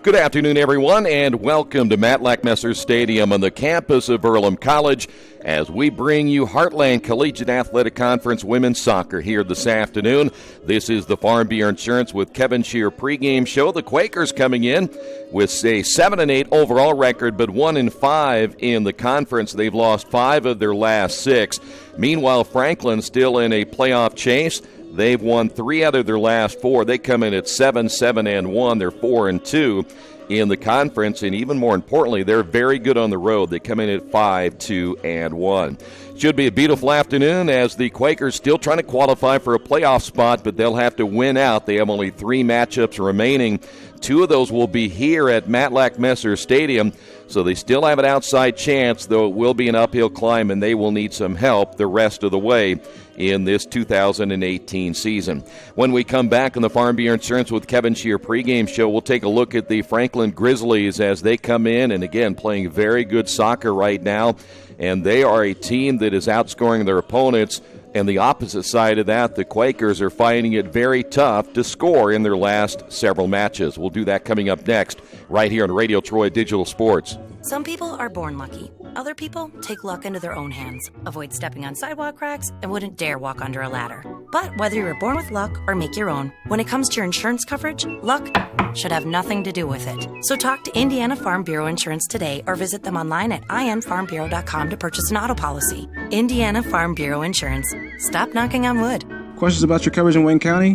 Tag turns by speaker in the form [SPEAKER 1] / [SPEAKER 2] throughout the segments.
[SPEAKER 1] Good afternoon, everyone, and welcome to Matt Lackmesser Stadium on the campus of Earlham College as we bring you Heartland Collegiate Athletic Conference women's soccer here this afternoon. This is the Farm Bureau Insurance with Kevin Shear pregame show. The Quakers coming in with a 7-8 overall record, but 1-5 in the conference. They've lost 5 of their last 6. Meanwhile, Franklin still in a playoff chase. They've won 3 out of their last 4. They come in at 7-1. They're 4-2 in the conference, and even more importantly, they're very good on the road. They come in at 5-2-1. Should be a beautiful afternoon as the Quakers still trying to qualify for a playoff spot, but they'll have to win out. They have only 3 matchups remaining. 2 of those will be here at Matt Lackmesser Stadium, so they still have an outside chance, though it will be an uphill climb, and they will need some help the rest of the way in this 2018 season. When we come back on the Farm Bureau Insurance with Kevin Shear pregame show, we'll take a look at the Franklin Grizzlies as they come in and, again, playing very good soccer right now, and they are a team that is outscoring their opponents. And the opposite side of that, the Quakers are finding it very tough to score in their last several matches. We'll do that coming up next, right here on Radio Troy Digital Sports.
[SPEAKER 2] Some people are born lucky. Other people take luck into their own hands, avoid stepping on sidewalk cracks, and wouldn't dare walk under a ladder. But whether you're born with luck or make your own, when it comes to your insurance coverage, luck should have nothing to do with it. So talk to Indiana Farm Bureau Insurance today or visit them online at infarmbureau.com to purchase an auto policy. Indiana Farm Bureau Insurance. Stop knocking on wood.
[SPEAKER 3] Questions about your coverage in Wayne County?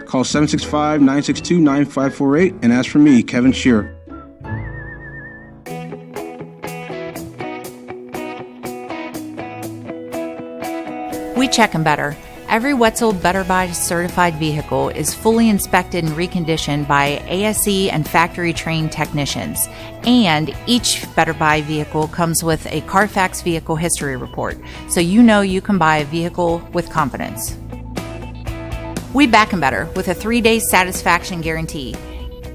[SPEAKER 3] Call 765-962-9548 and ask for me, Kevin Shear.
[SPEAKER 4] We check 'em better. Every Wetzel Better Buy certified vehicle is fully inspected and reconditioned by ASE and factory-trained technicians. And each Better Buy vehicle comes with a Carfax vehicle history report, so you know you can buy a vehicle with confidence. We back 'em better with a 3-day satisfaction guarantee.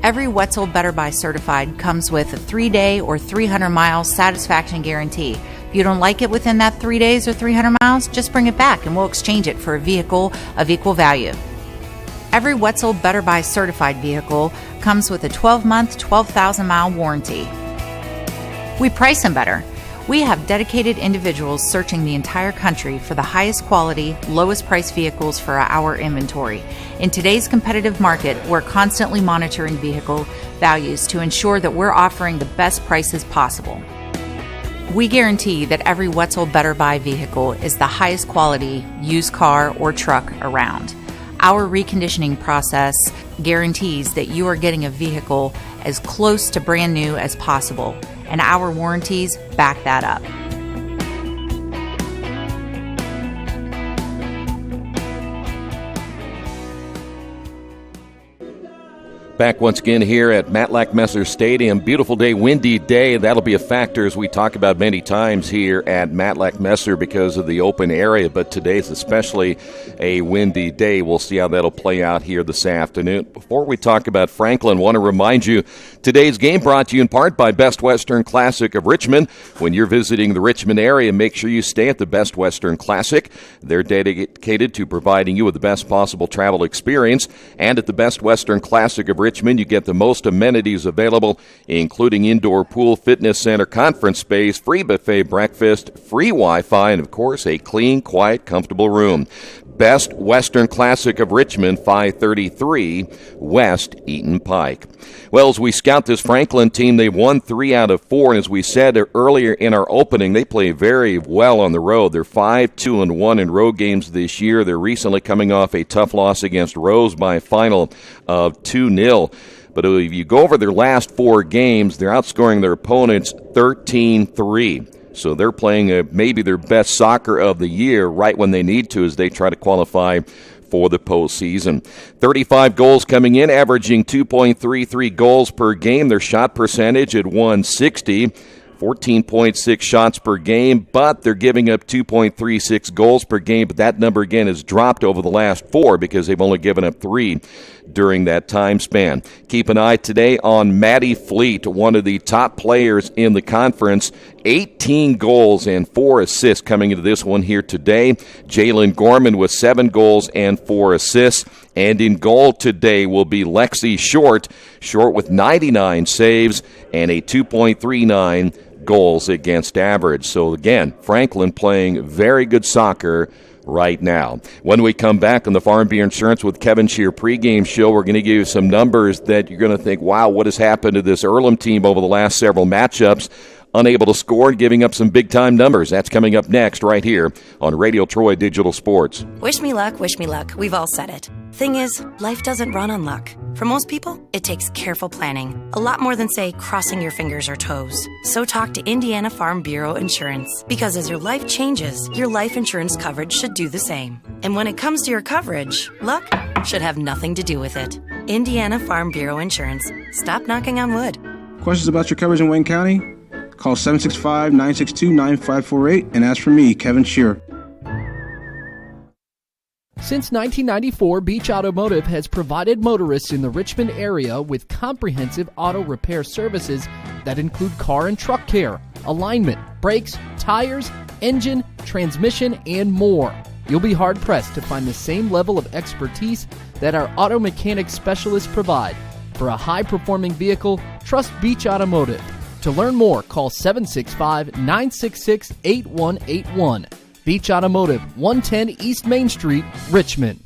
[SPEAKER 4] Every Wetzel Better Buy certified comes with a 3-day or 300-mile satisfaction guarantee. If you don't like it within that 3 days or 300 miles, just bring it back and we'll exchange it for a vehicle of equal value. Every Wetzel Better Buy certified vehicle comes with a 12-month, 12,000-mile warranty. We price them better. We have dedicated individuals searching the entire country for the highest quality, lowest price vehicles for our inventory. In today's competitive market, we're constantly monitoring vehicle values to ensure that we're offering the best prices possible. We guarantee that every Wetzel Better Buy vehicle is the highest quality used car or truck around. Our reconditioning process guarantees that you are getting a vehicle as close to brand new as possible, and our warranties back that up.
[SPEAKER 1] Back once again here at Matt Lackmesser Stadium. Beautiful day, windy day. That'll be a factor as we talk about many times here at Matt Lackmesser because of the open area, but today's especially a windy day. We'll see how that'll play out here this afternoon. Before we talk about Franklin, I want to remind you today's game brought to you in part by Best Western Classic of Richmond. When you're visiting the Richmond area, make sure you stay at the Best Western Classic. They're dedicated to providing you with the best possible travel experience, and at the Best Western Classic of Richmond, you get the most amenities available, including indoor pool, fitness center, conference space, free buffet breakfast, free Wi-Fi, and, of course, a clean, quiet, comfortable room. Best Western Classic of Richmond, 533 West Eaton Pike. Well, as we scout this Franklin team, they've won 3 out of 4, and as we said earlier in our opening, they play very well on the road. They're 5-2-1 in road games this year. They're recently coming off a tough loss against Rose by a final of 2-0. But if you go over their last 4 games, they're outscoring their opponents 13-3. So they're playing maybe their best soccer of the year right when they need to as they try to qualify for the postseason. 35 goals coming in, averaging 2.33 goals per game. Their shot percentage at 160. 14.6 shots per game, but they're giving up 2.36 goals per game. But that number, again, has dropped over the last 4 because they've only given up 3 during that time span. Keep an eye today on Maddie Fleet, one of the top players in the conference. 18 goals and 4 assists coming into this one here today. Jalen Gorman with 7 goals and 4 assists. And in goal today will be Lexi Short with 99 saves and a 2.39 goals against average. So again, Franklin playing very good soccer right now. When we come back on the Farm Bureau Insurance with Kevin Shear pregame show, we're going to give you some numbers that you're going to think, wow, what has happened to this Earlham team over the last several matchups? Unable to score and giving up some big-time numbers. That's coming up next right here on Radio Troy Digital Sports.
[SPEAKER 2] Wish me luck, wish me luck. We've all said it. Thing is, life doesn't run on luck. For most people, it takes careful planning. A lot more than, say, crossing your fingers or toes. So talk to Indiana Farm Bureau Insurance. Because as your life changes, your life insurance coverage should do the same. And when it comes to your coverage, luck should have nothing to do with it. Indiana Farm Bureau Insurance. Stop knocking on wood.
[SPEAKER 3] Questions about your coverage in Wayne County? Call 765-962-9548 and ask for me, Kevin Shear.
[SPEAKER 5] Since 1994, Beach Automotive has provided motorists in the Richmond area with comprehensive auto repair services that include car and truck care, alignment, brakes, tires, engine, transmission, and more. You'll be hard-pressed to find the same level of expertise that our auto mechanic specialists provide. For a high-performing vehicle, trust Beach Automotive. To learn more, call 765-966-8181. Beach Automotive, 110 East Main Street, Richmond.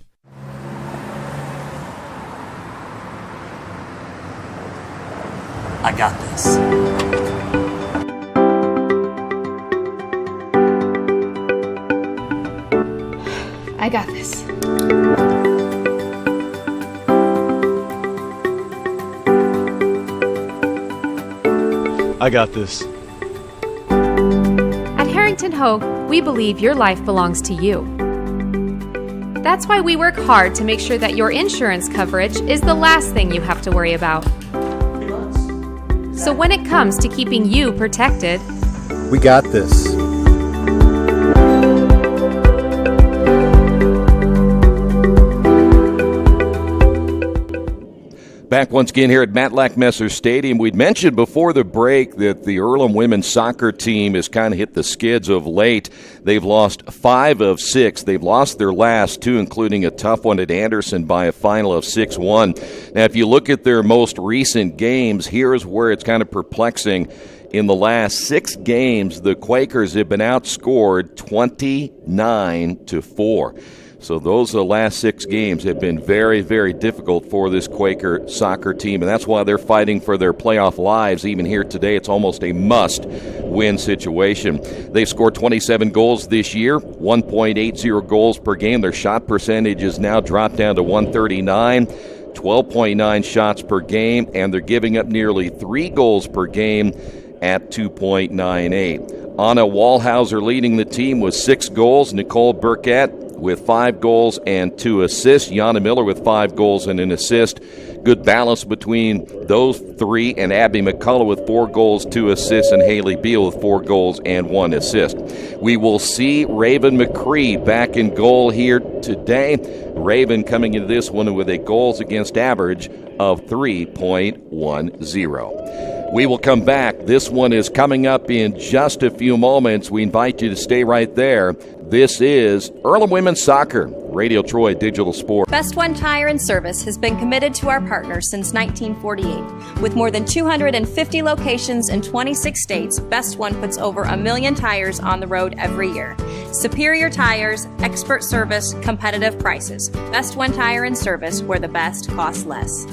[SPEAKER 6] I got this.
[SPEAKER 7] I got this.
[SPEAKER 8] I got this.
[SPEAKER 7] At Harrington Hogue, we believe your life belongs to you. That's why we work hard to make sure that your insurance coverage is the last thing you have to worry about. So when it comes to keeping you protected,
[SPEAKER 8] We got this.
[SPEAKER 1] Back once again here at Matlack Messer Stadium. We'd mentioned before the break that the Earlham women's soccer team has kind of hit the skids of late. They've lost 5 of 6. They've lost their last 2, including a tough one at Anderson by a final of 6-1. Now, if you look at their most recent games, here's where it's kind of perplexing. In the last 6 games, the Quakers have been outscored 29-4. So those last 6 games have been very, very difficult for this Quaker soccer team, and that's why they're fighting for their playoff lives. Even here today, it's almost a must-win situation. They've scored 27 goals this year, 1.80 goals per game. Their shot percentage is now dropped down to 139, 12.9 shots per game, and they're giving up nearly 3 goals per game at 2.98. Anna Wallhauser leading the team with 6 goals. Nicole Burkett with 5 goals and 2 assists. Yana Miller with 5 goals and an assist. Good balance between those 3, and Abby McCullough with 4 goals, 2 assists, and Haley Beal with 4 goals and 1 assist. We will see Raven McCree back in goal here today. Raven coming into this one with a goals against average of 3.10. We will come back. This one is coming up in just a few moments. We invite you to stay right there. This is Earlham Women's Soccer, Radio Troy Digital Sport.
[SPEAKER 9] Best One Tire and Service has been committed to our partners since 1948. With more than 250 locations in 26 states, Best One puts over 1 million tires on the road every year. Superior tires, expert service, competitive prices. Best One Tire and Service, where the best costs less.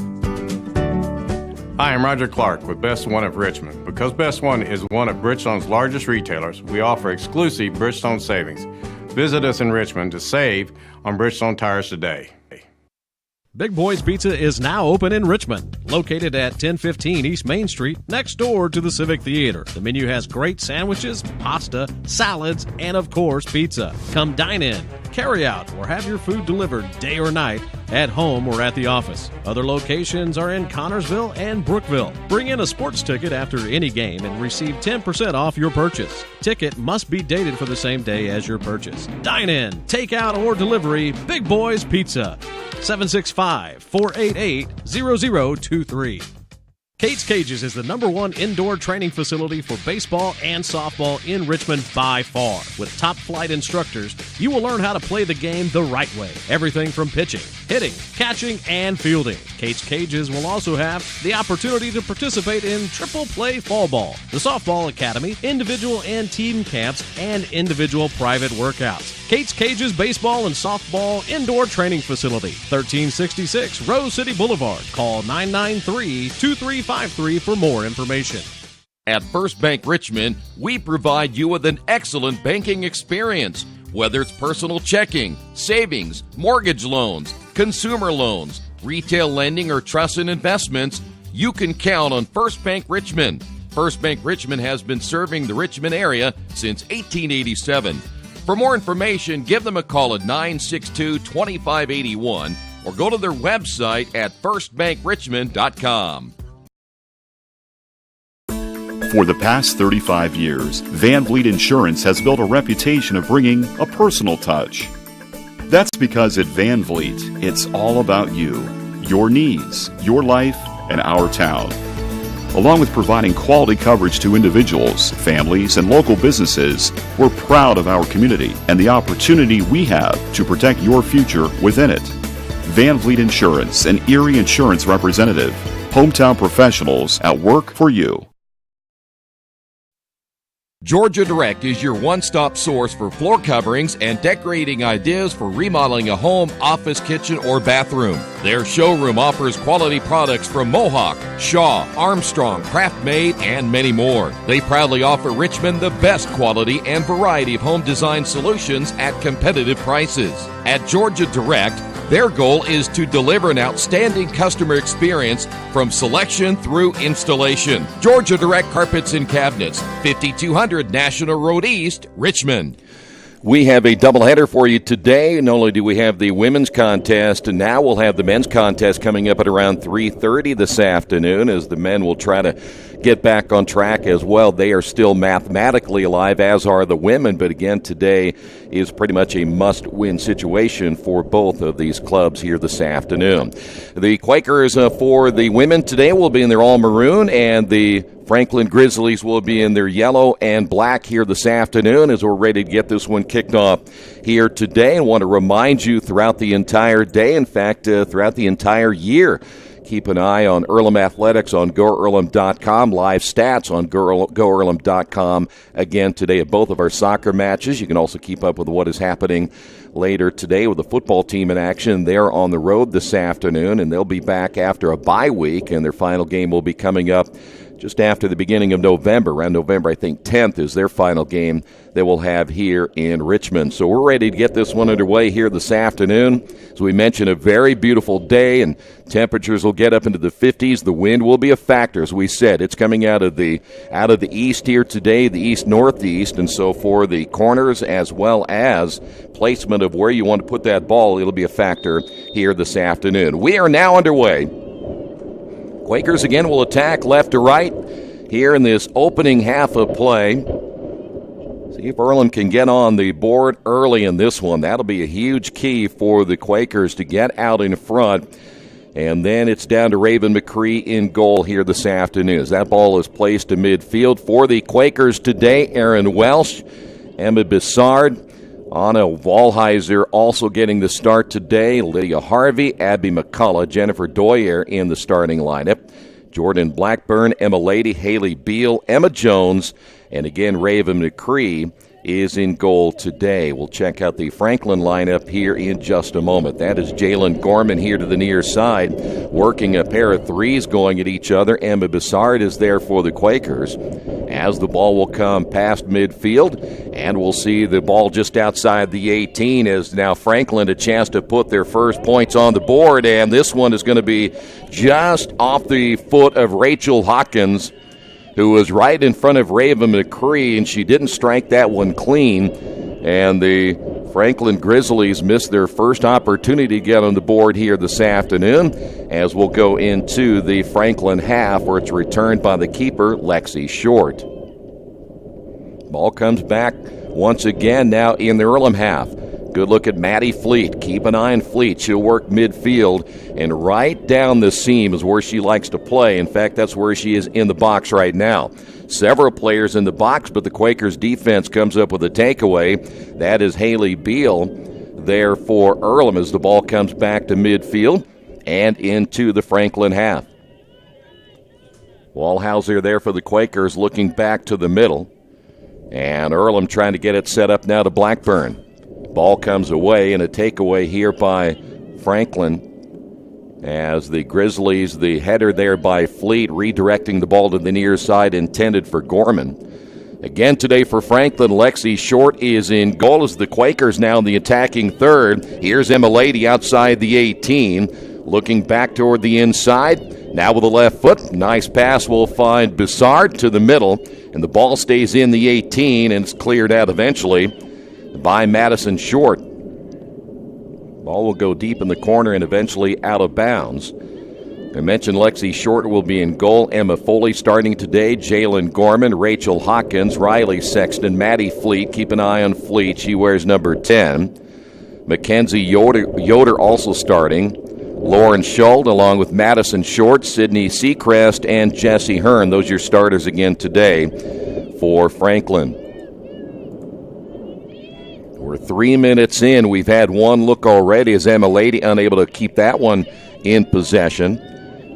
[SPEAKER 10] Hi, I'm Roger Clark with Best One of Richmond. Because Best One is one of Bridgestone's largest retailers, we offer exclusive Bridgestone savings. Visit us in Richmond to save on Bridgestone tires today.
[SPEAKER 11] Big Boys Pizza is now open in Richmond, located at 1015 East Main Street, next door to the Civic Theater. The menu has great sandwiches, pasta, salads, and of course, pizza. Come dine in, carry out, or have your food delivered day or night, at home or at the office. Other locations are in Connorsville and Brookville. Bring in a sports ticket after any game and receive 10% off your purchase. Ticket must be dated for the same day as your purchase. Dine in, take out, or delivery, Big Boys Pizza. 765-488-0023. Kate's Cages is the #1 indoor training facility for baseball and softball in Richmond by far. With top flight instructors, you will learn how to play the game the right way. Everything from pitching, hitting, catching, and fielding. Kate's Cages will also have the opportunity to participate in triple play fall ball, the softball academy, individual and team camps, and individual private workouts. Kate's Cages Baseball and Softball Indoor Training Facility, 1366 Rose City Boulevard. Call 993-2353 for more information.
[SPEAKER 1] At First Bank Richmond, we provide you with an excellent banking experience. Whether it's personal checking, savings, mortgage loans, consumer loans, retail lending, or trust and investments, you can count on First Bank Richmond. First Bank Richmond has been serving the Richmond area since 1887. For more information, give them a call at 962-2581 or go to their website at firstbankrichmond.com.
[SPEAKER 12] For the past 35 years, Van Vliet Insurance has built a reputation of bringing a personal touch. That's because at Van Vliet, it's all about you, your needs, your life, and our town. Along with providing quality coverage to individuals, families, and local businesses, we're proud of our community and the opportunity we have to protect your future within it. Van Vliet Insurance, an Erie Insurance representative. Hometown professionals at work for you.
[SPEAKER 1] Georgia Direct is your one-stop source for floor coverings and decorating ideas for remodeling a home, office, kitchen, or bathroom. Their showroom offers quality products from Mohawk, Shaw, Armstrong, Craft Made, and many more. They proudly offer Richmond the best quality and variety of home design solutions at competitive prices. At Georgia Direct, their goal is to deliver an outstanding customer experience from selection through installation. Georgia Direct Carpets and Cabinets, 5200 National Road East, Richmond. We have a doubleheader for you today. Not only do we have the women's contest, and now we'll have the men's contest coming up at around 3:30 this afternoon, as the men will try to get back on track as well. They are still mathematically alive, as are the women, but again, today is pretty much a must-win situation for both of these clubs here this afternoon. The Quakers for the women today will be in their all-maroon, and the Franklin Grizzlies will be in their yellow and black here this afternoon as we're ready to get this one kicked off here today. I want to remind you throughout the entire day, in fact, throughout the entire year, keep an eye on Earlham Athletics on GoEarlham.com, live stats on GoEarlham.com. Again, today at both of our soccer matches. You can also keep up with what is happening later today with the football team in action. They're on the road this afternoon, and they'll be back after a bye week, and their final game will be coming up just after the beginning of November. Around November, I think, 10th is their final game that we'll have here in Richmond. So we're ready to get this one underway here this afternoon. As we mentioned, a very beautiful day, and temperatures will get up into the 50s. The wind will be a factor, as we said. It's coming out of the east here today, the east-northeast, and so for the corners as well as placement of where you want to put that ball, it'll be a factor here this afternoon. We are now underway. Quakers again will attack left to right here in this opening half of play. See if Earlham can get on the board early in this one. That'll be a huge key for the Quakers to get out in front. And then it's down to Raven McCree in goal here this afternoon. As that ball is placed to midfield for the Quakers today, Aaron Welsh, Emma Bissard, Anna Wallheiser also getting the start today. Lydia Harvey, Abby McCullough, Jennifer Doyer in the starting lineup. Jordan Blackburn, Emma Lady, Haley Beal, Emma Jones, and again Raven McCree is in goal today. We'll check out the Franklin lineup here in just a moment. That is Jalen Gorman here to the near side, working a pair of threes going at each other. Emma Bissard is there for the Quakers as the ball will come past midfield, and we'll see the ball just outside the 18 as now Franklin a chance to put their first points on the board, and this one is going to be just off the foot of Rachel Hawkins, who was right in front of Raven McCree, and she didn't strike that one clean. And the Franklin Grizzlies missed their first opportunity to get on the board here this afternoon, as we'll go into the Franklin half, where it's returned by the keeper, Lexi Short. Ball comes back once again now in the Earlham half. Good look at Maddie Fleet. Keep an eye on Fleet. She'll work midfield, and right down the seam is where she likes to play. In fact, that's where she is in the box right now. Several players in the box, but the Quakers defense comes up with a takeaway. That is Haley Beal, there for Earlham as the ball comes back to midfield and into the Franklin half. Wallhauser there for the Quakers, looking back to the middle. And Earlham trying to get it set up now to Blackburn. Ball comes away, and a takeaway here by Franklin as the Grizzlies, the header there by Fleet, redirecting the ball to the near side intended for Gorman. Again today for Franklin, Lexi Short is in goal as the Quakers now in the attacking third. Here's Emma Lady outside the 18, looking back toward the inside. Now with the left foot, nice pass will find Bissard to the middle, and the ball stays in the 18, and it's cleared out eventually by Madison Short. Ball will go deep in the corner and eventually out of bounds. I mentioned Lexi Short will be in goal. Emma Foley starting today. Jalen Gorman, Rachel Hawkins, Riley Sexton, Maddie Fleet. Keep an eye on Fleet. She wears number 10. Mackenzie Yoder also starting. Lauren Schuld along with Madison Short, Sydney Seacrest, and Jesse Hearn. Those are your starters again today for Franklin. We're 3 minutes in. We've had one look already as Emma Lady unable to keep that one in possession.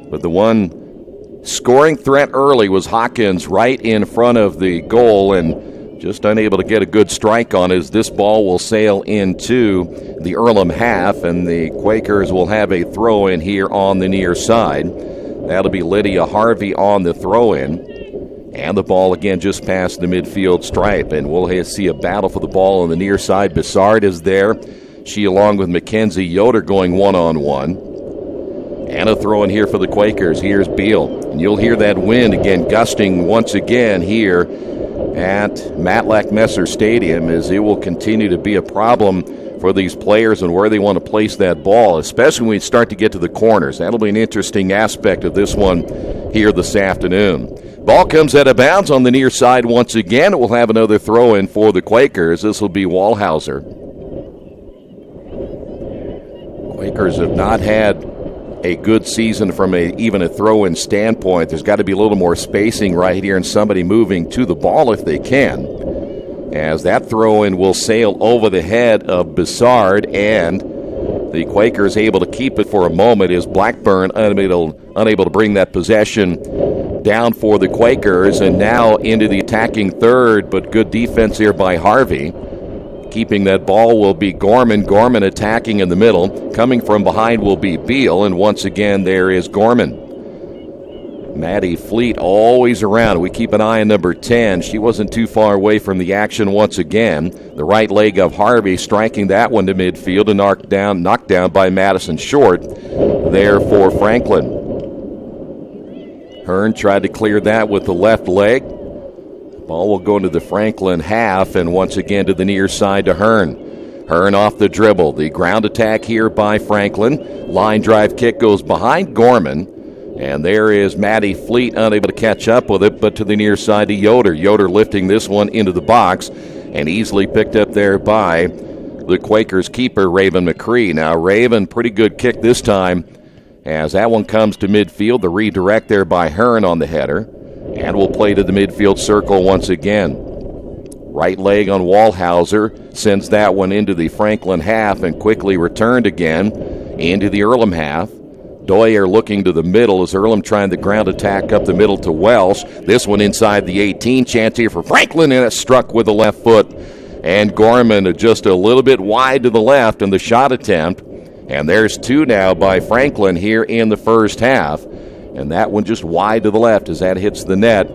[SPEAKER 1] But the one scoring threat early was Hawkins right in front of the goal and just unable to get a good strike on as this ball will sail into the Earlham half, and the Quakers will have a throw-in here on the near side. That'll be Lydia Harvey on the throw-in. And the ball again just past the midfield stripe, and we'll see a battle for the ball on the near side. Bissard is there. She along with Mackenzie Yoder going one-on-one. And a throw in here for the Quakers. Here's Beal. And you'll hear that wind again gusting once again here at Matlack Messer Stadium, as it will continue to be a problem for these players and where they want to place that ball, especially when we start to get to the corners. That'll be an interesting aspect of this one here this afternoon. Ball comes out of bounds on the near side once again. It will have another throw in for the Quakers. This will be Wallhauser. Quakers have not had a good season from even a throw-in standpoint. There's got to be a little more spacing right here and somebody moving to the ball if they can. As that throw-in will sail over the head of Bissard, and the Quakers able to keep it for a moment as Blackburn unable to bring that possession down for the Quakers, and now into the attacking third, but good defense here by Harvey. Keeping that ball will be Gorman. Gorman attacking in the middle. Coming from behind will be Beal, and once again there is Gorman. Maddie Fleet always around. We keep an eye on number 10. She wasn't too far away from the action once again. The right leg of Harvey striking that one to midfield and knocked down by Madison Short there for Franklin. Hearn tried to clear that with the left leg. Ball will go into the Franklin half, and once again to the near side to Hearn. Hearn off the dribble. The ground attack here by Franklin. Line drive kick goes behind Gorman. And there is Maddie Fleet unable to catch up with it, but to the near side to Yoder. Yoder lifting this one into the box and easily picked up there by the Quakers keeper, Raven McCree. Now, Raven, pretty good kick this time as that one comes to midfield. The redirect there by Hearn on the header. And will play to the midfield circle once again. Right leg on Wallhauser sends that one into the Franklin half and quickly returned again into the Earlham half. Doyer looking to the middle as Earlham trying the ground attack up the middle to Welsh. This one inside the 18. Chance here for Franklin, and it's struck with the left foot. And Gorman just a little bit wide to the left in the shot attempt. And there's two now by Franklin here in the first half. And that one just wide to the left as that hits the net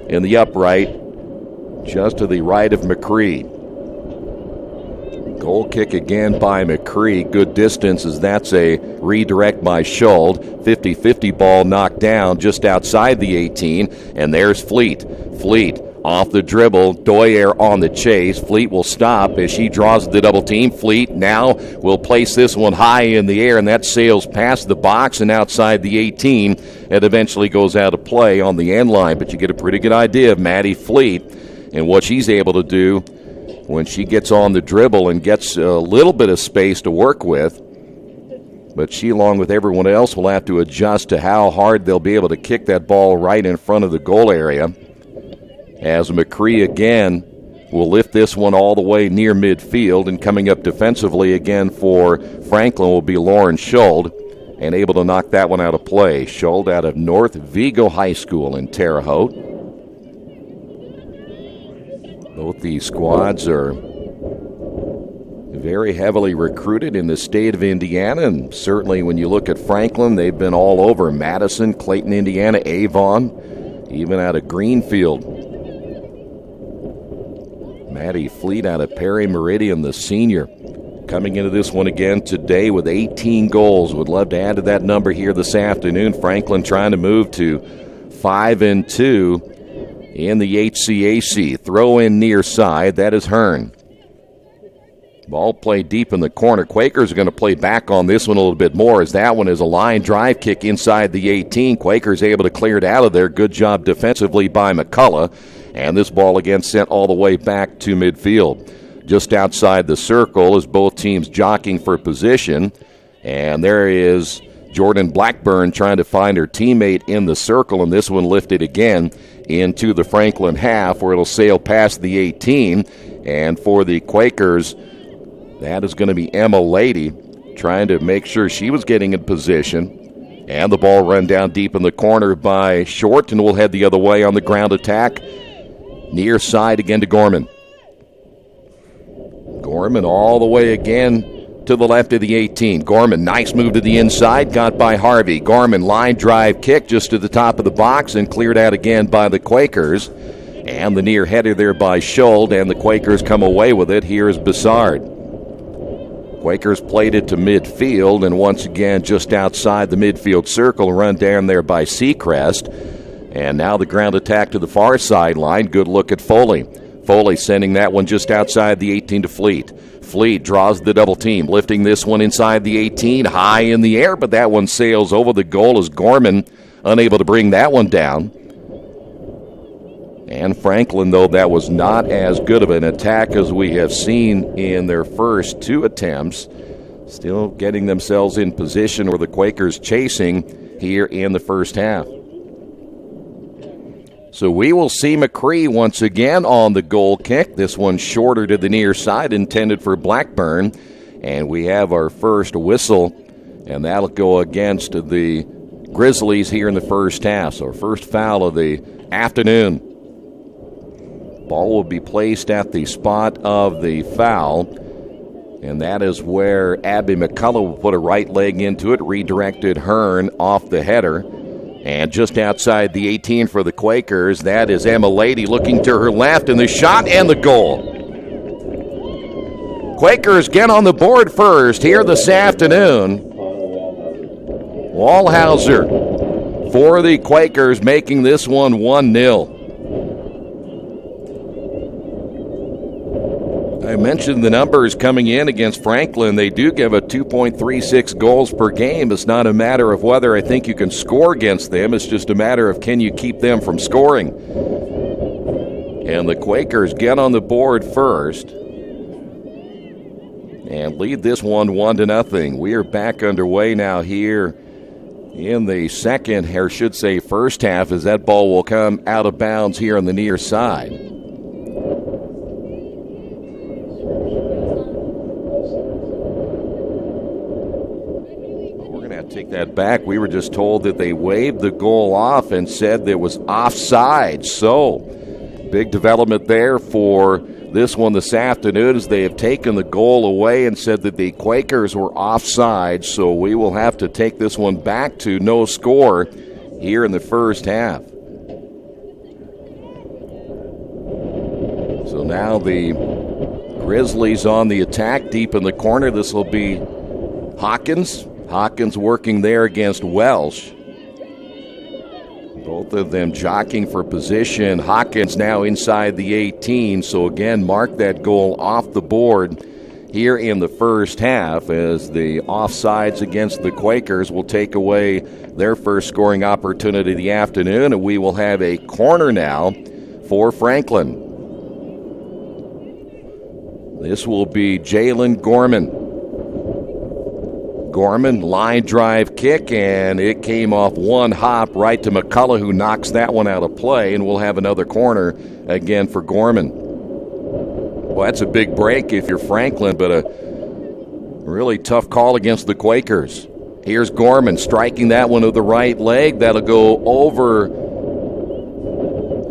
[SPEAKER 1] in the upright just to the right of McCree. Goal kick again by McCree. Good distance as that's a redirect by Schuld. 50-50 ball knocked down just outside the 18. And there's Fleet. Fleet off the dribble. Doyer on the chase. Fleet will stop as she draws the double team. Fleet now will place this one high in the air, and that sails past the box and outside the 18. It eventually goes out of play on the end line, but you get a pretty good idea of Maddie Fleet and what she's able to do when she gets on the dribble and gets a little bit of space to work with. But she, along with everyone else, will have to adjust to how hard they'll be able to kick that ball right in front of the goal area. As McCree again will lift this one all the way near midfield, and coming up defensively again for Franklin will be Lauren Schuld, and able to knock that one out of play. Schuld out of North Vigo High School in Terre Haute. Both these squads are very heavily recruited in the state of Indiana, and certainly when you look at Franklin, they've been all over Madison, Clayton, Indiana, Avon, even out of Greenfield. Maddie Fleet out of Perry Meridian, the senior, coming into this one again today with 18 goals. Would love to add to that number here this afternoon. Franklin trying to move to 5-2 in the HCAC. Throw in near side. That is Hearn. Ball played deep in the corner. Quakers are going to play back on this one a little bit more, as that one is a line drive kick inside the 18. Quakers able to clear it out of there. Good job defensively by McCullough. And this ball again sent all the way back to midfield. Just outside the circle as both teams jockeying for position. And there is Jordan Blackburn trying to find her teammate in the circle. And this one lifted again into the Franklin half, where it'll sail past the 18. And for the Quakers, that is going to be Emma Lady trying to make sure she was getting in position. And the ball run down deep in the corner by Short, and we'll head the other way on the ground attack. Near side again to Gorman. Gorman all the way again to the left of the 18. Gorman, nice move to the inside, got by Harvey. Gorman, line drive kick just to the top of the box and cleared out again by the Quakers. And the near header there by Schuld, and the Quakers come away with it. Here's Bessard. Quakers played it to midfield, and once again just outside the midfield circle, run down there by Seacrest. And now the ground attack to the far sideline. Good look at Foley. Foley sending that one just outside the 18 to Fleet. Fleet draws the double team, lifting this one inside the 18, high in the air, but that one sails over the goal as Gorman unable to bring that one down. And Franklin, though, that was not as good of an attack as we have seen in their first two attempts. Still getting themselves in position where the Quakers chasing here in the first half. So we will see McCree once again on the goal kick. This one shorter to the near side, intended for Blackburn. And we have our first whistle, and that'll go against the Grizzlies here in the first half. So our first foul of the afternoon. Ball will be placed at the spot of the foul, and that is where Abby McCullough will put a right leg into it, redirected Hearn off the header. And just outside the 18 for the Quakers, that is Emma Lady looking to her left, and the shot and the goal. Quakers get on the board first here this afternoon. Wallhauser for the Quakers, making this one 1-0. I mentioned the numbers coming in against Franklin. They do give a 2.36 goals per game. It's not a matter of whether I think you can score against them. It's just a matter of can you keep them from scoring. And the Quakers get on the board first and lead this one 1-0. We are back underway now here in the second, or should say first half, as that ball will come out of bounds here on the near side. Take that back. We were just told that they waved the goal off and said there was offside. So, big development there for this one this afternoon, as they have taken the goal away and said that the Quakers were offside. So we will have to take this one back to no score here in the first half. So now the Grizzlies on the attack deep in the corner. This will be Hawkins. Hawkins working there against Welsh. Both of them jockeying for position. Hawkins now inside the 18. So again, mark that goal off the board here in the first half, as the offsides against the Quakers will take away their first scoring opportunity of the afternoon. And we will have a corner now for Franklin. This will be Jalen Gorman. Gorman, line drive kick, and it came off one hop right to McCullough, who knocks that one out of play, and we'll have another corner again for Gorman. Well, that's a big break if you're Franklin, but a really tough call against the Quakers. Here's Gorman striking that one to the right leg. That'll go over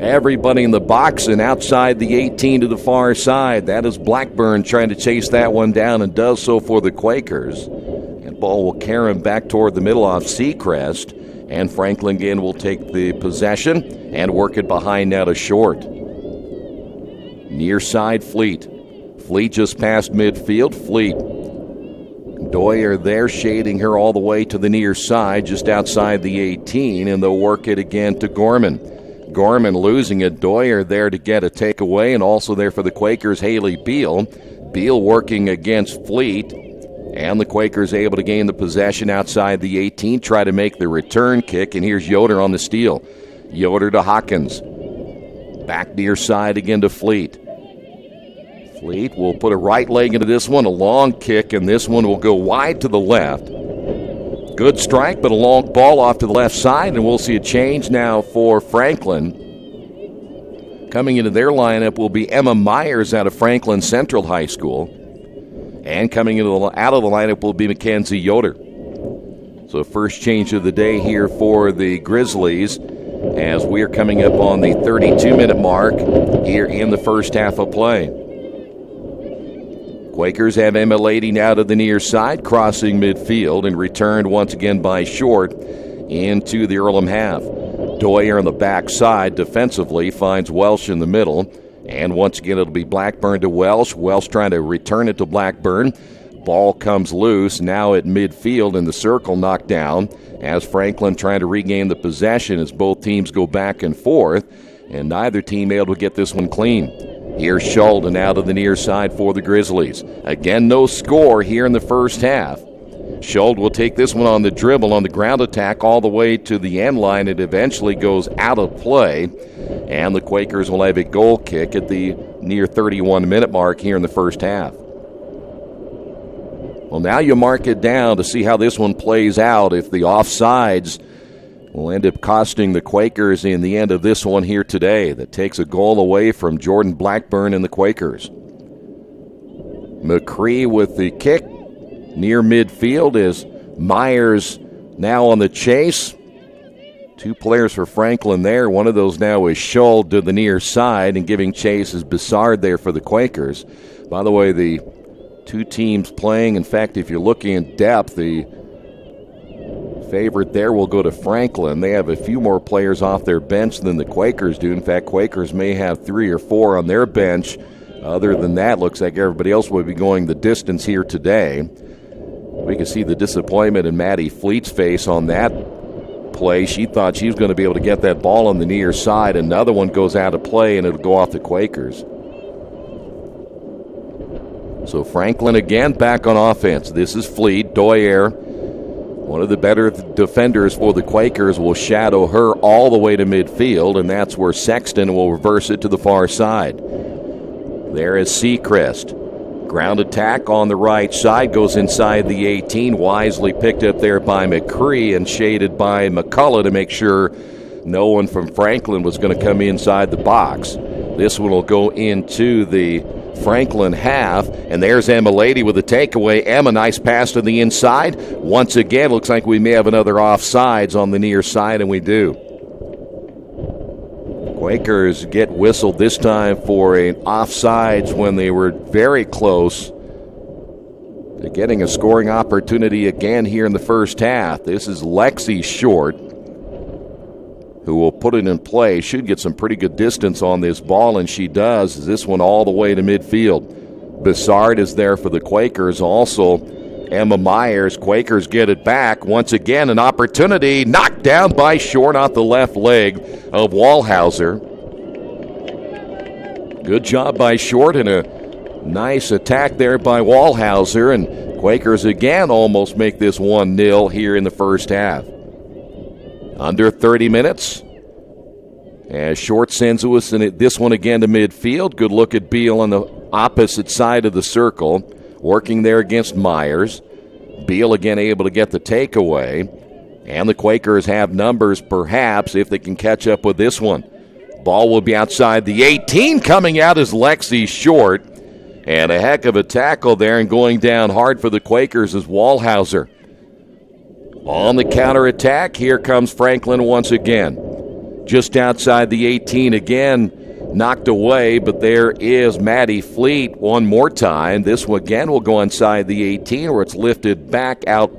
[SPEAKER 1] everybody in the box and outside the 18 to the far side. That is Blackburn trying to chase that one down and does so for the Quakers. And ball will carry him back toward the middle off Seacrest. And Franklin again will take the possession and work it behind now to Short. Near side Fleet. Fleet just past midfield. Fleet. Doyer there shading her all the way to the near side just outside the 18, and they'll work it again to Gorman. Gorman losing it. Doyer there to get a takeaway, and also there for the Quakers, Haley Beal. Beal working against Fleet, and the Quakers able to gain the possession outside the 18, try to make the return kick, and here's Yoder on the steal. Yoder to Hawkins. Back near side again to Fleet. Fleet will put a right leg into this one, a long kick, and this one will go wide to the left. Good strike, but a long ball off to the left side, and we'll see a change now for Franklin. Coming into their lineup will be Emma Myers out of Franklin Central High School. And coming out of the lineup will be Mackenzie Yoder. So first change of the day here for the Grizzlies as we're coming up on the 32-minute mark here in the first half of play. Quakers have Emma Lady now to the near side, crossing midfield, and returned once again by Short into the Earlham half. Doyer on the back side defensively finds Welsh in the middle, and once again it'll be Blackburn to Welsh. Welsh trying to return it to Blackburn. Ball comes loose, now at midfield in the circle, knocked down, as Franklin trying to regain the possession as both teams go back and forth, and neither team able to get this one clean. Here's Sheldon out to the near side for the Grizzlies. Again, no score here in the first half. Sheldon will take this one on the dribble on the ground attack all the way to the end line. It eventually goes out of play, and the Quakers will have a goal kick at the near 31-minute mark here in the first half. Well, now you mark it down to see how this one plays out. If the offsides will end up costing the Quakers in the end of this one here today. That takes a goal away from Jordan Blackburn and the Quakers. McCree with the kick near midfield as Myers now on the chase. Two players for Franklin there. One of those now is Schull to the near side, and giving chase is Bissard there for the Quakers. By the way, the two teams playing, in fact, if you're looking in depth, the favorite there will go to Franklin. They have a few more players off their bench than the Quakers do. In fact, Quakers may have 3 or 4 on their bench. Other than that, looks like everybody else will be going the distance here today. We can see the disappointment in Maddie Fleet's face on that play. She thought she was going to be able to get that ball on the near side. Another one goes out of play, and it'll go off the Quakers. So Franklin again back on offense. This is Fleet. Doyer, one of the better defenders for the Quakers, will shadow her all the way to midfield, and that's where Sexton will reverse it to the far side. There is Seacrest. Ground attack on the right side, goes inside the 18, wisely picked up there by McCree and shaded by McCullough to make sure no one from Franklin was going to come inside the box. This one will go into the Franklin half, and there's Emma Lady with a takeaway. Emma, nice pass to the inside. Once again, looks like we may have another offsides on the near side, and we do. Quakers get whistled this time for an offsides when they were very close to getting a scoring opportunity again here in the first half. This is Lexi Short, who will put it in play. Should get some pretty good distance on this ball, and she does. This one all the way to midfield. Bissard is there for the Quakers. Also, Emma Myers. Quakers get it back. Once again, an opportunity knocked down by Short off the left leg of Wallhauser. Good job by Short, and a nice attack there by Wallhauser, and Quakers again almost make this 1-0 here in the first half. Under 30 minutes. As Short sends us in this one again to midfield. Good look at Beal on the opposite side of the circle. Working there against Myers. Beal again able to get the takeaway. And the Quakers have numbers perhaps if they can catch up with this one. Ball will be outside the 18. Coming out is Lexi Short. And a heck of a tackle there, and going down hard for the Quakers is Wallhauser. On the counterattack, here comes Franklin once again. Just outside the 18 again, knocked away, but there is Maddie Fleet one more time. This one again will go inside the 18, where it's lifted back out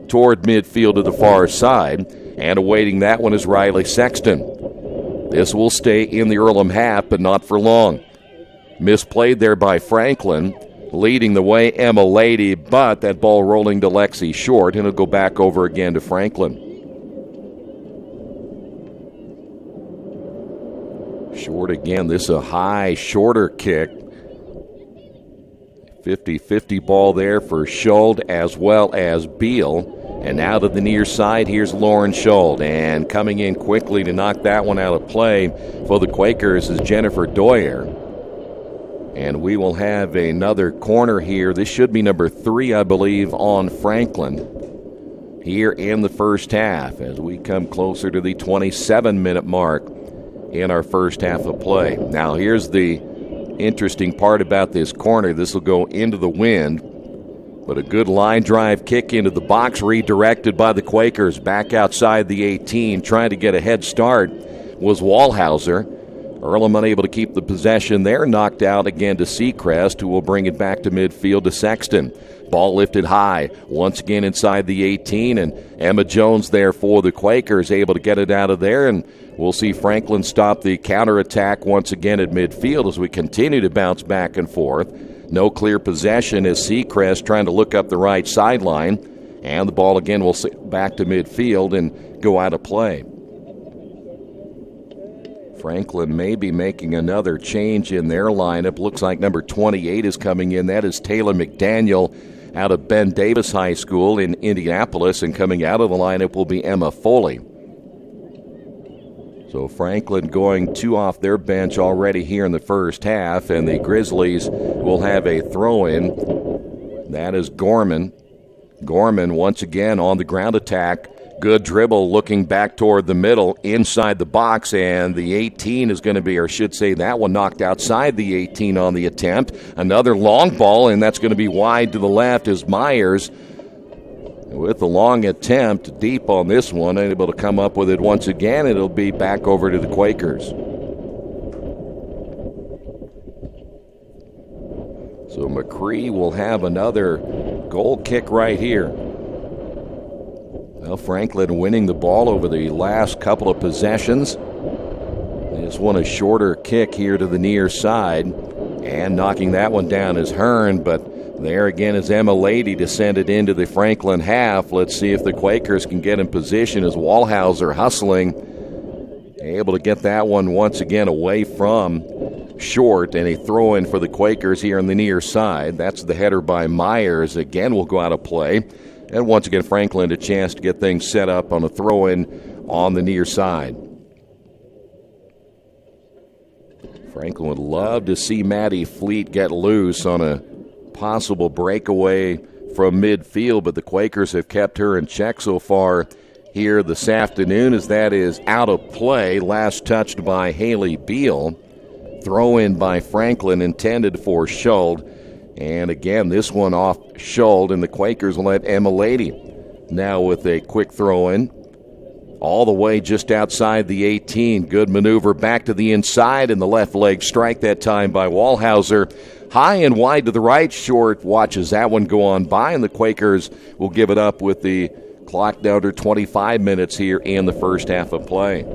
[SPEAKER 1] toward midfield to the far side. And awaiting that one is Riley Sexton. This will stay in the Earlham half, but not for long. Misplayed there by Franklin. Leading the way, Emma Lady, but that ball rolling to Lexi Short, and it'll go back over again to Franklin. Short again. This is a high, shorter kick. 50-50 ball there for Schuld as well as Beal. And now to the near side, here's Lauren Schuld. And coming in quickly to knock that one out of play for the Quakers is Jennifer Doyer. And we will have another corner here. This should be number 3, I believe, on Franklin here in the first half as we come closer to the 27-minute mark in our first half of play. Now, here's the interesting part about this corner. This will go into the wind, but a good line drive kick into the box redirected by the Quakers back outside the 18. Trying to get a head start was Wallhauser. Earlham unable to keep the possession there. Knocked out again to Seacrest, who will bring it back to midfield to Sexton. Ball lifted high, once again inside the 18, and Emma Jones there for the Quakers, able to get it out of there, and we'll see Franklin stop the counterattack once again at midfield as we continue to bounce back and forth. No clear possession as Seacrest trying to look up the right sideline, and the ball again will back to midfield and go out of play. Franklin may be making another change in their lineup. Looks like number 28 is coming in. That is Taylor McDaniel out of Ben Davis High School in Indianapolis, and coming out of the lineup will be Emma Foley. So Franklin going 2 off their bench already here in the first half, and the Grizzlies will have a throw-in. That is Gorman. Gorman once again on the ground attack. Good dribble looking back toward the middle inside the box, and the 18 is going to be, or should say that one knocked outside the 18 on the attempt. Another long ball, and that's going to be wide to the left as Myers, with the long attempt, deep on this one, able to come up with it once again. It'll be back over to the Quakers. So McCree will have another goal kick right here. Well, Franklin winning the ball over the last couple of possessions. This one a shorter kick here to the near side, and knocking that one down is Hearn, but there again is Emma Lady descended into the Franklin half. Let's see if the Quakers can get in position as Wallhauser hustling, able to get that one once again away from Short, and a throw-in for the Quakers here on the near side. That's the header by Myers. Again will go out of play. And once again, Franklin a chance to get things set up on a throw-in on the near side. Franklin would love to see Maddie Fleet get loose on a possible breakaway from midfield, but the Quakers have kept her in check so far here this afternoon, as that is out of play. Last touched by Haley Beal. Throw-in by Franklin intended for Schuld. And again, this one off Schuld, and the Quakers will let Emma Lady now with a quick throw-in. All the way just outside the 18. Good maneuver back to the inside, and the left leg strike that time by Wallhauser. High and wide to the right. Short watches that one go on by, and the Quakers will give it up with the clock down to 25 minutes here in the first half of play.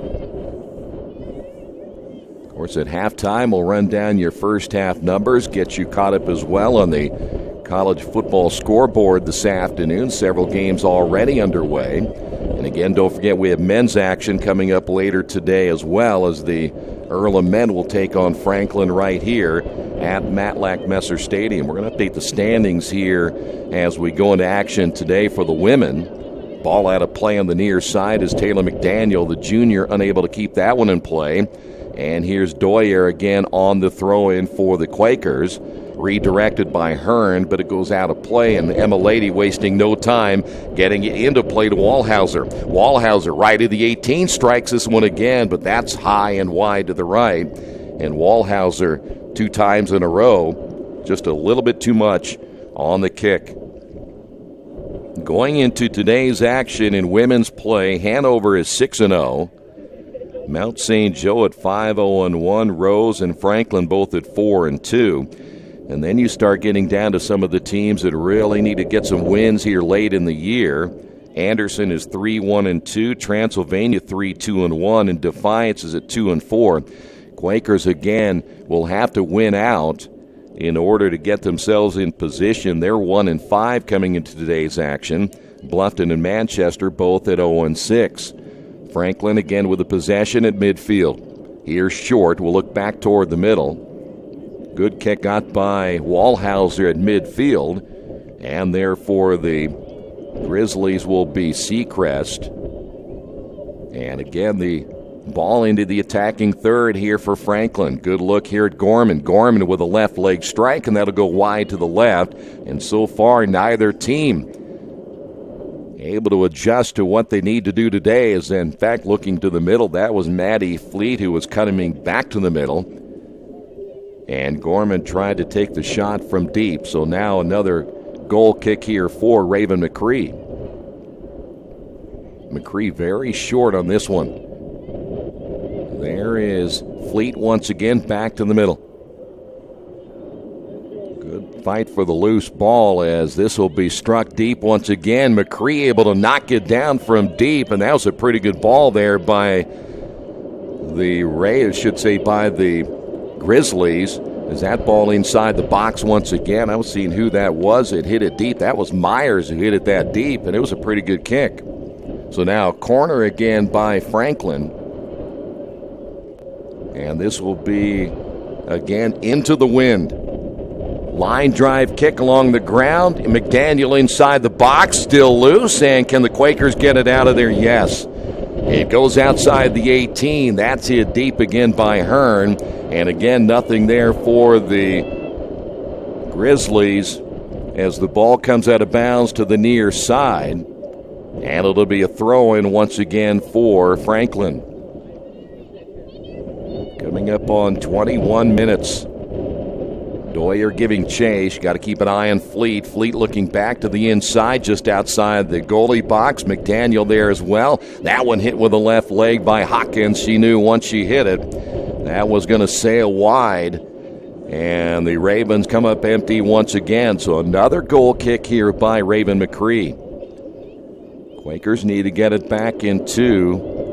[SPEAKER 1] Of course, at halftime, we'll run down your first half numbers, get you caught up as well on the college football scoreboard this afternoon. Several games already underway. And again, don't forget we have men's action coming up later today, as well as the Earlham men will take on Franklin right here at Matlack Messer Stadium. We're going to update the standings here as we go into action today for the women. Ball out of play on the near side is Taylor McDaniel, the junior, unable to keep that one in play. And here's Doyer again on the throw-in for the Quakers. Redirected by Hearn, but it goes out of play, and Emma Lady wasting no time getting it into play to Wallhauser. Wallhauser right of the 18 strikes this one again, but that's high and wide to the right. And Wallhauser 2 times in a row just a little bit too much on the kick. Going into today's action in women's play, Hanover is 6-0. Mount St. Joe at 5-0-1. Rose and Franklin both at 4-2. And then you start getting down to some of the teams that really need to get some wins here late in the year. Anderson is 3-1-2. Transylvania 3-2-1. And Defiance is at 2-4. Quakers, again, will have to win out in order to get themselves in position. They're 1-5 coming into today's action. Bluffton and Manchester both at 0-6. Franklin again with a possession at midfield. Here's Short. We'll look back toward the middle. Good kick got by Wallhauser at midfield. And therefore the Grizzlies will be Seacrest. And again, the ball into the attacking third here for Franklin. Good look here at Gorman. Gorman with a left leg strike, and that'll go wide to the left. And so far, neither team able to adjust to what they need to do today. Is in fact looking to the middle. That was Maddie Fleet who was coming back to the middle. And Gorman tried to take the shot from deep. So now another goal kick here for Raven McCree. McCree very short on this one. There is Fleet once again back to the middle. Good fight for the loose ball as this will be struck deep once again. McCree able to knock it down from deep, and that was a pretty good ball there by the by the Grizzlies. Is that ball inside the box once again? I was seeing who that was. It hit it deep. That was Myers who hit it that deep, and it was a pretty good kick. So now corner again by Franklin. And this will be, again, into the wind. Line drive kick along the ground. McDaniel inside the box, still loose. And can the Quakers get it out of there? Yes. It goes outside the 18. That's hit deep again by Hearn. And again, nothing there for the Grizzlies as the ball comes out of bounds to the near side. And it'll be a throw-in once again for Franklin. Coming up on 21 minutes. Doyer giving chase. Got to keep an eye on Fleet. Fleet looking back to the inside, just outside the goalie box. McDaniel there as well. That one hit with the left leg by Hawkins. She knew once she hit it, that was going to sail wide. And the Ravens come up empty once again. So another goal kick here by Raven McCree. Quakers need to get it back into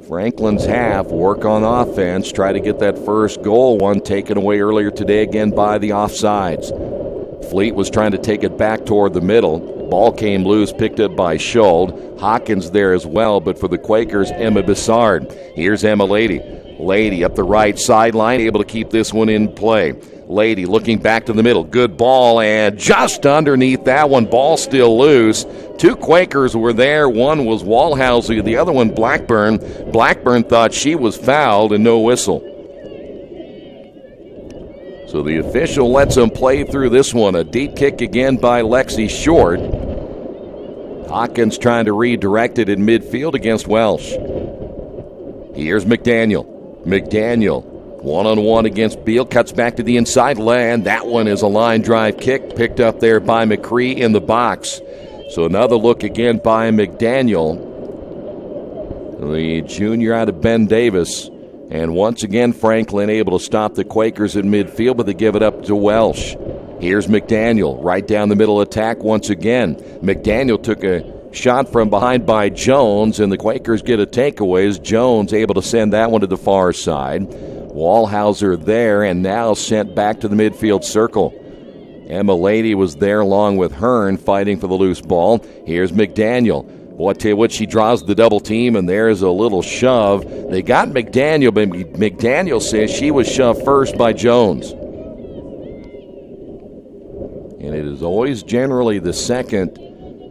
[SPEAKER 1] Franklin's half, work on offense, try to get that first goal, one taken away earlier today again by the offsides. Fleet was trying to take it back toward the middle. Ball came loose, picked up by Schuld. Hawkins there as well, but for the Quakers, Emma Bissard. Here's Emma Lady. Lady up the right sideline, able to keep this one in play. Lady looking back to the middle. Good ball, and just underneath that one, ball still loose. Two Quakers were there. One was Wallhauser, the other one Blackburn. Blackburn thought she was fouled and no whistle. So the official lets them play through this one. A deep kick again by Lexi Short. Hawkins trying to redirect it in midfield against Welsh. Here's McDaniel. McDaniel one-on-one against Beal, cuts back to the inside lane. That one is a line drive kick picked up there by McCree in the box. So another look again by McDaniel, the junior out of Ben Davis. And once again, Franklin able to stop the Quakers in midfield, but they give it up to Welsh. Here's McDaniel, right down the middle attack once again. McDaniel took a shot from behind by Jones, and the Quakers get a takeaway as Jones able to send that one to the far side. Wallhauser there, and now sent back to the midfield circle. Emma Lady was there along with Hearn fighting for the loose ball. Here's McDaniel. Boy, I tell you what, she draws the double team, and there's a little shove. They got McDaniel, but McDaniel says she was shoved first by Jones. And it is always generally the second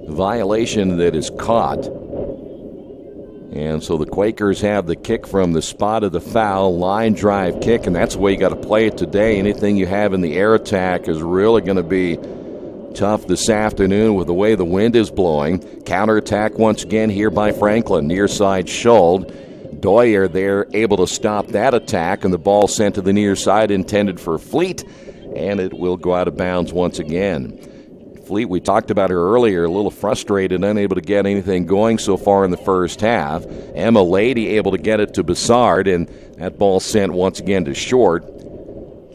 [SPEAKER 1] violation that is caught. And so the Quakers have the kick from the spot of the foul, line drive kick, and that's the way you got to play it today. Anything you have in the air attack is really going to be tough this afternoon with the way the wind is blowing. Counterattack once again here by Franklin. Near side Schuld. Doyer there able to stop that attack, and the ball sent to the near side intended for Fleet, and it will go out of bounds once again. Fleet, we talked about her earlier, a little frustrated, unable to get anything going so far in the first half. Emma Lady able to get it to Bessard, and that ball sent once again to short.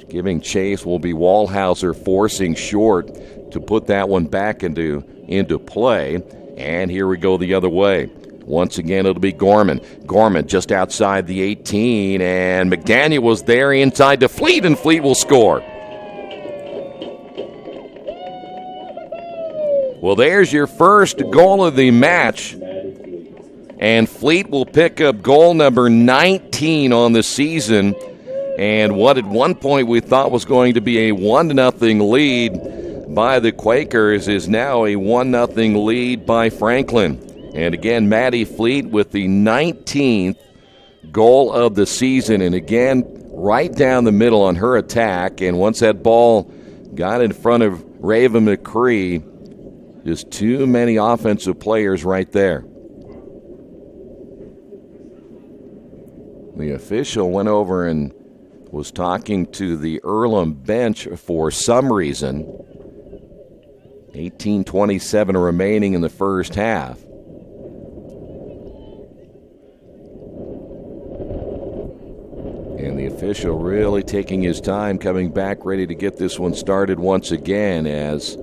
[SPEAKER 1] Giving chase will be Wallhauser, forcing Short to put that one back into play. And here we go the other way. Once again, it'll be Gorman. Gorman just outside the 18, and McDaniel was there inside to Fleet, and Fleet will score. Well, there's your first goal of the match, and Fleet will pick up goal number 19 on the season, and what at one point we thought was going to be a 1-0 lead by the Quakers is now a 1-0 lead by Franklin. And again, Maddie Fleet with the 19th goal of the season, and again, right down the middle on her attack, and once that ball got in front of Raven McCree, just too many offensive players right there. The official went over and was talking to the Earlham bench for some reason. 18:27 remaining in the first half. And the official really taking his time, coming back ready to get this one started once again as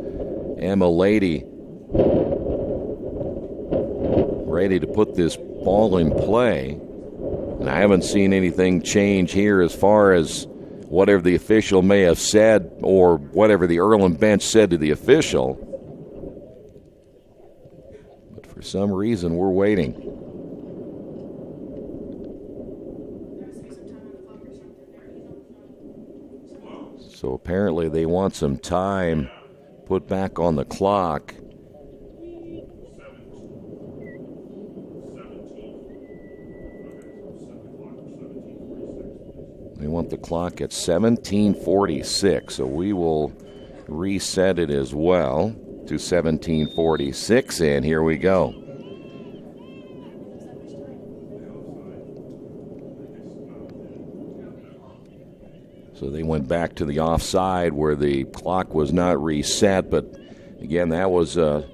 [SPEAKER 1] Emma Lady ready to put this ball in play. And I haven't seen anything change here as far as whatever the official may have said or whatever the Earlham bench said to the official. But for some reason, we're waiting. So apparently they want some time put back on the clock. They want the clock at 17:46, so we will reset it as well to 17:46, and here we go. So they went back to the offside where the clock was not reset, but again, that was a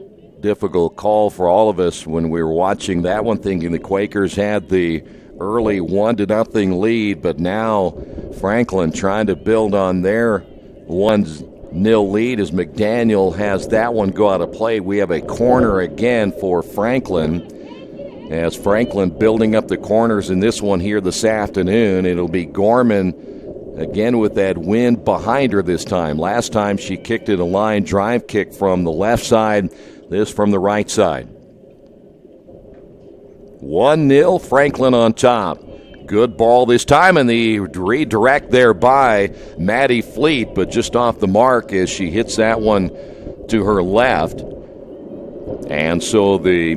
[SPEAKER 1] difficult call for all of us when we were watching that one, thinking the Quakers had the early 1-0 lead, but now Franklin trying to build on their 1-0 lead as McDaniel has that one go out of play. We have a corner again for Franklin, as Franklin building up the corners in this one here this afternoon. It'll be Gorman again with that wind behind her this time. Last time she kicked it a line drive kick from the left side, this from the right side. 1-0, Franklin on top. Good ball this time, and the redirect there by Maddie Fleet, but just off the mark as she hits that one to her left. And so the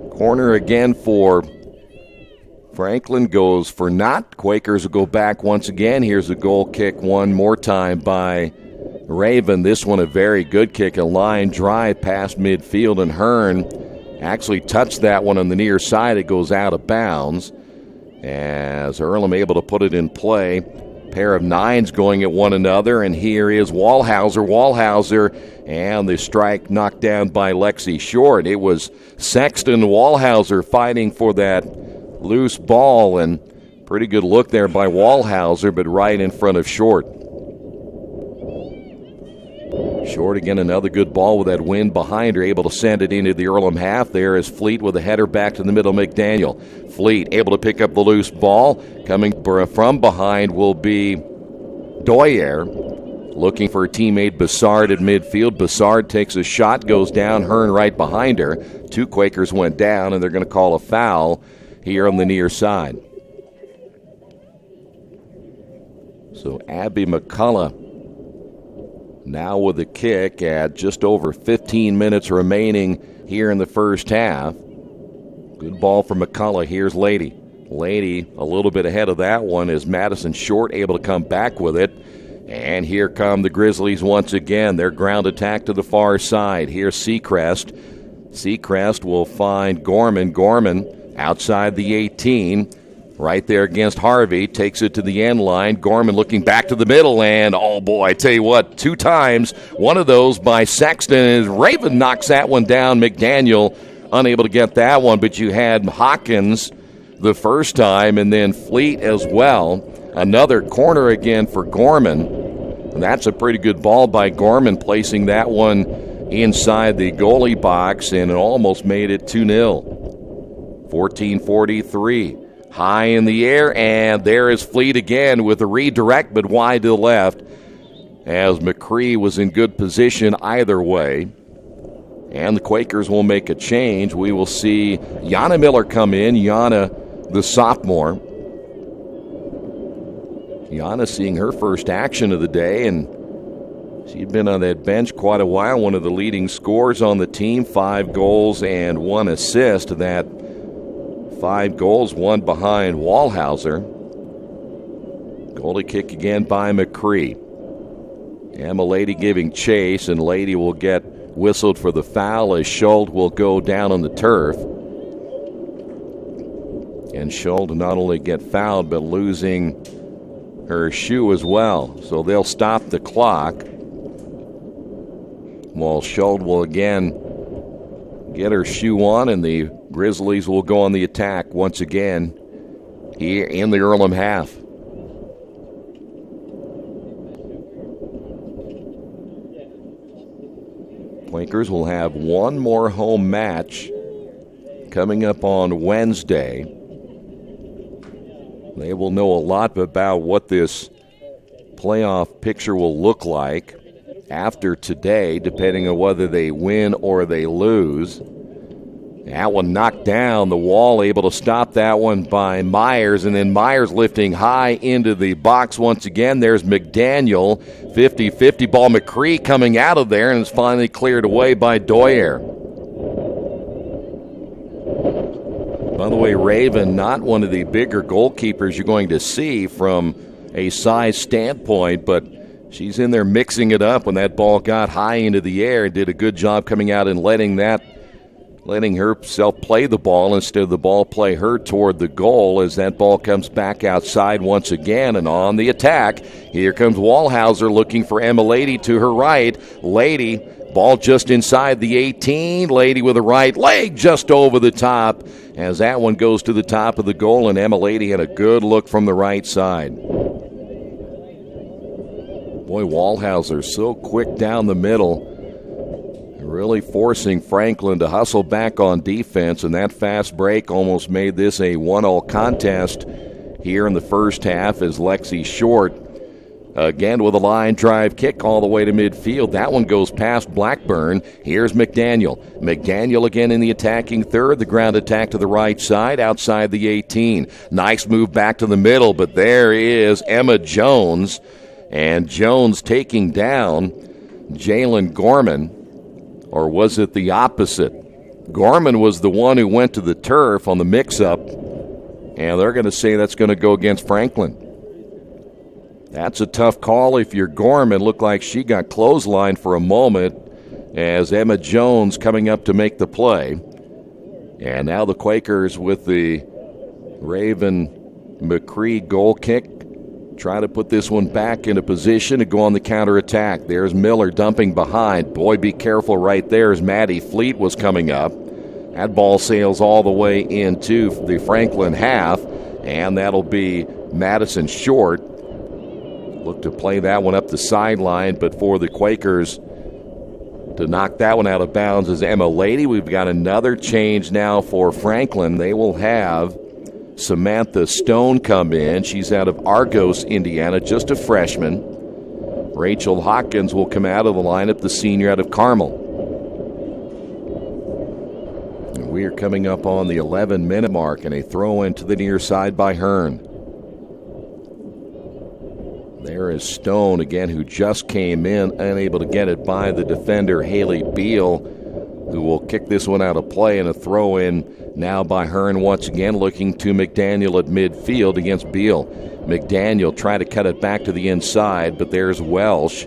[SPEAKER 1] corner again for Franklin goes for naught. Quakers will go back once again. Here's a goal kick one more time by Raven. This one a very good kick, a line drive past midfield, and Hearn actually touched that one on the near side. It goes out of bounds as Earlham able to put it in play. Pair of nines going at one another, and here is Wallhauser, and the strike knocked down by Lexi Short. It was Sexton Wallhauser fighting for that loose ball, and pretty good look there by Wallhauser, but right in front of Short. Short again, another good ball with that wind behind her, able to send it into the Earlham half. There is Fleet with a header back to the middle, McDaniel. Fleet able to pick up the loose ball. Coming from behind will be Doyer, looking for her teammate Bessard at midfield. Bessard takes a shot, goes down, Hearn right behind her. Two Quakers went down, and they're going to call a foul here on the near side. So Abby McCullough now with a kick at just over 15 minutes remaining here in the first half. Good ball from McCullough. Here's Lady. Lady a little bit ahead of that one as Madison Short able to come back with it. And here come the Grizzlies once again. Their ground attack to the far side. Here's Seacrest. Seacrest will find Gorman. Gorman outside the 18. Right there against Harvey, takes it to the end line. Gorman looking back to the middle, and oh boy, I tell you what, 2 times, one of those by Sexton, as Raven knocks that one down. McDaniel unable to get that one, but you had Hawkins the first time, and then Fleet as well. Another corner again for Gorman, and that's a pretty good ball by Gorman, placing that one inside the goalie box, and it almost made it 2-0. 14:43. High in the air, and there is Fleet again with a redirect, but wide to the left, as McCree was in good position either way. And the Quakers will make a change. We will see Yana Miller come in. Yana, the sophomore. Yana seeing her first action of the day, and she'd been on that bench quite a while. One of the leading scorers on the team, 5 goals and 1 assist. That 5 goals, 1 behind Wallhauser. Goalie kick again by McCree. Emma Lady giving chase, and Lady will get whistled for the foul as Schuld will go down on the turf. And Schuld not only get fouled, but losing her shoe as well. So they'll stop the clock. While Schuld will again get her shoe on, and the Grizzlies will go on the attack once again here in the Earlham half. Quakers will have one more home match coming up on Wednesday. They will know a lot about what this playoff picture will look like after today, depending on whether they win or they lose. That one knocked down the wall, able to stop that one by Myers, and then Myers lifting high into the box once again. There's McDaniel, 50-50 ball. McCree coming out of there, and it's finally cleared away by Doyer. By the way, Raven, not one of the bigger goalkeepers you're going to see from a size standpoint, but she's in there mixing it up when that ball got high into the air, and did a good job coming out and letting herself play the ball instead of the ball play her toward the goal, as that ball comes back outside once again. And on the attack, here comes Wallhauser looking for Emma Lady to her right. Lady, ball just inside the 18. Lady with a right leg just over the top, as that one goes to the top of the goal, and Emma Lady had a good look from the right side. Boy, Wallhauser so quick down the middle, really forcing Franklin to hustle back on defense, and that fast break almost made this a 1-1 contest here in the first half, as Lexi Short again with a line drive kick all the way to midfield. That one goes past Blackburn. Here's McDaniel. McDaniel again in the attacking third. The ground attack to the right side outside the 18. Nice move back to the middle, but there is Emma Jones, and Jones taking down Jalen Gorman. Or was it the opposite? Gorman was the one who went to the turf on the mix-up, and they're going to say that's going to go against Franklin. That's a tough call if you're Gorman. Looked like she got clotheslined for a moment as Emma Jones coming up to make the play. And now the Quakers with the Raven McCree goal kick, try to put this one back into position to go on the counterattack. There's Miller dumping behind. Boy, be careful right there as Maddie Fleet was coming up. That ball sails all the way into the Franklin half, and that'll be Madison Short. Look to play that one up the sideline, but for the Quakers to knock that one out of bounds is Emma Lady. We've got another change now for Franklin. They will have Samantha Stone come in. She's out of Argos, Indiana, just a freshman. Rachel Hawkins will come out of the lineup, the senior out of Carmel. And we are coming up on the 11-minute mark, and a throw in to the near side by Hearn. There is Stone again, who just came in, unable to get it by the defender Haley Beal, who will kick this one out of play, and a throw in now by Hearn once again, looking to McDaniel at midfield against Beal. McDaniel trying to cut it back to the inside, but there's Welsh.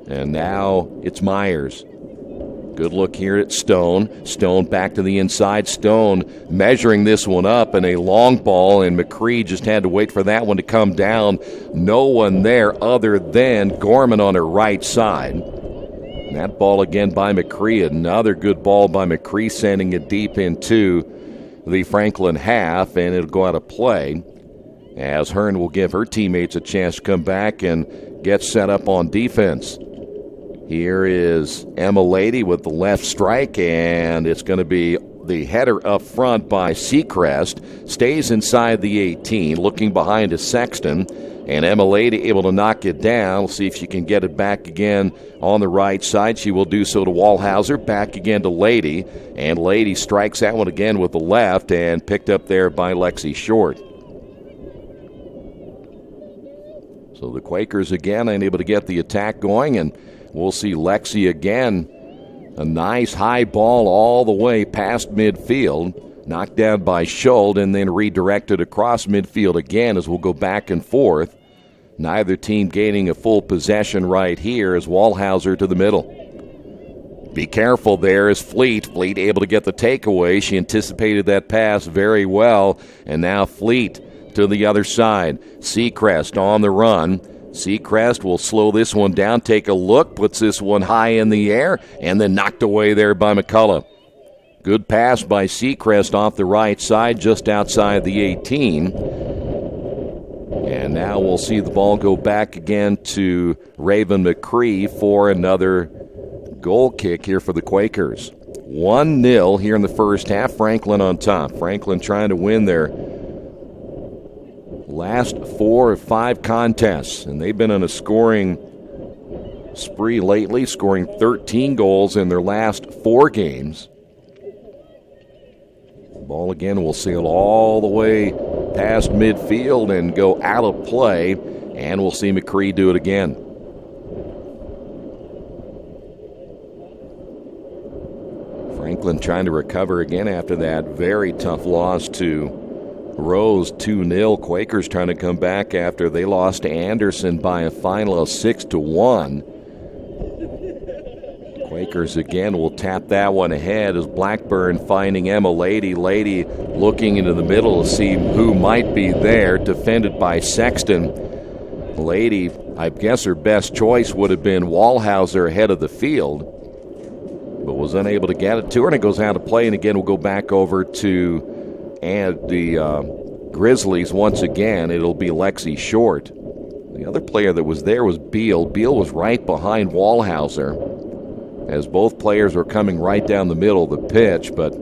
[SPEAKER 1] And now it's Myers. Good look here at Stone. Stone back to the inside. Stone measuring this one up in a long ball, and McCree just had to wait for that one to come down. No one there other than Gorman on her right side. And that ball again by McCree. Another good ball by McCree, sending it deep into the Franklin half, and it'll go out of play as Hearn will give her teammates a chance to come back and get set up on defense. Here is Emma Lady with the left strike, and it's going to be the header up front by Seacrest. Stays inside the 18, looking behind to Sexton, and Emma Lady able to knock it down. We'll see if she can get it back again on the right side. She will do so to Wallhauser, back again to Lady, and Lady strikes that one again with the left and picked up there by Lexi Short. So the Quakers again unable to get the attack going, and we'll see Lexi again. A nice high ball all the way past midfield. Knocked down by Schuld and then redirected across midfield again as we'll go back and forth. Neither team gaining a full possession right here as Wallhauser to the middle. Be careful there is Fleet. Fleet able to get the takeaway. She anticipated that pass very well. And now Fleet to the other side. Seacrest on the run. Seacrest will slow this one down, take a look, puts this one high in the air, and then knocked away there by McCullough. Good pass by Seacrest off the right side, just outside the 18. And now we'll see the ball go back again to Raven McCree for another goal kick here for the Quakers. 1-0 here in the first half. Franklin on top. Franklin trying to win their last 4 or 5 contests, and they've been on a scoring spree lately, scoring 13 goals in their last 4 games. Ball again will sail all the way past midfield and go out of play, and we'll see McCree do it again. Franklin trying to recover again after that very tough loss to Rose, 2-0. Quakers trying to come back after they lost to Anderson by a final of 6-1. Quakers again will tap that one ahead as Blackburn finding Emma Lady. Lady looking into the middle to see who might be there, defended by Sexton. Lady, I guess her best choice would have been Wallhauser ahead of the field, but was unable to get it to her, and it goes out of play, and again we'll go back over to the Grizzlies once again. It'll be Lexi Short. The other player that was there was Beal. Beal was right behind Wallhauser as both players were coming right down the middle of the pitch, but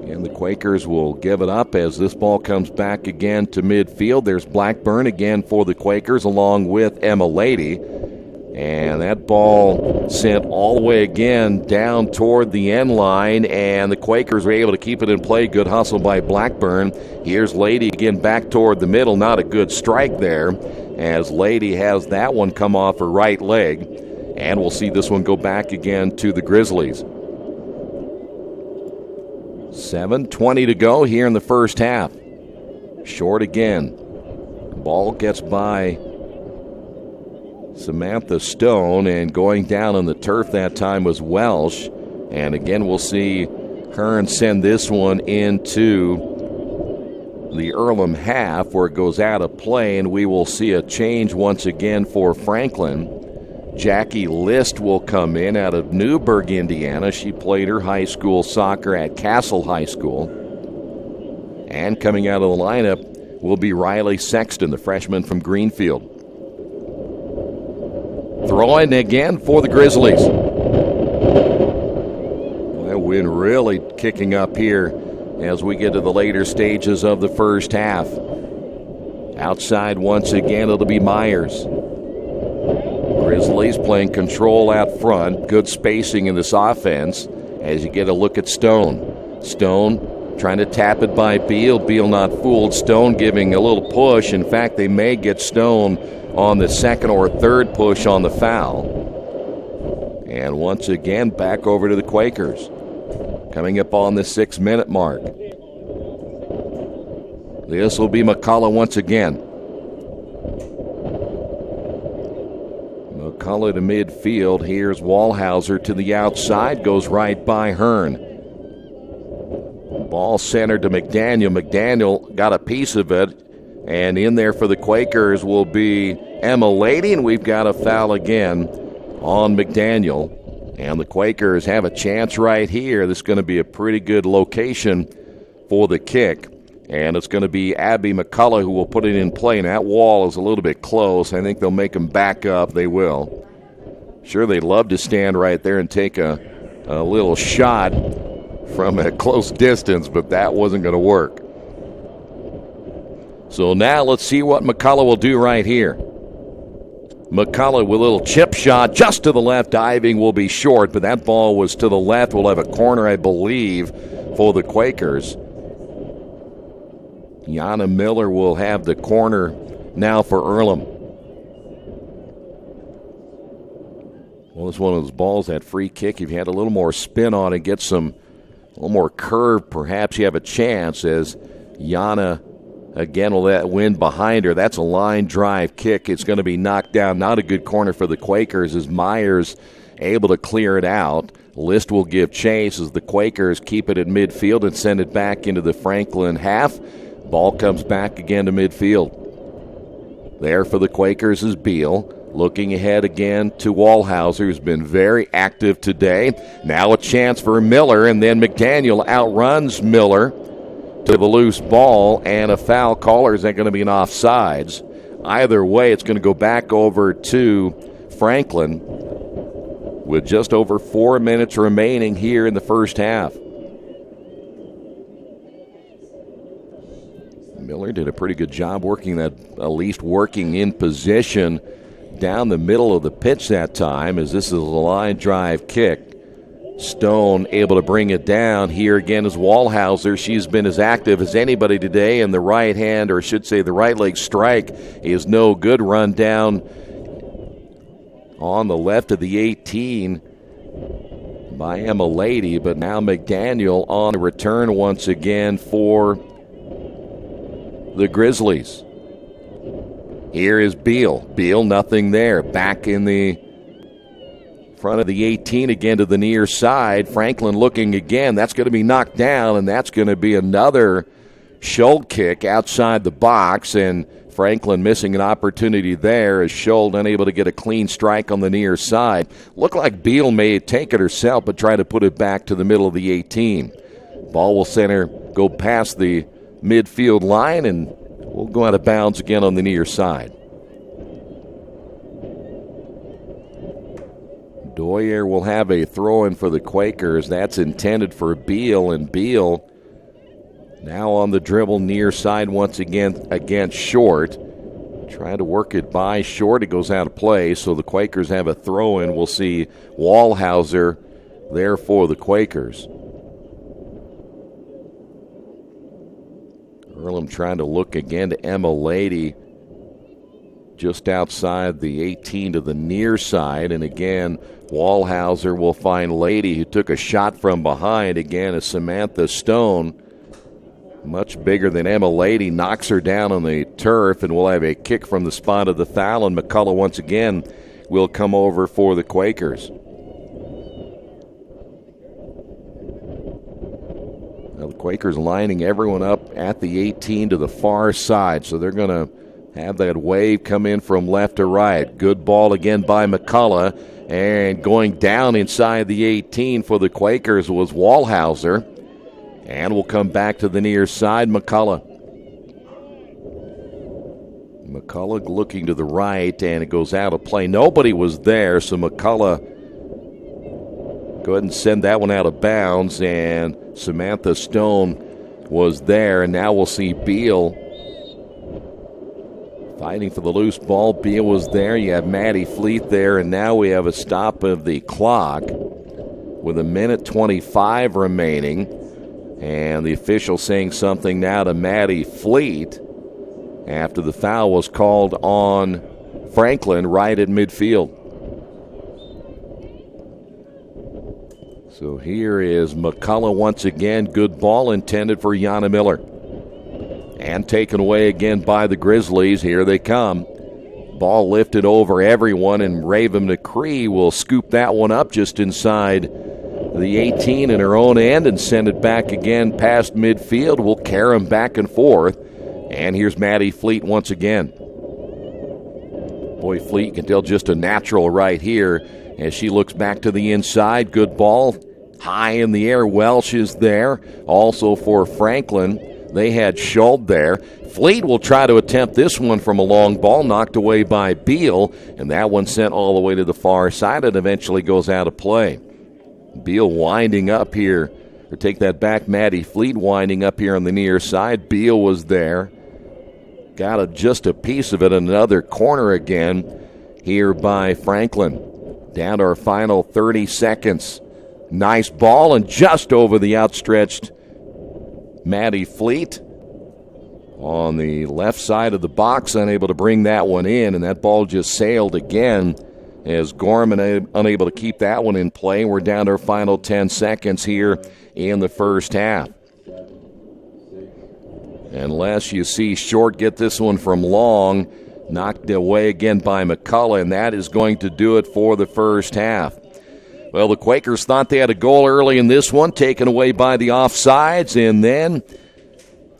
[SPEAKER 1] again the Quakers will give it up as this ball comes back again to midfield. There's Blackburn again for the Quakers along with Emma Lady. And that ball sent all the way again down toward the end line, and the Quakers were able to keep it in play. Good hustle by Blackburn. Here's Lady again back toward the middle. Not a good strike there as Lady has that one come off her right leg. And we'll see this one go back again to the Grizzlies. 7:20 to go here in the first half. Short again. Ball gets by Samantha Stone, and going down on the turf that time was Welsh. And again, we'll see Hearn send this one into the Earlham half where it goes out of play, and we will see a change once again for Franklin. Jackie List will come in out of Newburgh, Indiana. She played her high school soccer at Castle High School. And coming out of the lineup will be Riley Sexton, the freshman from Greenfield. Throwing again for the Grizzlies. That wind really kicking up here as we get to the later stages of the first half. Outside once again, it'll be Myers. Grizzlies playing control out front. Good spacing in this offense as you get a look at Stone. Stone trying to tap it by Beal. Beal not fooled. Stone giving a little push. In fact, they may get Stone on the second or third push on the foul. And once again, back over to the Quakers. Coming up on the 6-minute mark. This will be McCullough once again. McCullough to midfield. Here's Wallhauser to the outside, goes right by Hearn. Ball centered to McDaniel. McDaniel got a piece of it, and in there for the Quakers will be Emma Lady, and we've got a foul again on McDaniel. And the Quakers have a chance right here. This is going to be a pretty good location for the kick. And it's going to be Abby McCullough who will put it in play. And that wall is a little bit close. I think they'll make them back up. They will. Sure, they'd love to stand right there and take a little shot from a close distance, but that wasn't going to work. So now let's see what McCullough will do right here. McCullough with a little chip shot just to the left. Diving will be short, but that ball was to the left. We'll have a corner, I believe, for the Quakers. Yana Miller will have the corner now for Earlham. Well, it's one of those balls, that free kick. If you had a little more spin on it, get a little more curve, perhaps you have a chance, as Yana again will let wind behind her. That's a line drive kick. It's going to be knocked down. Not a good corner for the Quakers as Myers able to clear it out. List will give chase as the Quakers keep it at midfield and send it back into the Franklin half. Ball comes back again to midfield. There for the Quakers is Beal. Looking ahead again to Wallhauser, who's been very active today. Now a chance for Miller, and then McDaniel outruns Miller to the loose ball, and a foul call, or is that going to be an offsides? Either way, it's going to go back over to Franklin with just over 4 minutes remaining here in the first half. Miller did a pretty good job working that, at least working in position down the middle of the pitch that time, as this is a line drive kick. Stone able to bring it down. Here again is Wallhauser. She's been as active as anybody today, and the right hand, or I should say the right leg strike, is no good. Run down on the left of the 18 by Emma Lady, but now McDaniel on the return once again for the Grizzlies. Here is Beal. Beal, nothing there. Back in the front of the 18 again to the near side. Franklin looking again. That's going to be knocked down, and that's going to be another Scholl kick outside the box, and Franklin missing an opportunity there as Scholl unable to get a clean strike on the near side. Looked like Beal may take it herself, but try to put it back to the middle of the 18. Ball will center, go past the midfield line, and we'll go out of bounds again on the near side. Doyer will have a throw-in for the Quakers. That's intended for Beal, and Beal now on the dribble near side once again against Short. Trying to work it by Short. It goes out of play, so the Quakers have a throw-in. We'll see Wallhauser there for the Quakers. Earlham trying to look again to Emma Lady just outside the 18 to the near side. And again, Wallhauser will find Lady, who took a shot from behind. Again, as Samantha Stone, much bigger than Emma Lady, knocks her down on the turf, and we'll have a kick from the spot of the foul, and McCullough once again will come over for the Quakers. Now the Quakers lining everyone up at the 18 to the far side, so they're going to have that wave come in from left to right. Good ball again by McCullough, and going down inside the 18 for the Quakers was Wallhauser. And we'll come back to the near side, McCullough. McCullough looking to the right, and it goes out of play. Nobody was there, so McCullough go ahead and send that one out of bounds, and Samantha Stone was there, and now we'll see Beal fighting for the loose ball. Beal was there. You have Maddie Fleet there, and now we have a stop of the clock with 1:25 remaining. And the official saying something now to Maddie Fleet after the foul was called on Franklin right at midfield. So here is McCullough once again. Good ball intended for Yana Miller. And taken away again by the Grizzlies. Here they come. Ball lifted over everyone, and Raven McCree will scoop that one up just inside the 18 in her own end and send it back again past midfield. We'll carry him back and forth. And here's Maddie Fleet once again. Boy, Fleet, you can tell just a natural right here as she looks back to the inside. Good ball. High in the air. Welsh is there. Also for Franklin, they had Schuld there. Fleet will try to attempt this one from a long ball, knocked away by Beal, and that one sent all the way to the far side and eventually goes out of play. Beal winding up here. Or take that back, Maddie Fleet winding up here on the near side. Beal was there. Got just a piece of it. Another corner again here by Franklin. Down to our final 30 seconds. Nice ball and just over the outstretched Maddie Fleet on the left side of the box, unable to bring that one in, and that ball just sailed again as Gorman unable to keep that one in play. We're down to our final 10 seconds here in the first half. Unless you see Short get this one from long, knocked away again by McCullough, and that is going to do it for the first half. Well, the Quakers thought they had a goal early in this one, taken away by the offsides, and then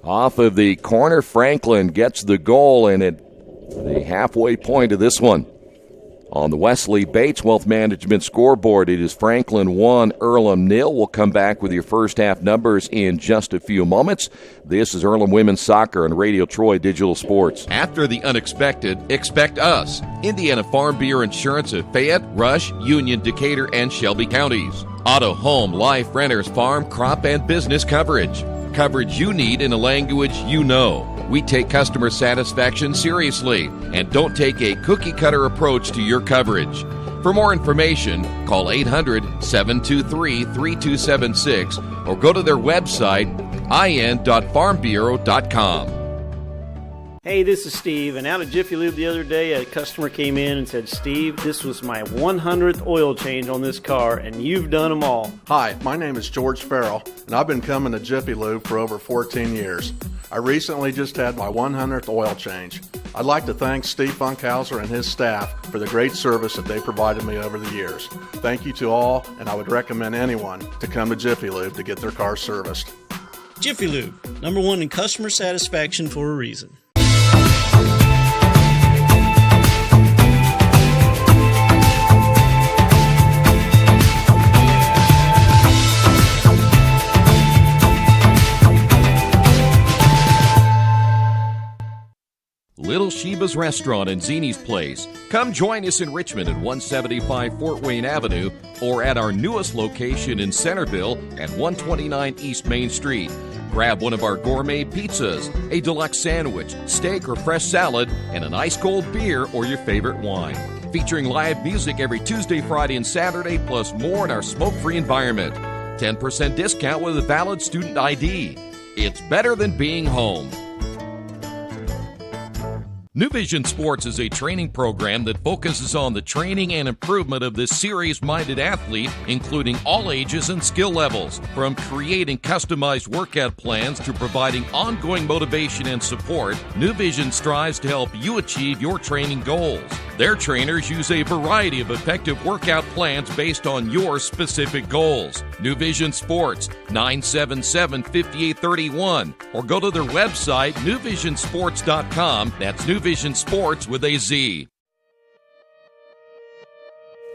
[SPEAKER 1] off of the corner, Franklin gets the goal, and at the halfway point of this one, on the Wesley Bates Wealth Management scoreboard, it is Franklin 1, Earlham 0. We'll come back with your first half numbers in just a few moments. This is Earlham Women's Soccer on Radio Troy Digital Sports.
[SPEAKER 13] After the unexpected, expect us. Indiana Farm Bureau Insurance of Fayette, Rush, Union, Decatur, and Shelby counties. Auto, home, life, renters, farm, crop, and business coverage. Coverage you need in a language you know. We take customer satisfaction seriously and don't take a cookie-cutter approach to your coverage. For more information, call 800-723-3276 or go to their website, in.farmbureau.com.
[SPEAKER 14] Hey, this is Steve, and out at Jiffy Lube the other day, a customer came in and said, Steve, this was my 100th oil change on this car, and you've done them all.
[SPEAKER 15] Hi, my name is George Farrell, and I've been coming to Jiffy Lube for over 14 years. I recently just had my 100th oil change. I'd like to thank Steve Funkhauser and his staff for the great service that they provided me over the years. Thank you to all, and I would recommend anyone to come to Jiffy Lube to get their car serviced.
[SPEAKER 16] Jiffy Lube, #1 in customer satisfaction for a reason.
[SPEAKER 13] Little Sheba's Restaurant and Zini's Place. Come join us in Richmond at 175 Fort Wayne Avenue or at our newest location in Centerville at 129 East Main Street. Grab one of our gourmet pizzas, a deluxe sandwich, steak or fresh salad, and an ice cold beer or your favorite wine. Featuring live music every Tuesday, Friday, and Saturday, plus more in our smoke-free environment. 10% discount with a valid student ID. It's better than being home. New Vision Sports is a training program that focuses on the training and improvement of the serious-minded athlete, including all ages and skill levels. From creating customized workout plans to providing ongoing motivation and support, New Vision strives to help you achieve your training goals. Their trainers use a variety of effective workout plans based on your specific goals. New Vision Sports, 977-5831, or go to their website, newvisionsports.com. That's New Vision Sports with a Z.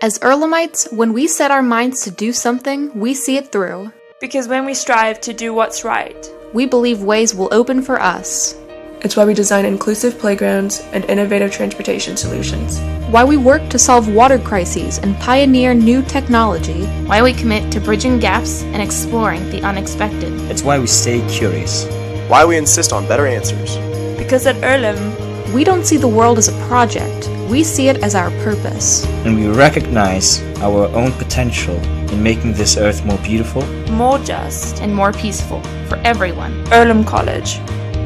[SPEAKER 17] As Earlhamites, when we set our minds to do something, we see it through.
[SPEAKER 18] Because when we strive to do what's right,
[SPEAKER 17] we believe ways will open for us.
[SPEAKER 18] It's why we design inclusive playgrounds and innovative transportation solutions.
[SPEAKER 17] Why we work to solve water crises and pioneer new technology.
[SPEAKER 19] Why we commit to bridging gaps and exploring the unexpected.
[SPEAKER 20] It's why we stay curious.
[SPEAKER 21] Why we insist on better answers.
[SPEAKER 18] Because at Earlham,
[SPEAKER 17] we don't see the world as a project. We see it as our purpose.
[SPEAKER 20] And we recognize our own potential in making this earth more beautiful,
[SPEAKER 18] more just,
[SPEAKER 19] and more peaceful for everyone.
[SPEAKER 18] Earlham College.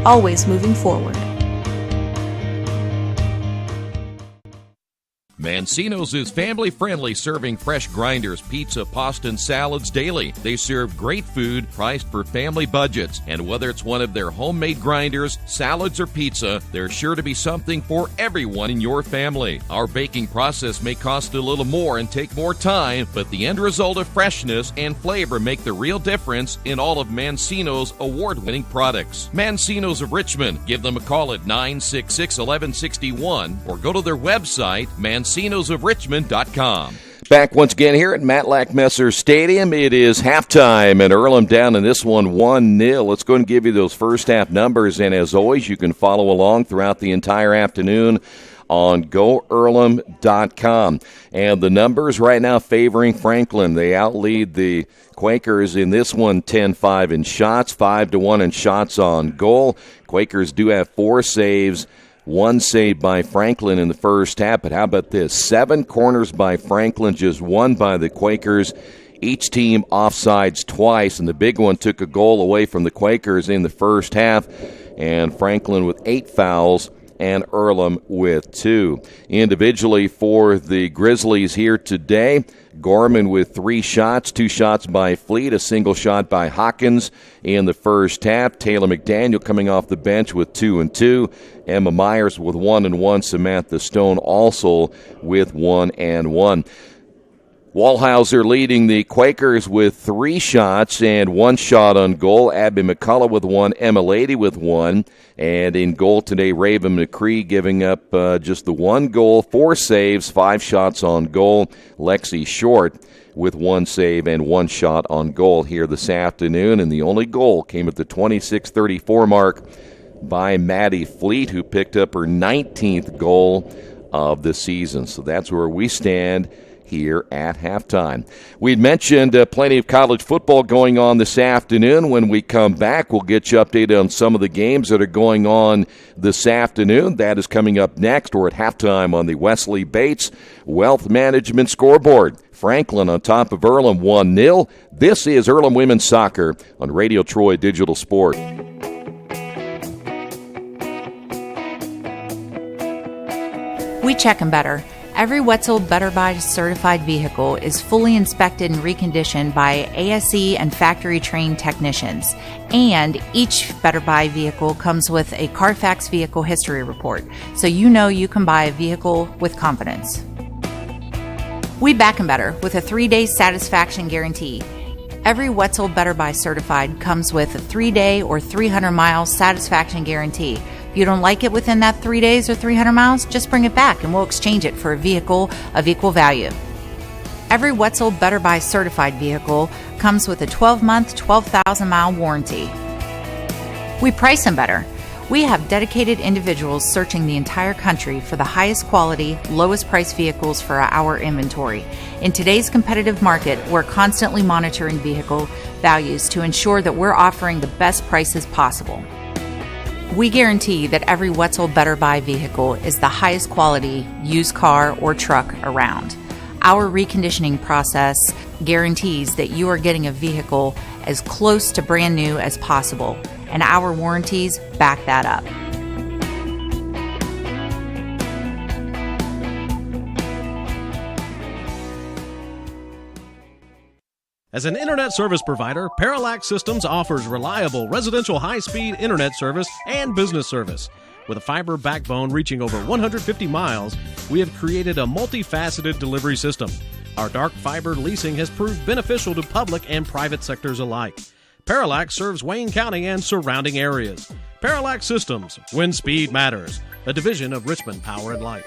[SPEAKER 17] Always moving forward.
[SPEAKER 13] Mancino's is family-friendly, serving fresh grinders, pizza, pasta, and salads daily. They serve great food priced for family budgets. And whether it's one of their homemade grinders, salads, or pizza, there's sure to be something for everyone in your family. Our baking process may cost a little more and take more time, but the end result of freshness and flavor make the real difference in all of Mancino's award-winning products. Mancino's of Richmond. Give them a call at 966-1161 or go to their website, mancinosofrichmond.com.
[SPEAKER 1] Back once again here at Matlack Messer Stadium. It is halftime, and Earlham down in this one 1-0. Let's go and give you those first half numbers, and as always, you can follow along throughout the entire afternoon on GoEarlham.com. And the numbers right now favoring Franklin. They outlead the Quakers in this one 10-5 in shots, 5-1 in shots on goal. Quakers do have 4 saves. 1 save by Franklin in the first half, but how about this? 7 corners by Franklin, just 1 by the Quakers. Each team offsides twice, and the big one took a goal away from the Quakers in the first half, and Franklin with 8 fouls and Earlham with 2. Individually for the Grizzlies here today, Gorman with 3 shots, 2 shots by Fleet, a single shot by Hawkins in the first half. Taylor McDaniel coming off the bench with 2 and 2. Emma Myers with 1 and 1. Samantha Stone also with 1 and 1. Wallhauser leading the Quakers with 3 shots and 1 shot on goal. Abby McCullough with 1, Emma Lady with 1. And in goal today, Raven McCree giving up just the 1 goal, 4 saves, 5 shots on goal. Lexi Short with 1 save and 1 shot on goal here this afternoon. And the only goal came at the 26:34 mark by Maddie Fleet, who picked up her 19th goal of the season. So that's where we stand here at halftime. We'd mentioned plenty of college football going on this afternoon. When we come back, we'll get you updated on some of the games that are going on this afternoon. That is coming up next. We're at halftime on the Wesley Bates Wealth Management Scoreboard. Franklin on top of Earlham 1-0. This is Earlham Women's Soccer on Radio Troy Digital Sport.
[SPEAKER 4] We check 'em better. Every Wetzel Better Buy certified vehicle is fully inspected and reconditioned by ASE and factory-trained technicians. And each Better Buy vehicle comes with a Carfax vehicle history report, so you know you can buy a vehicle with confidence. We back 'em better with a 3-day satisfaction guarantee. Every Wetzel Better Buy certified comes with a 3-day or 300-mile satisfaction guarantee. If you don't like it within that 3 days or 300 miles, just bring it back and we'll exchange it for a vehicle of equal value. Every Wetzel Better Buy certified vehicle comes with a 12-month, 12,000-mile warranty. We price them better. We have dedicated individuals searching the entire country for the highest quality, lowest price vehicles for our inventory. In today's competitive market, we're constantly monitoring vehicle values to ensure that we're offering the best prices possible. We guarantee that every Wetzel Better Buy vehicle is the highest quality used car or truck around. Our reconditioning process guarantees that you are getting a vehicle as close to brand new as possible, and our warranties back that up.
[SPEAKER 11] As an internet service provider, Parallax Systems offers reliable residential high-speed internet service and business service. With a fiber backbone reaching over 150 miles, we have created a multifaceted delivery system. Our dark fiber leasing has proved beneficial to public and private sectors alike. Parallax serves Wayne County and surrounding areas. Parallax Systems, when speed matters, a division of Richmond Power and Light.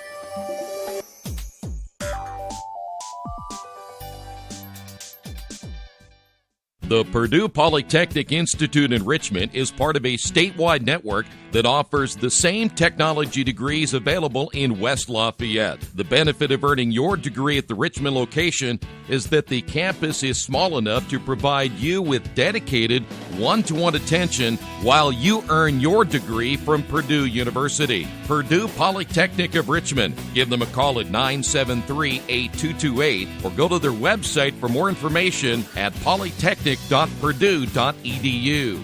[SPEAKER 13] The Purdue Polytechnic Institute in Richmond is part of a statewide network that offers the same technology degrees available in West Lafayette. The benefit of earning your degree at the Richmond location is that the campus is small enough to provide you with dedicated one-to-one attention while you earn your degree from Purdue University. Purdue Polytechnic of Richmond. Give them a call at 973-8228 or go to their website for more information at polytechnic.purdue.edu.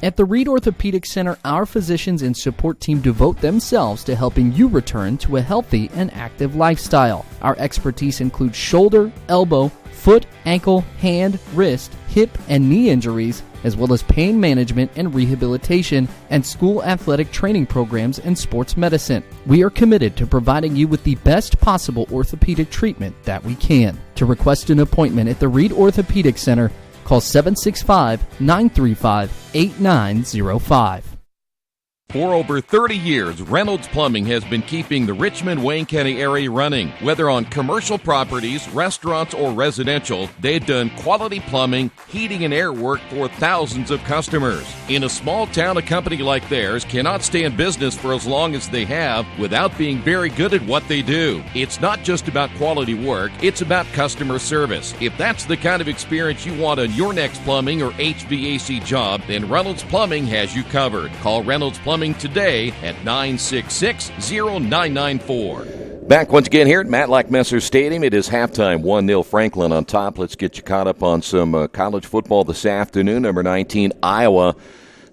[SPEAKER 5] At the Reed Orthopedic Center, our physicians and support team devote themselves to helping you return to a healthy and active lifestyle. Our expertise includes shoulder, elbow, foot, ankle, hand, wrist, hip, and knee injuries, as well as pain management and rehabilitation, and school athletic training programs and sports medicine. We are committed to providing you with the best possible orthopedic treatment that we can. To request an appointment at the Reed Orthopedic Center, call 765-935-8905.
[SPEAKER 13] For over 30 years, Reynolds Plumbing has been keeping the Richmond-Wayne County area running. Whether on commercial properties, restaurants, or residential, they've done quality plumbing, heating, and air work for thousands of customers. In a small town, a company like theirs cannot stay in business for as long as they have without being very good at what they do. It's not just about quality work, it's about customer service. If that's the kind of experience you want on your next plumbing or HVAC job, then Reynolds Plumbing has you covered. Call Reynolds Plumbing today at 966-0994.
[SPEAKER 1] Back once again here at Matlack Messer Stadium. It is halftime, 1-0 Franklin on top. Let's get you caught up on some college football this afternoon. Number 19, Iowa,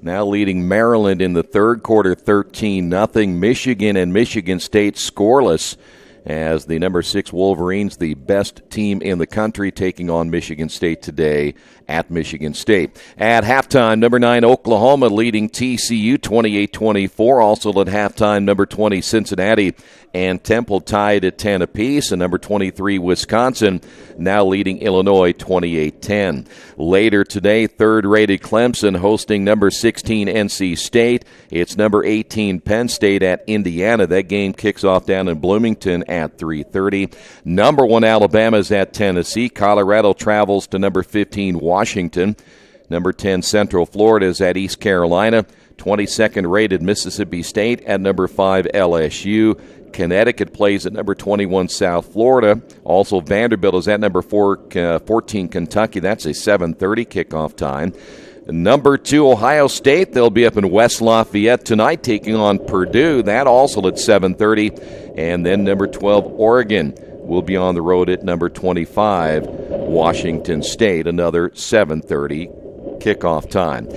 [SPEAKER 1] now leading Maryland in the third quarter, 13-0. Michigan and Michigan State scoreless, as the number 6 Wolverines, the best team in the country, taking on Michigan State today at Michigan State. At halftime, number 9 Oklahoma leading TCU 28-24. Also at halftime, number 20 Cincinnati and Temple tied at 10 apiece, and number 23 Wisconsin now leading Illinois 28-10. Later today, third-rated Clemson hosting number 16 NC State. It's number 18 Penn State at Indiana. That game kicks off down in Bloomington at 3:30. Number 1 Alabama is at Tennessee. Colorado travels to number 15 Washington. Number 10 Central Florida is at East Carolina. 22nd rated Mississippi State at number 5 LSU. Connecticut plays at number 21 South Florida. Also Vanderbilt is at number 14 Kentucky. That's a 7:30 kickoff time. Number 2 Ohio State, they'll be up in West Lafayette tonight taking on Purdue. That also at 7:30. And then number 12 Oregon will be on the road at number 25 Washington State. Another 7:30 kickoff time.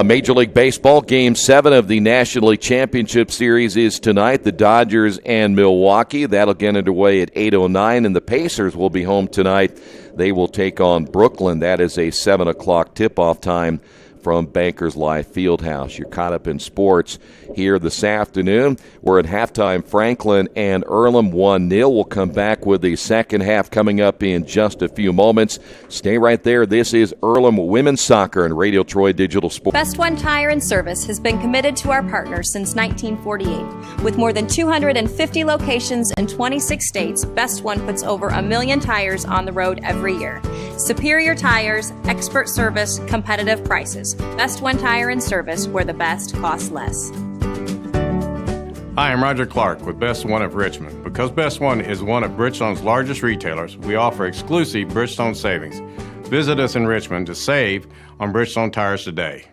[SPEAKER 1] Major League Baseball, Game 7 of the National League Championship Series is tonight. The Dodgers and Milwaukee. That'll get underway at 8:09, and the Pacers will be home tonight. They will take on Brooklyn. That is a 7 o'clock tip-off time from Bankers Life Fieldhouse. You're caught up in sports here this afternoon. We're at halftime. Franklin and Earlham 1-0. We'll come back with the second half coming up in just a few moments. Stay right there. This is Earlham Women's Soccer and Radio Troy Digital Sports.
[SPEAKER 9] Best One Tire and Service has been committed to our partners since 1948. With more than 250 locations in 26 states, Best One puts over 1 million tires on the road every year. Superior tires, expert service, competitive prices. Best One Tire and Service, where the best costs less.
[SPEAKER 10] Hi, I'm Roger Clark with Best One of Richmond. Because Best One is one of Bridgestone's largest retailers, we offer exclusive Bridgestone savings. Visit us in Richmond to save on Bridgestone tires today.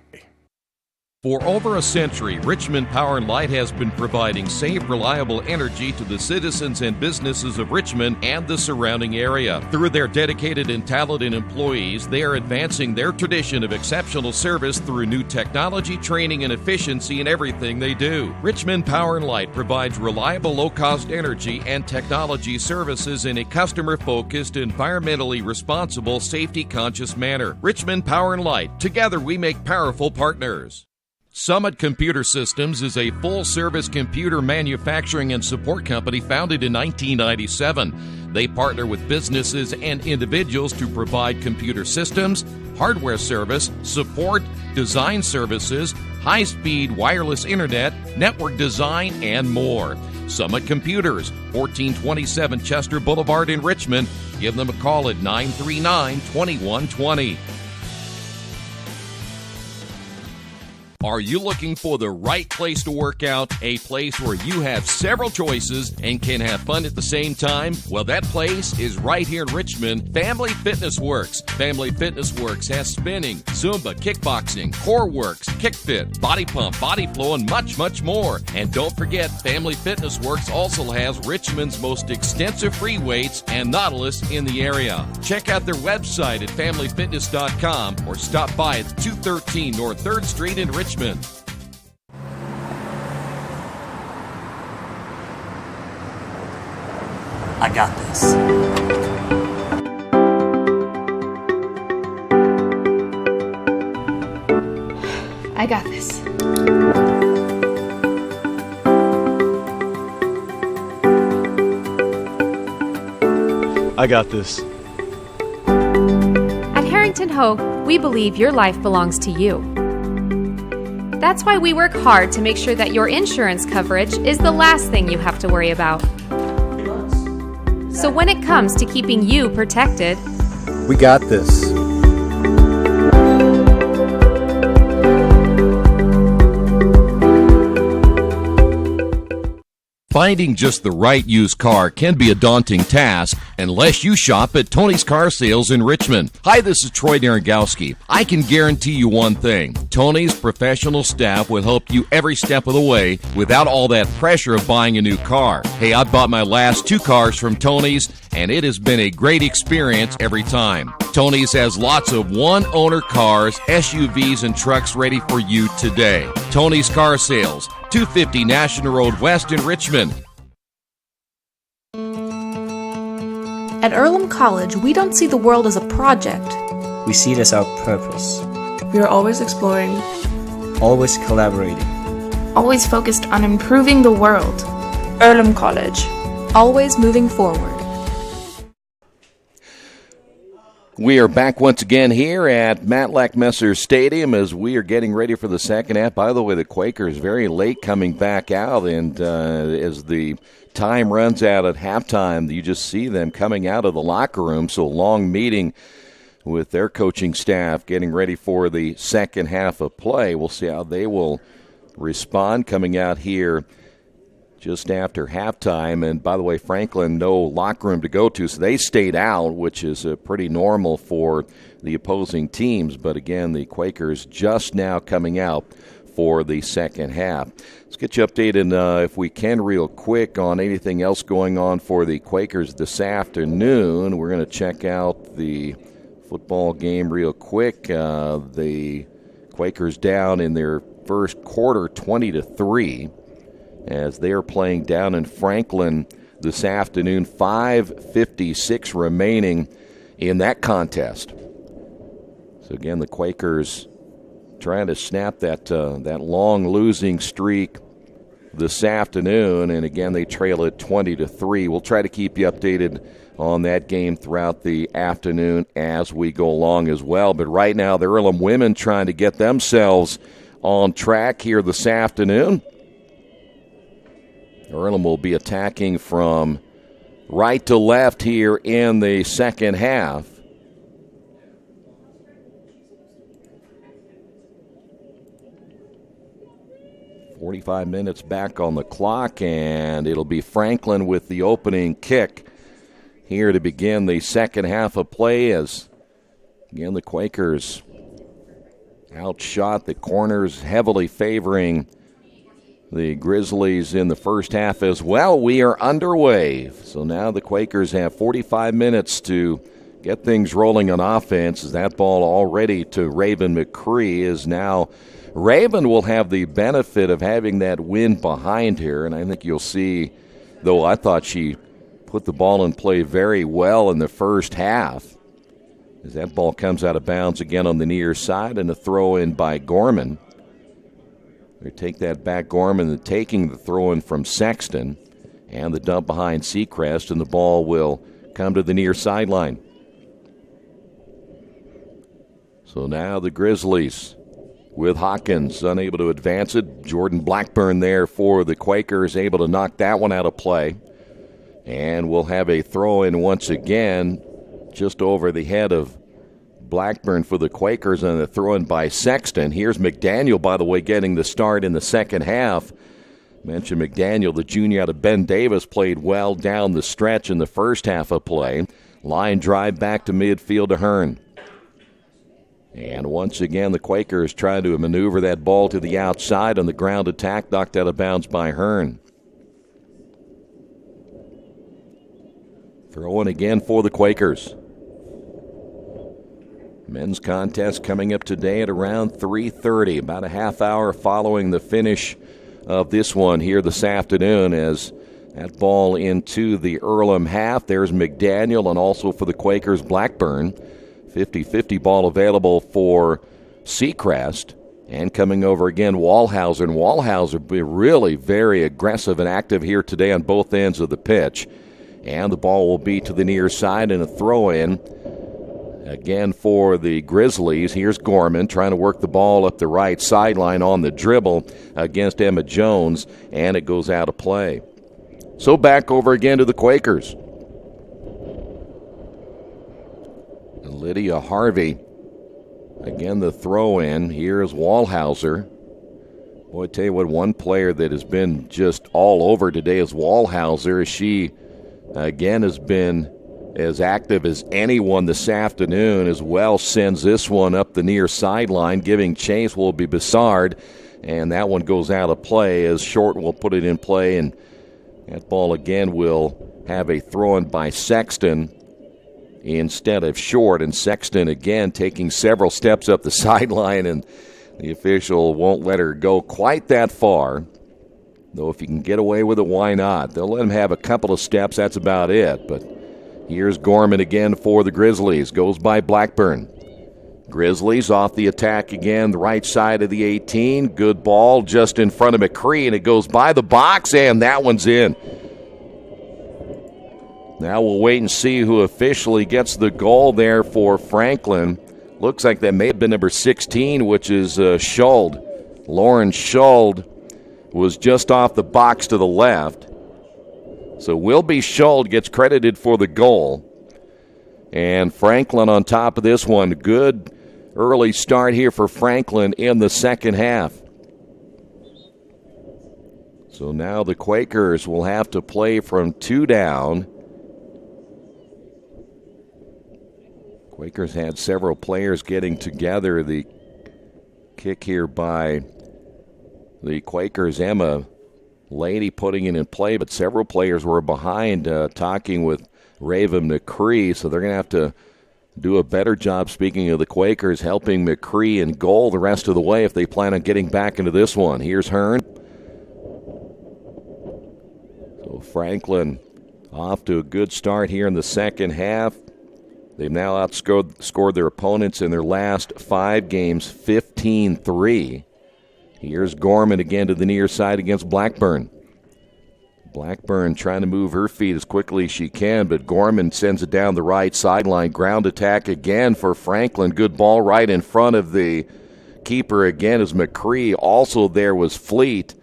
[SPEAKER 13] For over a century, Richmond Power and Light has been providing safe, reliable energy to the citizens and businesses of Richmond and the surrounding area. Through their dedicated and talented employees, they are advancing their tradition of exceptional service through new technology, training, and efficiency in everything they do. Richmond Power and Light provides reliable, low-cost energy and technology services in a customer-focused, environmentally responsible, safety-conscious manner. Richmond Power and Light. Together we make powerful partners. Summit Computer Systems is a full-service computer manufacturing and support company founded in 1997. They partner with businesses and individuals to provide computer systems, hardware service, support, design services, high-speed wireless internet, network design, and more. Summit Computers, 1427 Chester Boulevard in Richmond. Give them a call at 939-2120. Are you looking for the right place to work out? A place where you have several choices and can have fun at the same time? Well, that place is right here in Richmond, Family Fitness Works. Family Fitness Works has spinning, Zumba, kickboxing, core works, kick fit, body pump, body flow, and much, much more. And don't forget, Family Fitness Works also has Richmond's most extensive free weights and Nautilus in the area. Check out their website at familyfitness.com or stop by at 213 North 3rd Street in Richmond.
[SPEAKER 6] I got this.
[SPEAKER 19] I got this.
[SPEAKER 8] I got this.
[SPEAKER 7] At Harrington Hope, we believe your life belongs to you. That's why we work hard to make sure that your insurance coverage is the last thing you have to worry about. So when it comes to keeping you protected,
[SPEAKER 8] We got this.
[SPEAKER 13] Finding just the right used car can be a daunting task unless you shop at Tony's Car Sales in Richmond. Hi, this is Troy Naragowski. I can guarantee you one thing. Tony's professional staff will help you every step of the way without all that pressure of buying a new car. Hey, I bought my last 2 cars from Tony's, and it has been a great experience every time. Tony's has lots of one-owner cars, SUVs, and trucks ready for you today. Tony's Car Sales, 250 National Road West in Richmond.
[SPEAKER 17] At Earlham College, we don't see the world as a project.
[SPEAKER 20] We see it as our purpose.
[SPEAKER 18] We are always exploring,
[SPEAKER 20] Always collaborating.
[SPEAKER 19] Always focused on improving the world.
[SPEAKER 17] Earlham College, always moving forward.
[SPEAKER 1] We are back once again here at Matlack Messer Stadium as we are getting ready for the second half. By the way, the Quakers very late coming back out, and as the time runs out at halftime, you just see them coming out of the locker room. So a long meeting with their coaching staff getting ready for the second half of play. We'll see how they will respond coming out here just after halftime. And by the way, Franklin, no locker room to go to, so they stayed out, which is pretty normal for the opposing teams. But again, the Quakers just now coming out for the second half. Let's get you updated, if we can, real quick on anything else going on for the Quakers this afternoon. We're going to check out the football game real quick. The Quakers down in their first quarter 20-3. As they are playing down in Franklin this afternoon. 5:56 remaining in that contest. So again, the Quakers trying to snap that long losing streak this afternoon, and again they trail it 20-3. We'll try to keep you updated on that game throughout the afternoon as we go along as well. But right now, the Earlham women trying to get themselves on track here this afternoon. Earlham will be attacking from right to left here in the second half. "45 minutes back on the clock, and it'll be Franklin with the opening kick here to begin the second half of play as, again, the Quakers outshot the corners, heavily favoring the Grizzlies in the first half as well. We are underway. So now the Quakers have 45 minutes to get things rolling on offense. As that ball already to Raven McCree is now. Raven will have the benefit of having that wind behind her, and I think you'll see, though I thought she put the ball in play very well in the first half, as that ball comes out of bounds again on the near side, and a throw in by Gorman. They take that back, Gorman, taking the throw-in from Sexton, and the dump behind Seacrest, and the ball will come to the near sideline. So now the Grizzlies with Hawkins unable to advance it. Jordan Blackburn there for the Quakers, able to knock that one out of play. And we'll have a throw-in once again just over the head of Blackburn for the Quakers on the throw-in by Sexton. Here's McDaniel, by the way, getting the start in the second half. Mentioned McDaniel, the junior out of Ben Davis, played well down the stretch in the first half of play. Line drive back to midfield to Hearn. And once again, the Quakers try to maneuver that ball to the outside on the ground attack, knocked out of bounds by Hearn. Throw-in again for the Quakers. Men's contest coming up today at around 3:30, about a half hour following the finish of this one here this afternoon, as that ball into the Earlham half. There's McDaniel, and also for the Quakers, Blackburn. 50-50 ball available for Seacrest. And coming over again, Wallhauser. And Wallhauser be really very aggressive and active here today on both ends of the pitch. And the ball will be to the near side, and a throw-in again for the Grizzlies. Here's Gorman trying to work the ball up the right sideline on the dribble against Emma Jones, and it goes out of play. So back over again to the Quakers. Lydia Harvey, again the throw-in. Here's Wallhauser. Boy, I tell you what, one player that has been just all over today is Wallhauser. She, again, has been as active as anyone this afternoon, as well sends this one up the near sideline. Giving chase will be Bessard, and that one goes out of play as Short will put it in play, and that ball again will have a throw-in by Sexton instead of Short, and Sexton again taking several steps up the sideline, and the official won't let her go quite that far. Though if you can get away with it, why not? They'll let him have a couple of steps, that's about it. But here's Gorman again for the Grizzlies. Goes by Blackburn. Grizzlies off the attack again, the right side of the 18. Good ball just in front of McCree, and it goes by the box, and that one's in. Now we'll wait and see who officially gets the goal there for Franklin. Looks like that may have been number 16, which is Schuld. Lauren Schuld was just off the box to the left. So Wilby Schuld gets credited for the goal. And Franklin on top of this one. Good early start here for Franklin in the second half. So now the Quakers will have to play from 2 down. Quakers had several players getting together. The kick here by the Quakers, Emma Lady putting it in play, but several players were behind talking with Raven McCree, so they're going to have to do a better job, speaking of the Quakers, helping McCree in goal the rest of the way if they plan on getting back into this one. Here's Hearn. So Franklin off to a good start here in the second half. They've now outscored their opponents in their last 5 games 15-3. Here's Gorman again to the near side against Blackburn. Blackburn trying to move her feet as quickly as she can, but Gorman sends it down the right sideline. Ground attack again for Franklin. Good ball right in front of the keeper again as McCree. Also there was Fleet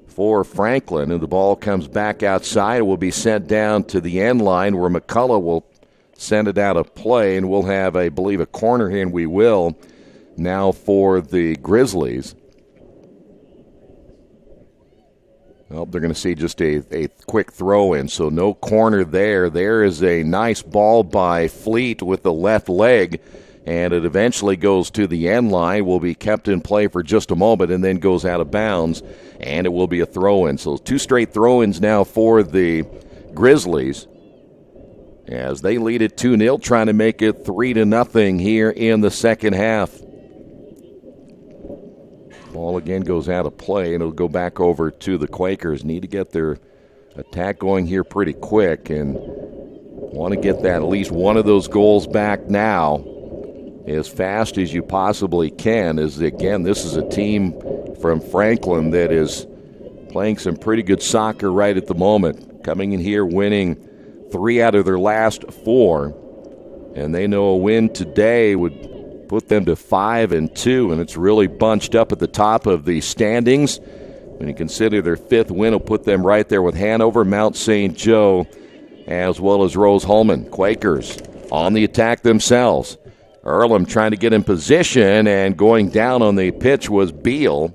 [SPEAKER 1] for Franklin, and the ball comes back outside. It will be sent down to the end line where McCullough will send it out of play, and we'll have, I believe, a corner here, and we will now for the Grizzlies. Well, they're going to see just a quick throw-in, so no corner there. There is a nice ball by Fleet with the left leg, and it eventually goes to the end line, will be kept in play for just a moment, and then goes out of bounds, and it will be a throw-in. So 2 straight throw-ins now for the Grizzlies, as they lead it 2-0, trying to make it 3-0 here in the second half. Ball again goes out of play, and it'll go back over to the Quakers. Need to get their attack going here pretty quick, and want to get that at least one of those goals back now as fast as you possibly can. As again, this is a team from Franklin that is playing some pretty good soccer right at the moment. Coming in here winning 3 out of their last 4, and they know a win today would put them to 5-2, and it's really bunched up at the top of the standings. When you consider their 5th win, will put them right there with Hanover, Mount St. Joe, as well as Rose-Hulman. Quakers on the attack themselves. Earlham trying to get in position, and going down on the pitch was Beal.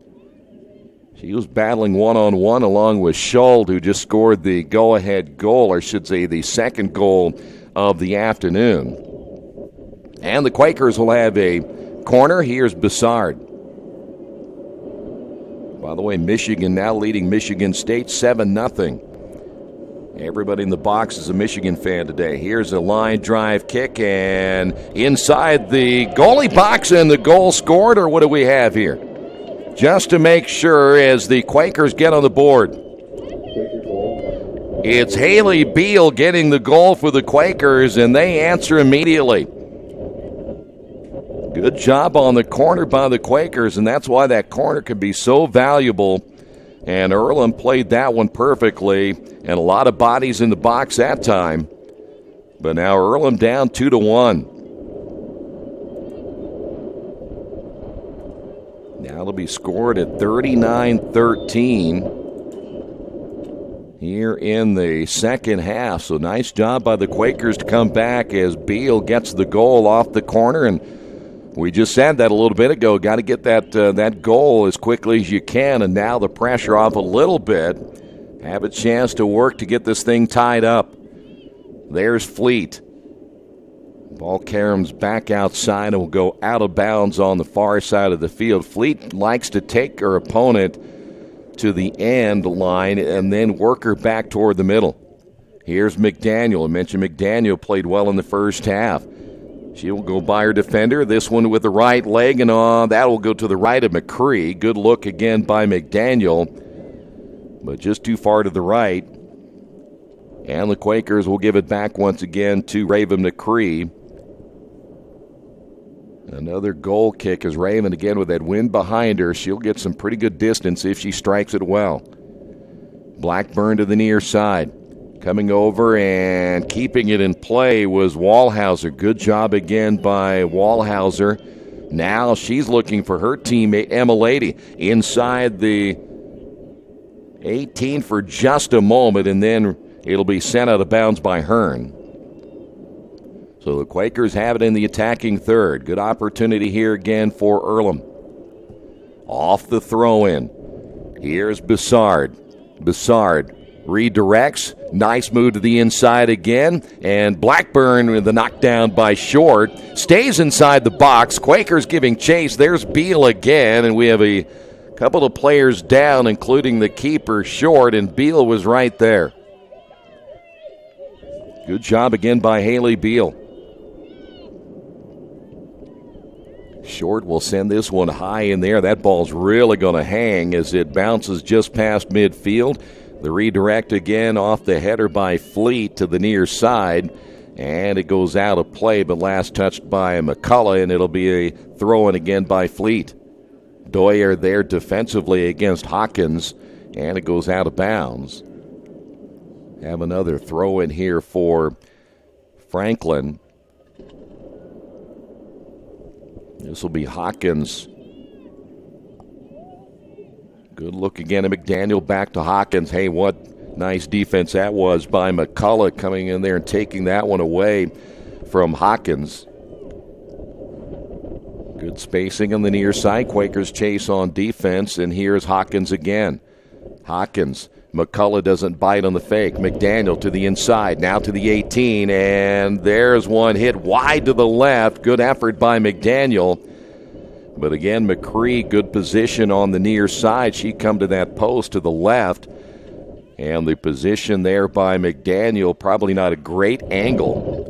[SPEAKER 1] She was battling one-on-one along with Schuld, who just scored the go-ahead goal, or I should say the second goal of the afternoon. And the Quakers will have a corner. Here's Bessard. By the way, Michigan now leading Michigan State 7-0. Everybody in the box is a Michigan fan today. Here's a line drive kick, and inside the goalie box, and the goal scored, or what do we have here? Just to make sure, as the Quakers get on the board, it's Haley Beal getting the goal for the Quakers, and they answer immediately. Good job on the corner by the Quakers, and that's why that corner can be so valuable. And Earlham played that one perfectly, and a lot of bodies in the box that time. But now Earlham down 2-1. Now it'll be scored at 39-13 here in the second half. So nice job by the Quakers to come back as Beal gets the goal off the corner. And we just said that a little bit ago. Got to get that goal as quickly as you can. And now the pressure off a little bit. Have a chance to work to get this thing tied up. There's Fleet. Ball caroms back outside and will go out of bounds on the far side of the field. Fleet likes to take her opponent to the end line and then work her back toward the middle. Here's McDaniel. I mentioned McDaniel played well in the first half. She will go by her defender. This one with the right leg, and that will go to the right of McCree. Good look again by McDaniel, but just too far to the right. And the Quakers will give it back once again to Raven McCree. Another goal kick as Raven, again, with that wind behind her. She'll get some pretty good distance if she strikes it well. Blackburn to the near side. Coming over and keeping it in play was Wallhauser. Good job again by Wallhauser. Now she's looking for her teammate, Emma Lady, inside the 18 for just a moment, and then it'll be sent out of bounds by Hearn. So the Quakers have it in the attacking third. Good opportunity here again for Earlham. Off the throw-in. Here's Bessard. Bessard redirects. Nice move to the inside again. And Blackburn with the knockdown by Short. Stays inside the box. Quakers giving chase. There's Beal again. And we have a couple of players down, including the keeper, Short. And Beal was right there. Good job again by Haley Beal. Short will send this one high in there. That ball's really going to hang as it bounces just past midfield. The redirect again off the header by Fleet to the near side. And it goes out of play, but last touched by McCullough, and it'll be a throw-in again by Fleet. Doyer there defensively against Hawkins, and it goes out of bounds. Have another throw-in here for Franklin. This will be Hawkins. Good look again at McDaniel, back to Hawkins. Hey, what nice defense that was by McCullough, coming in there and taking that one away from Hawkins. Good spacing on the near side. Quakers chase on defense, and here's Hawkins again. Hawkins. McCullough doesn't bite on the fake. McDaniel to the inside, now to the 18, and there's one hit wide to the left. Good effort by McDaniel. But again, McCree, good position on the near side. She come to that post to the left. And the position there by McDaniel, probably not a great angle.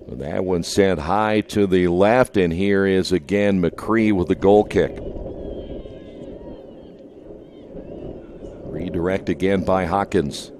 [SPEAKER 1] But that one sent high to the left, and here is again McCree with the goal kick. Redirect again by Hawkins.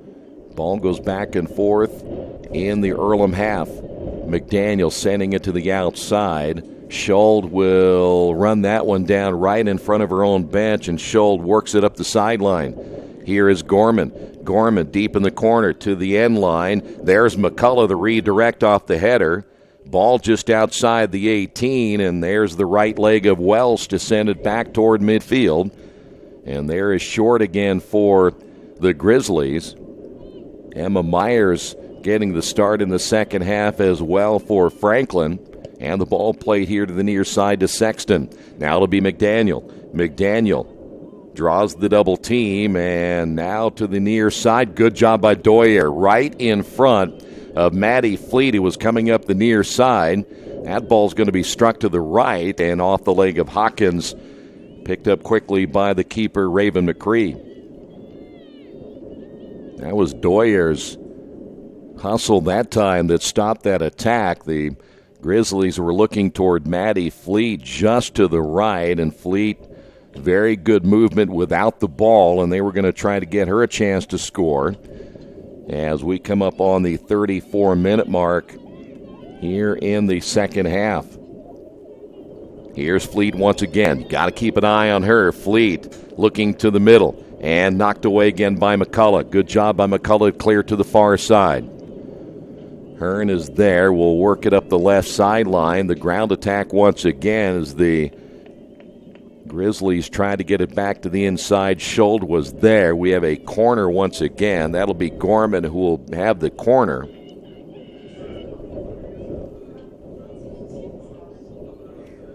[SPEAKER 1] Ball goes back and forth in the Earlham half. McDaniel sending it to the outside. Schuld will run that one down right in front of her own bench, and Schuld works it up the sideline. Here is Gorman. Gorman deep in the corner to the end line. There's McCullough, the redirect off the header. Ball just outside the 18, and there's the right leg of Wells to send it back toward midfield. And there is Short again for the Grizzlies. Emma Myers getting the start in the second half as well for Franklin. And the ball played here to the near side to Sexton. Now it'll be McDaniel. McDaniel draws the double team, and now to the near side. Good job by Doyer, right in front of Matty Fleet, who was coming up the near side. That ball's going to be struck to the right and off the leg of Hawkins, picked up quickly by the keeper, Raven McCree. That was Doyer's hustle that time that stopped that attack. The Grizzlies were looking toward Matty Fleet just to the right, and Fleet, very good movement without the ball, and they were going to try to get her a chance to score. As we come up on the 34-minute mark here in the second half. Here's Fleet once again. Got to keep an eye on her. Fleet looking to the middle and knocked away again by McCullough. Good job by McCullough, clear to the far side. Hearn is there. We'll work it up the left sideline. The ground attack once again as the Grizzlies tried to get it back to the inside. Schuld was there. We have a corner once again. That'll be Gorman who will have the corner.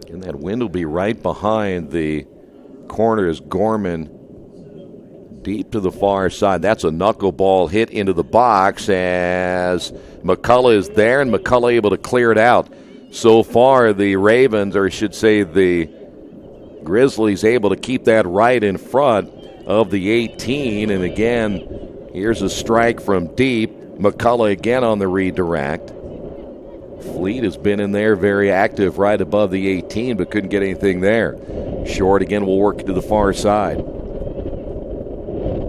[SPEAKER 1] And that wind will be right behind the corner as Gorman deep to the far side. That's a knuckleball hit into the box as McCullough is there, and McCullough able to clear it out. So far, the Ravens, or I should say the Grizzlies, able to keep that right in front of the 18. And again, here's a strike from deep. McCullough again on the redirect. Fleet has been in there very active right above the 18, but couldn't get anything there. Short again will work it to the far side.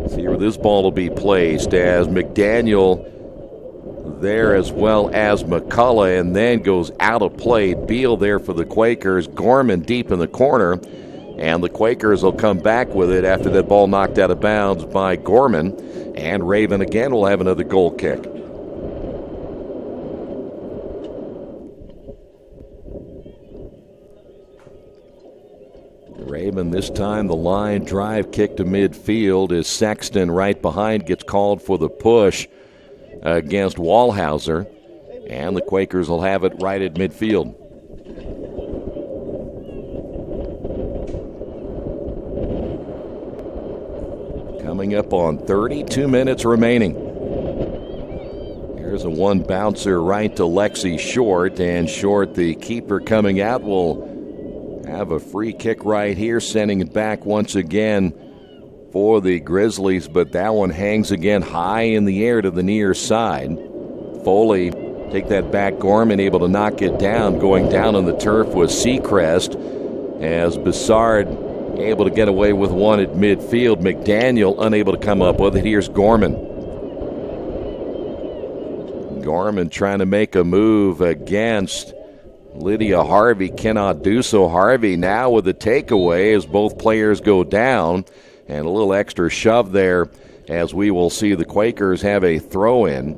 [SPEAKER 1] See where this ball will be placed as McDaniel there as well as McCullough, and then goes out of play. Beal there for the Quakers. Gorman deep in the corner, and the Quakers will come back with it after that ball knocked out of bounds by Gorman, and Raven again will have another goal kick. Raven this time the line drive kick to midfield as Sexton right behind gets called for the push against Wallhauser, and the Quakers will have it right at midfield. Coming up on 32 minutes remaining. Here's a one bouncer right to Lexi Short, and Short, the keeper coming out, will have a free kick right here, sending it back once again for the Grizzlies, but that one hangs again high in the air to the near side. Foley take that back. Gorman able to knock it down. Going down on the turf was Seacrest as Bessard able to get away with one at midfield. McDaniel unable to come up with it. Here's Gorman. Gorman trying to make a move against Lydia Harvey, cannot do so. Harvey now with the takeaway as both players go down, and a little extra shove there as we will see the Quakers have a throw-in.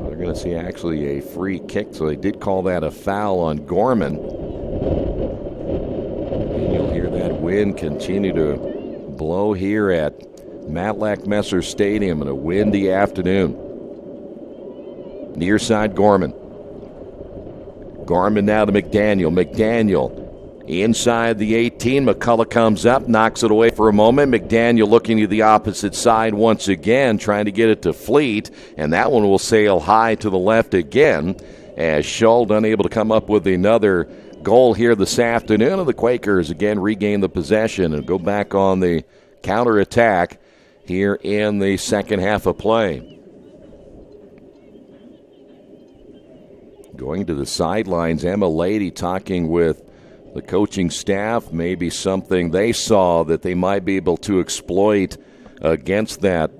[SPEAKER 1] We're going to see actually a free kick, so they did call that a foul on Gorman. And you'll hear that wind continue to blow here at Matlack Messer Stadium in a windy afternoon. Near side Gorman. Gorman now to McDaniel. McDaniel inside the 18. McCullough comes up, knocks it away for a moment. McDaniel looking to the opposite side once again, trying to get it to Fleet, and that one will sail high to the left again as Schuld unable to come up with another goal here this afternoon. And the Quakers again regain the possession and go back on the counterattack here in the second half of play. Going to the sidelines, Emma Lady talking with the coaching staff, maybe something they saw that they might be able to exploit against that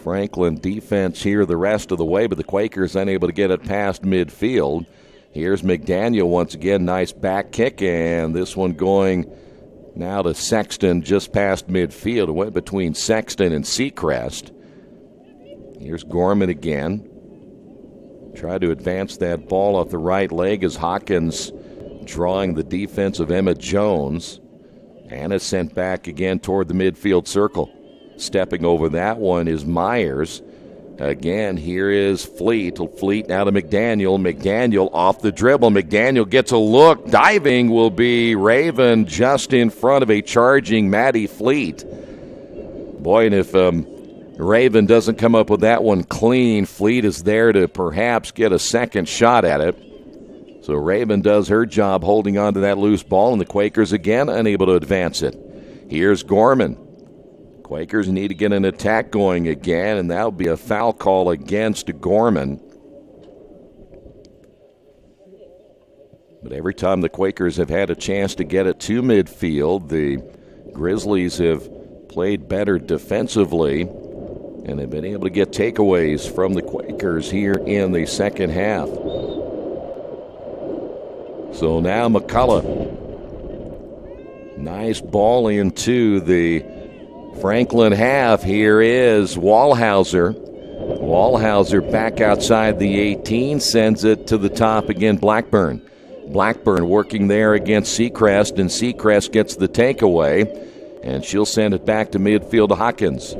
[SPEAKER 1] Franklin defense here the rest of the way, but the Quakers unable to get it past midfield. Here's McDaniel once again, nice back kick, and this one going now to Sexton just past midfield. It went between Sexton and Seacrest. Here's Gorman again. Try to advance that ball off the right leg as Hawkins drawing the defense of Emma Jones. And it's sent back again toward the midfield circle. Stepping over that one is Myers. Again, here is Fleet. Fleet now to McDaniel. McDaniel off the dribble. McDaniel gets a look. Diving will be Raven just in front of a charging Maddie Fleet. Boy, and if Raven doesn't come up with that one clean, Fleet is there to perhaps get a second shot at it. So Raven does her job holding on to that loose ball, and the Quakers again unable to advance it. Here's Gorman. Quakers need to get an attack going again, and that'll be a foul call against Gorman. But every time the Quakers have had a chance to get it to midfield, the Grizzlies have played better defensively and have been able to get takeaways from the Quakers here in the second half. So now McCullough. Nice ball into the Franklin half. Here is Wallhauser. Wallhauser back outside the 18, sends it to the top again, Blackburn. Blackburn working there against Seacrest, and Seacrest gets the takeaway, and she'll send it back to midfield to Hawkins.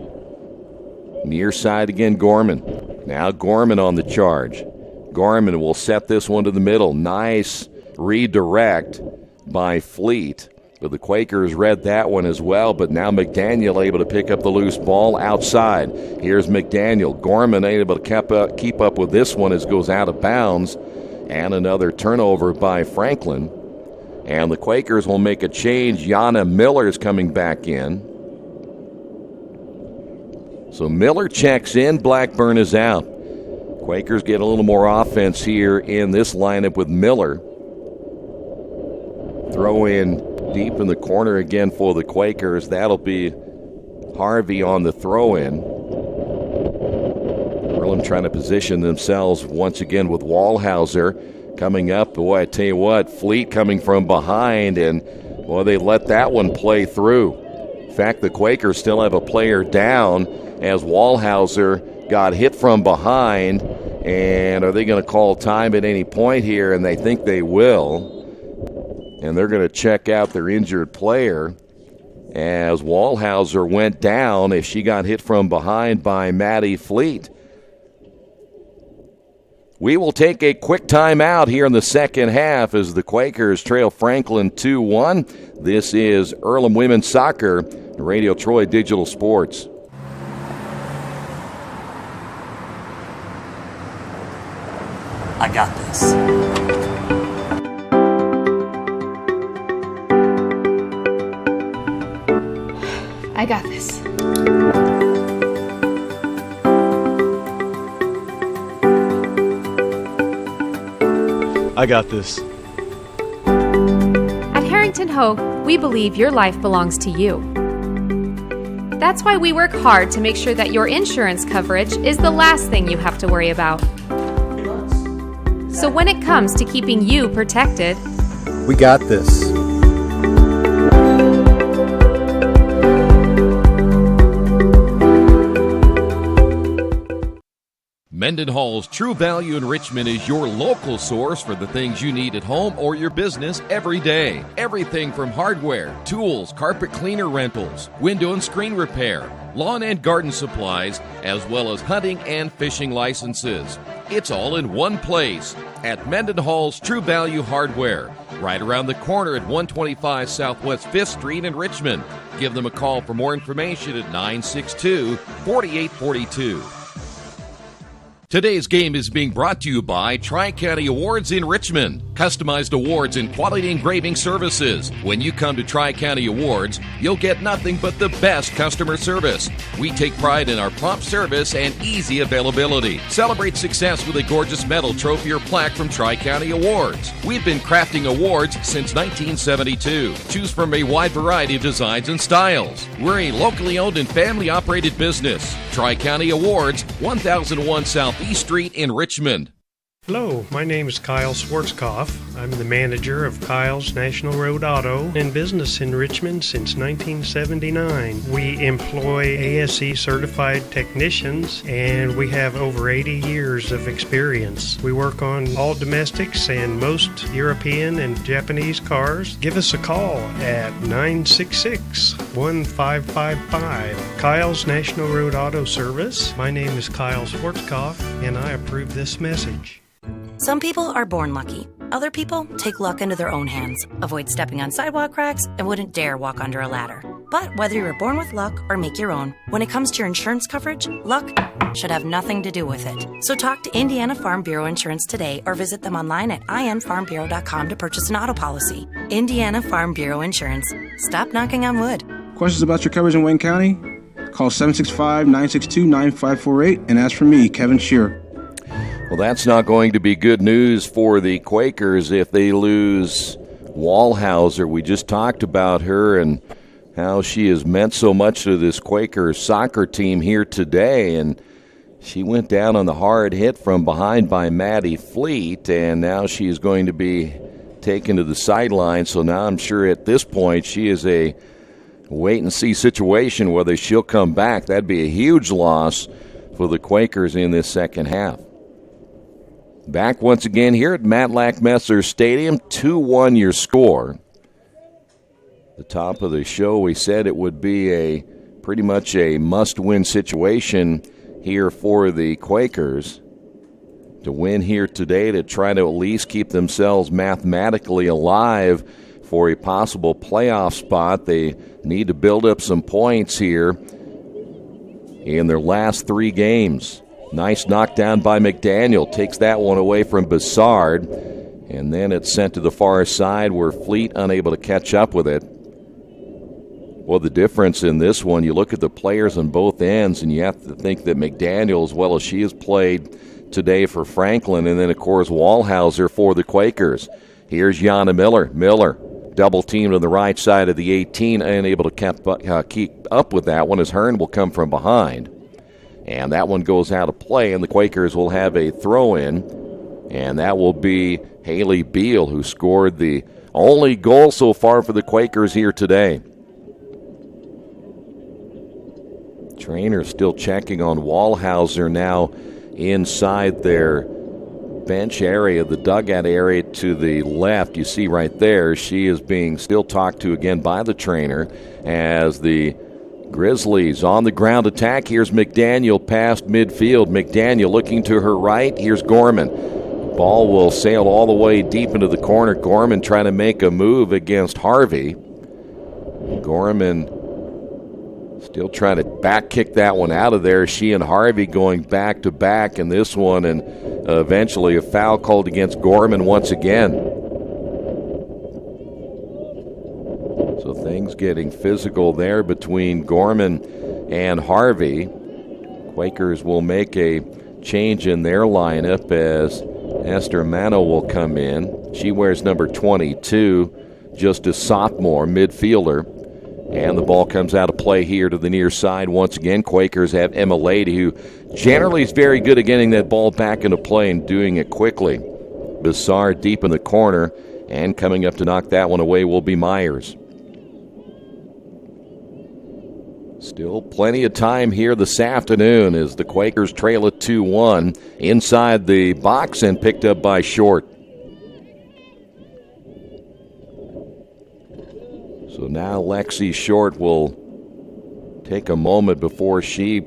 [SPEAKER 1] Near side again, Gorman. Now Gorman on the charge. Gorman will set this one to the middle. Nice redirect by Fleet. But the Quakers read that one as well, but now McDaniel able to pick up the loose ball outside. Here's McDaniel. Gorman able to keep up with this one as it goes out of bounds. And another turnover by Franklin. And the Quakers will make a change. Yana Miller is coming back in. So Miller checks in, Blackburn is out. Quakers get a little more offense here in this lineup with Miller. Throw in deep in the corner again for the Quakers. That'll be Harvey on the throw-in. Earlham trying to position themselves once again with Wallhauser coming up. Boy, I tell you what, Fleet coming from behind, and boy, they let that one play through. In fact, the Quakers still have a player down as Wallhauser got hit from behind. And are they going to call time at any point here? And they think they will. And they're going to check out their injured player as Wallhauser went down as she got hit from behind by Maddie Fleet. We will take a quick timeout here in the second half as the Quakers trail Franklin 2-1. This is Earlham Women's Soccer, Radio Troy Digital Sports.
[SPEAKER 6] I got this.
[SPEAKER 19] I got this.
[SPEAKER 8] I got this.
[SPEAKER 7] At Harrington Hogue, we believe your life belongs to you. That's why we work hard to make sure that your insurance coverage is the last thing you have to worry about. So when it comes to keeping you protected,
[SPEAKER 8] We got this.
[SPEAKER 13] Mendenhall's True Value in Richmond is your local source for the things you need at home or your business every day. Everything from hardware, tools, carpet cleaner rentals, window and screen repair, lawn and garden supplies, as well as hunting and fishing licenses. It's all in one place at Mendenhall's True Value Hardware, right around the corner at 125 Southwest 5th Street in Richmond. Give them a call for more information at 962-4842. Today's game is being brought to you by Tri-County Awards in Richmond. Customized awards and quality engraving services. When you come to Tri-County Awards, you'll get nothing but the best customer service. We take pride in our prompt service and easy availability. Celebrate success with a gorgeous medal, trophy, or plaque from Tri-County Awards. We've been crafting awards since 1972. Choose from a wide variety of designs and styles. We're a locally owned and family-operated business. Tri-County Awards, 1001 South East Street in Richmond.
[SPEAKER 2] Hello, my name is Kyle Schwarzkopf. I'm the manager of Kyle's National Road Auto, in business in Richmond since 1979. We employ ASE certified technicians and we have over 80 years of experience. We work on all domestics and most European and Japanese cars. Give us a call at 966-1555. Kyle's National Road Auto Service. My name is Kyle Schwarzkopf and I approve this message.
[SPEAKER 22] Some people are born lucky. Other people take luck into their own hands, avoid stepping on sidewalk cracks, and wouldn't dare walk under a ladder. But whether you're born with luck or make your own, when it comes to your insurance coverage, luck should have nothing to do with it. So talk to Indiana Farm Bureau Insurance today or visit them online at infarmbureau.com to purchase an auto policy. Indiana Farm Bureau Insurance. Stop knocking on wood.
[SPEAKER 3] Questions about your coverage in Wayne County? Call 765-962-9548 and ask for me, Kevin Shearer.
[SPEAKER 1] Well, that's not going to be good news for the Quakers if they lose Wallhauser. We just talked about her and how she has meant so much to this Quaker soccer team here today. And she went down on the hard hit from behind by Maddie Fleet, and now she's going to be taken to the sideline. So now I'm sure at this point she is a wait-and-see situation whether she'll come back. That'd be a huge loss for the Quakers in this second half. Back once again here at Matlack Messer Stadium, 2-1 your score. The top of the show, we said it would be pretty much a must-win situation here for the Quakers. To win here today to try to at least keep themselves mathematically alive for a possible playoff spot. They need to build up some points here in their last 3 games. Nice knockdown by McDaniel. Takes that one away from Bassard. And then it's sent to the far side where Fleet unable to catch up with it. Well, the difference in this one, you look at the players on both ends, and you have to think that McDaniel, as well as she has played today for Franklin, and then, of course, Wallhauser for the Quakers. Here's Yana Miller. Miller double-teamed on the right side of the 18, unable to keep up with that one as Hearn will come from behind. And that one goes out of play, and the Quakers will have a throw-in, and that will be Haley Beal, who scored the only goal so far for the Quakers here today. Trainer still checking on Wallhauser now inside their bench area, the dugout area to the left. You see right there, she is being still talked to again by the trainer as the Grizzlies on the ground attack. Here's McDaniel past midfield. McDaniel looking to her right. Here's Gorman. Ball will sail all the way deep into the corner. Gorman trying to make a move against Harvey. Gorman still trying to back kick that one out of there. She and Harvey going back to back in this one, and eventually a foul called against Gorman once again. So things getting physical there between Gorman and Harvey. Quakers will make a change in their lineup as Esther Mano will come in. She wears number 22, just a sophomore midfielder. And the ball comes out of play here to the near side. Once again, Quakers have Emma Lady, who generally is very good at getting that ball back into play and doing it quickly. Bassard deep in the corner, and coming up to knock that one away will be Myers. Still plenty of time here this afternoon as the Quakers trail at 2-1 inside the box and picked up by Short. So now Lexi Short will take a moment before she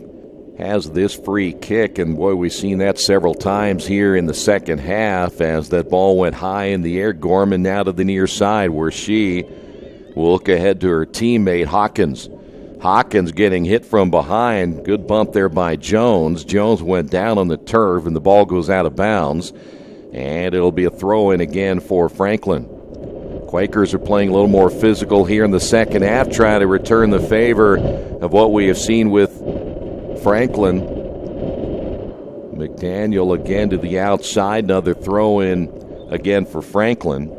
[SPEAKER 1] has this free kick. And, boy, we've seen that several times here in the second half as that ball went high in the air. Gorman now to the near side where she will look ahead to her teammate Hawkins. Hawkins getting hit from behind. Good bump there by Jones. Jones went down on the turf, and the ball goes out of bounds. And it'll be a throw-in again for Franklin. Quakers are playing a little more physical here in the second half, trying to return the favor of what we have seen with Franklin. McDaniel again to the outside. Another throw-in again for Franklin.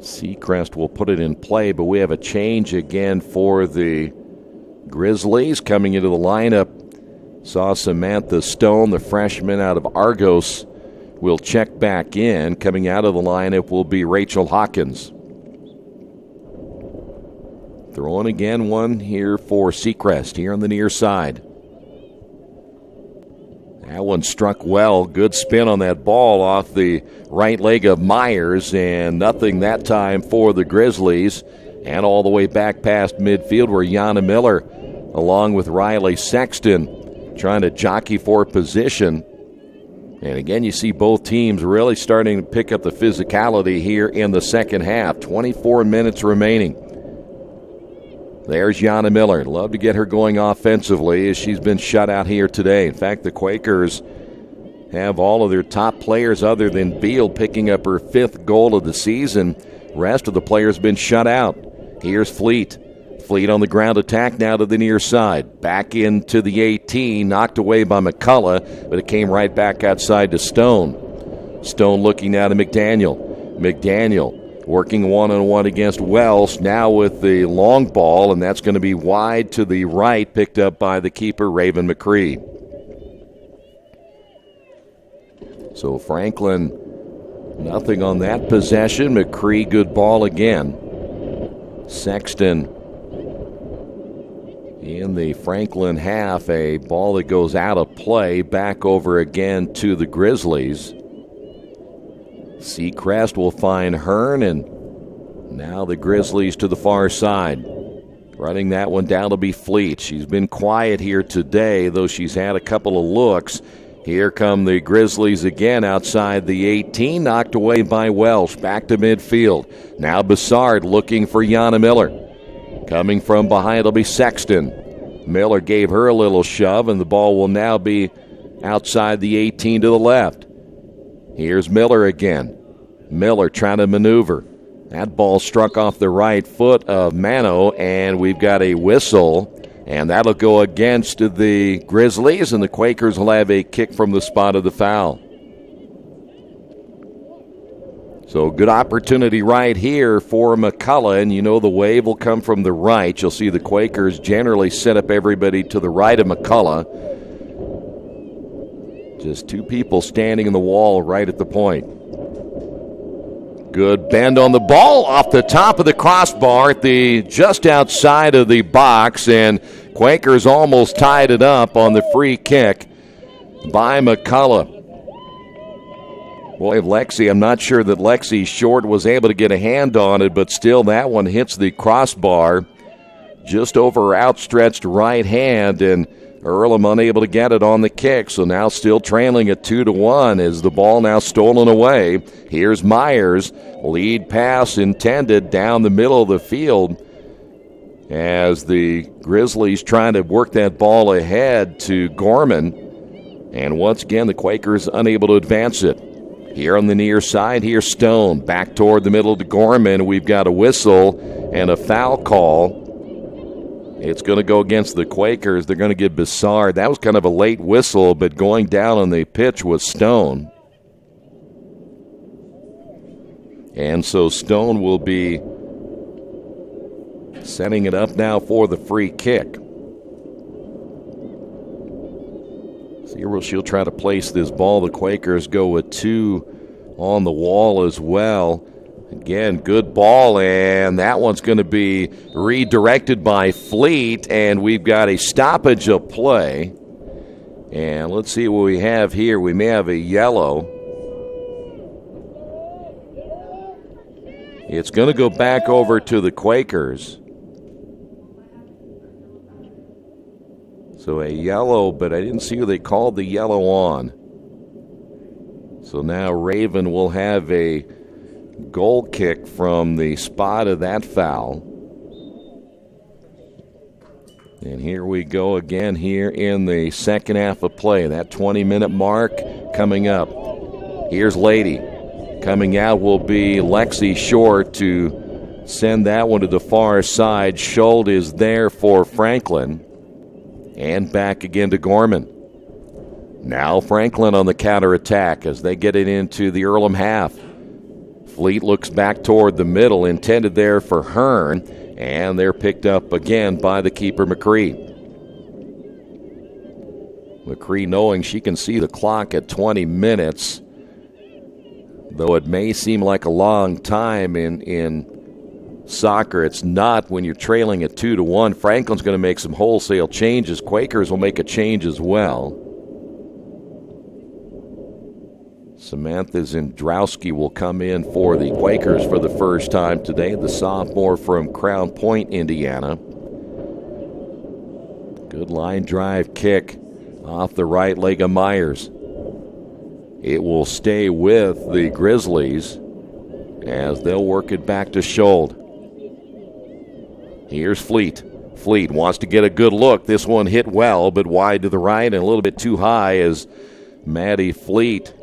[SPEAKER 1] Seacrest will put it in play, but we have a change again for the Grizzlies. Coming into the lineup Saw Samantha Stone, the freshman out of Argos, will check back in. Coming out of the lineup will be Rachel Hawkins. Throwing again one here for Seacrest here on the near side. That one struck well. Good spin on that ball off the right leg of Myers, and nothing that time for the Grizzlies. And all the way back past midfield where Yana Miller, along with Riley Sexton, trying to jockey for position. And again, you see both teams really starting to pick up the physicality here in the second half. 24 minutes remaining. There's Yana Miller. Love to get her going offensively as she's been shut out here today. In fact, the Quakers have all of their top players other than Beal picking up her 5th goal of the season. Rest of the players been shut out. Here's Fleet. Fleet on the ground attack now to the near side. Back into the 18, knocked away by McCullough, but it came right back outside to Stone. Stone looking now to McDaniel. McDaniel working one-on-one against Welsh, now with the long ball, and that's going to be wide to the right, picked up by the keeper, Raven McCree. So Franklin, nothing on that possession. McCree, good ball again. Sexton in the Franklin half, a ball that goes out of play, back over again to the Grizzlies. Seacrest will find Hearn, and now the Grizzlies to the far side. Running that one down to be Fleet. She's been quiet here today, though she's had a couple of looks. Here come the Grizzlies again outside the 18, knocked away by Welsh. Back to midfield. Now Bessard looking for Yana Miller. Coming from behind, it'll be Sexton. Miller gave her a little shove, and the ball will now be outside the 18 to the left. Here's Miller again. Miller trying to maneuver. That ball struck off the right foot of Mano, and we've got a whistle, and that'll go against the Grizzlies, and the Quakers will have a kick from the spot of the foul. So good opportunity right here for McCullough, and you know the wave will come from the right. You'll see the Quakers generally set up everybody to the right of McCullough. Just two people standing in the wall right at the point. Good bend on the ball off the top of the crossbar at the just outside of the box, and Quakers almost tied it up on the free kick by McCullough. Boy, Lexi, I'm not sure that Lexi Short was able to get a hand on it, but still that one hits the crossbar just over her outstretched right hand, and Earlham unable to get it on the kick, so now still trailing at 2-1 as the ball now stolen away. Here's Myers, lead pass intended down the middle of the field as the Grizzlies trying to work that ball ahead to Gorman, and once again the Quakers unable to advance it. Here on the near side, here's Stone, back toward the middle to Gorman. We've got a whistle and a foul call. It's going to go against the Quakers. They're going to get Bessard. That was kind of a late whistle, but going down on the pitch was Stone. And so Stone will be setting it up now for the free kick. See where she'll try to place this ball. The Quakers go with 2 on the wall as well. Again, good ball, and that one's going to be redirected by Fleet, and we've got a stoppage of play. And let's see what we have here. We may have a yellow. It's going to go back over to the Quakers. So a yellow, but I didn't see who they called the yellow on. So now Raven will have a goal kick from the spot of that foul. And here we go again here in the second half of play. That 20-minute mark coming up. Here's Lady. Coming out will be Lexi Short to send that one to the far side. Schuld is there for Franklin. And back again to Gorman. Now Franklin on the counterattack as they get it into the Earlham half. Fleet looks back toward the middle, intended there for Hearn, and they're picked up again by the keeper, McCree. McCree knowing she can see the clock at 20 minutes, though it may seem like a long time in soccer, it's not when you're trailing at 2-1. Franklin's going to make some wholesale changes. Quakers will make a change as well. Samantha Zendrowski will come in for the Quakers for the first time today, the sophomore from Crown Point, Indiana. Good line drive kick off the right leg of Myers. It will stay with the Grizzlies as they'll work it back to Schold. Here's Fleet. Fleet wants to get a good look. This one hit well, but wide to the right and a little bit too high as Maddie Fleet.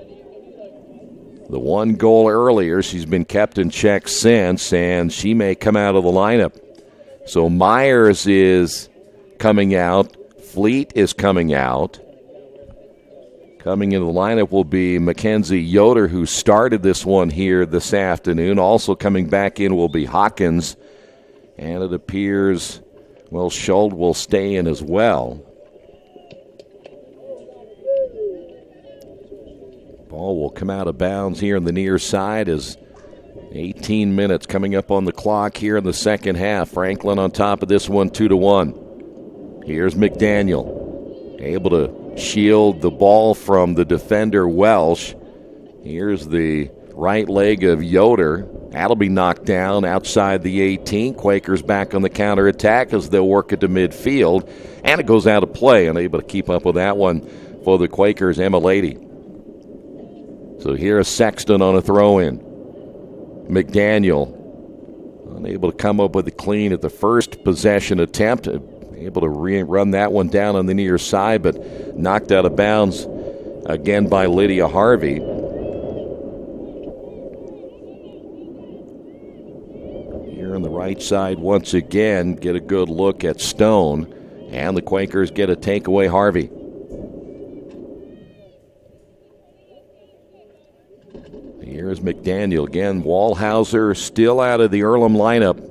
[SPEAKER 1] The one goal earlier, she's been kept in check since, and she may come out of the lineup. So Myers is coming out. Fleet is coming out. Coming into the lineup will be Mackenzie Yoder, who started this one here this afternoon. Also coming back in will be Hawkins. And it appears, well, Schold will stay in as well. Ball will come out of bounds here in the near side as 18 minutes coming up on the clock here in the second half. Franklin on top of this one, 2-1. Here's McDaniel, able to shield the ball from the defender Welsh. Here's the right leg of Yoder. That'll be knocked down outside the 18. Quakers back on the counterattack as they'll work it to midfield. And it goes out of play, unable to keep up with that one for the Quakers, Emma Lady. So here's Sexton on a throw-in. McDaniel unable to come up with a clean at the first possession attempt. Able to run that one down on the near side, but knocked out of bounds again by Lydia Harvey. Here on the right side once again, get a good look at Stone, and the Quakers get a takeaway. Harvey. Here's McDaniel again. Wallhauser still out of the Earlham lineup.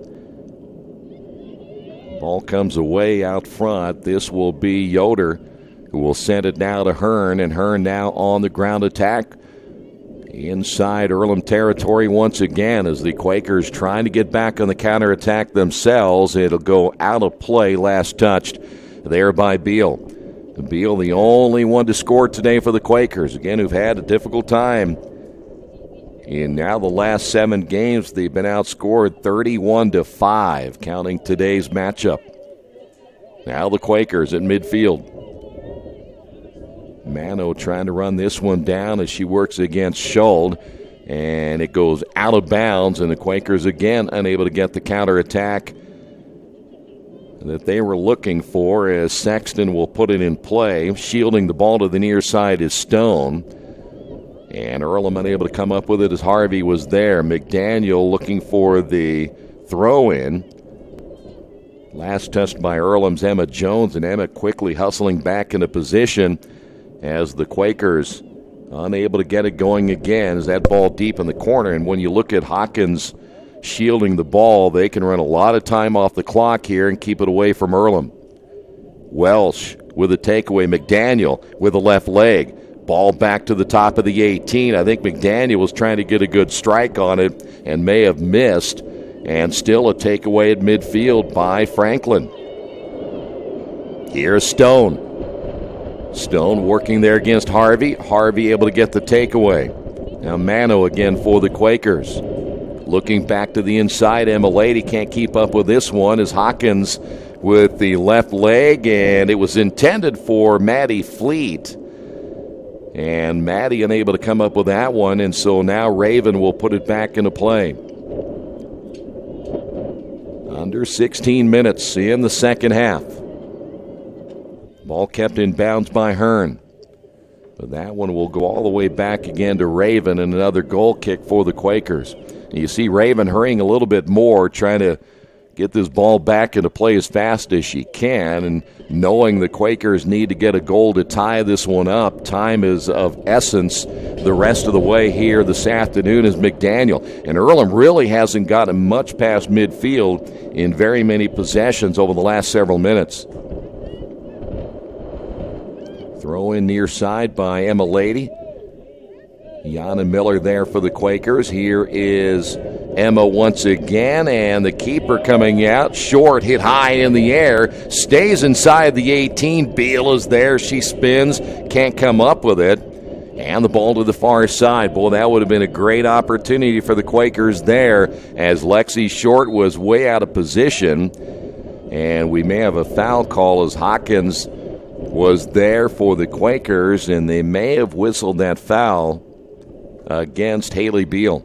[SPEAKER 1] Ball comes away out front. This will be Yoder, who will send it now to Hearn, and Hearn now on the ground attack inside Earlham territory once again as the Quakers trying to get back on the counterattack themselves. It'll go out of play, last touched there by Beal. Beal, the only one to score today for the Quakers, again, who've had a difficult time. In now the last 7 games, they've been outscored 31-5, counting today's matchup. Now the Quakers at midfield. Mano trying to run this one down as she works against Schold, and it goes out of bounds, and the Quakers again unable to get the counterattack that they were looking for, as Sexton will put it in play. Shielding the ball to the near side is Stone. And Earlham unable to come up with it as Harvey was there. McDaniel looking for the throw-in. Last touched by Earlham's Emma Jones, and Emma quickly hustling back into position as the Quakers unable to get it going again as that ball deep in the corner. And when you look at Hawkins shielding the ball, they can run a lot of time off the clock here and keep it away from Earlham. Welsh with a takeaway. McDaniel with a left leg. Ball back to the top of the 18. I think McDaniel was trying to get a good strike on it and may have missed. And still a takeaway at midfield by Franklin. Here's Stone. Stone working there against Harvey. Harvey able to get the takeaway. Now Mano again for the Quakers. Looking back to the inside, Emma Lady can't keep up with this one as Hawkins with the left leg, and it was intended for Maddie Fleet. And Maddie unable to come up with that one, and so now Raven will put it back into play. Under 16 minutes in the second half. Ball kept in bounds by Hearn. But that one will go all the way back again to Raven, and another goal kick for the Quakers. And you see Raven hurrying a little bit more, trying to get this ball back into play as fast as she can, and knowing the Quakers need to get a goal to tie this one up. Time is of essence the rest of the way here this afternoon as McDaniel. And Earlham really hasn't gotten much past midfield in very many possessions over the last several minutes. Throw in near side by Emma Lady. Yana Miller there for the Quakers. Here is Emma once again, and the keeper coming out. Short, hit high in the air, stays inside the 18. Beal is there. She spins, can't come up with it. And the ball to the far side. Boy, that would have been a great opportunity for the Quakers there, as Lexi Short was way out of position. And we may have a foul call as Hawkins was there for the Quakers, and they may have whistled that foul against Haley Beal.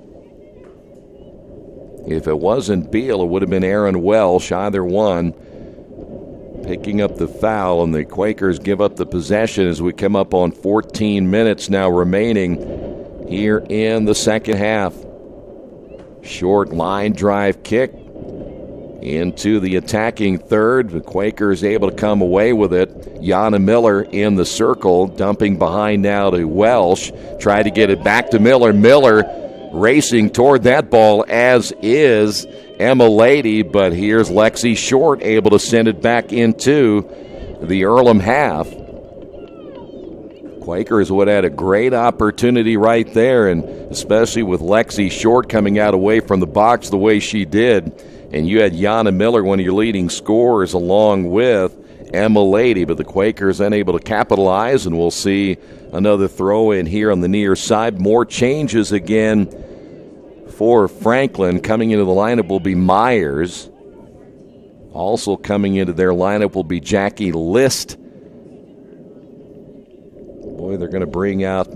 [SPEAKER 1] If it wasn't Beal, it would have been Aaron Welsh, either one, picking up the foul, and the Quakers give up the possession as we come up on 14 minutes now remaining here in the second half. Short line drive kick into the attacking third. The Quakers able to come away with it. Yana Miller in the circle, dumping behind now to Welsh. Try to get it back to Miller. Miller racing toward that ball, as is Emma Lady, but here's Lexi Short able to send it back into the Earlham half. Quakers would have had a great opportunity right there, and especially with Lexi Short coming out away from the box the way she did. And you had Yana Miller, one of your leading scorers, along with Emma Lady, but the Quakers unable to capitalize, and we'll see another throw in here on the near side. More changes again for Franklin. Coming into the lineup will be Myers. Also coming into their lineup will be Jackie List. Boy, they're going to bring out,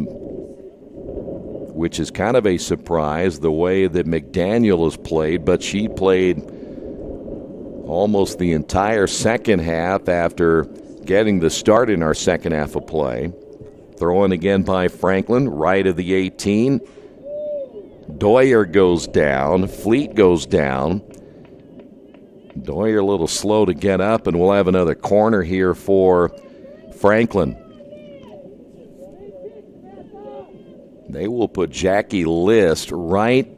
[SPEAKER 1] which is kind of a surprise, the way that McDaniel has played, but she played almost the entire second half after getting the start in our second half of play. Thrown again by Franklin, right of the 18. Doyer goes down. Fleet goes down. Doyer a little slow to get up, and we'll have another corner here for Franklin. They will put Jackie List right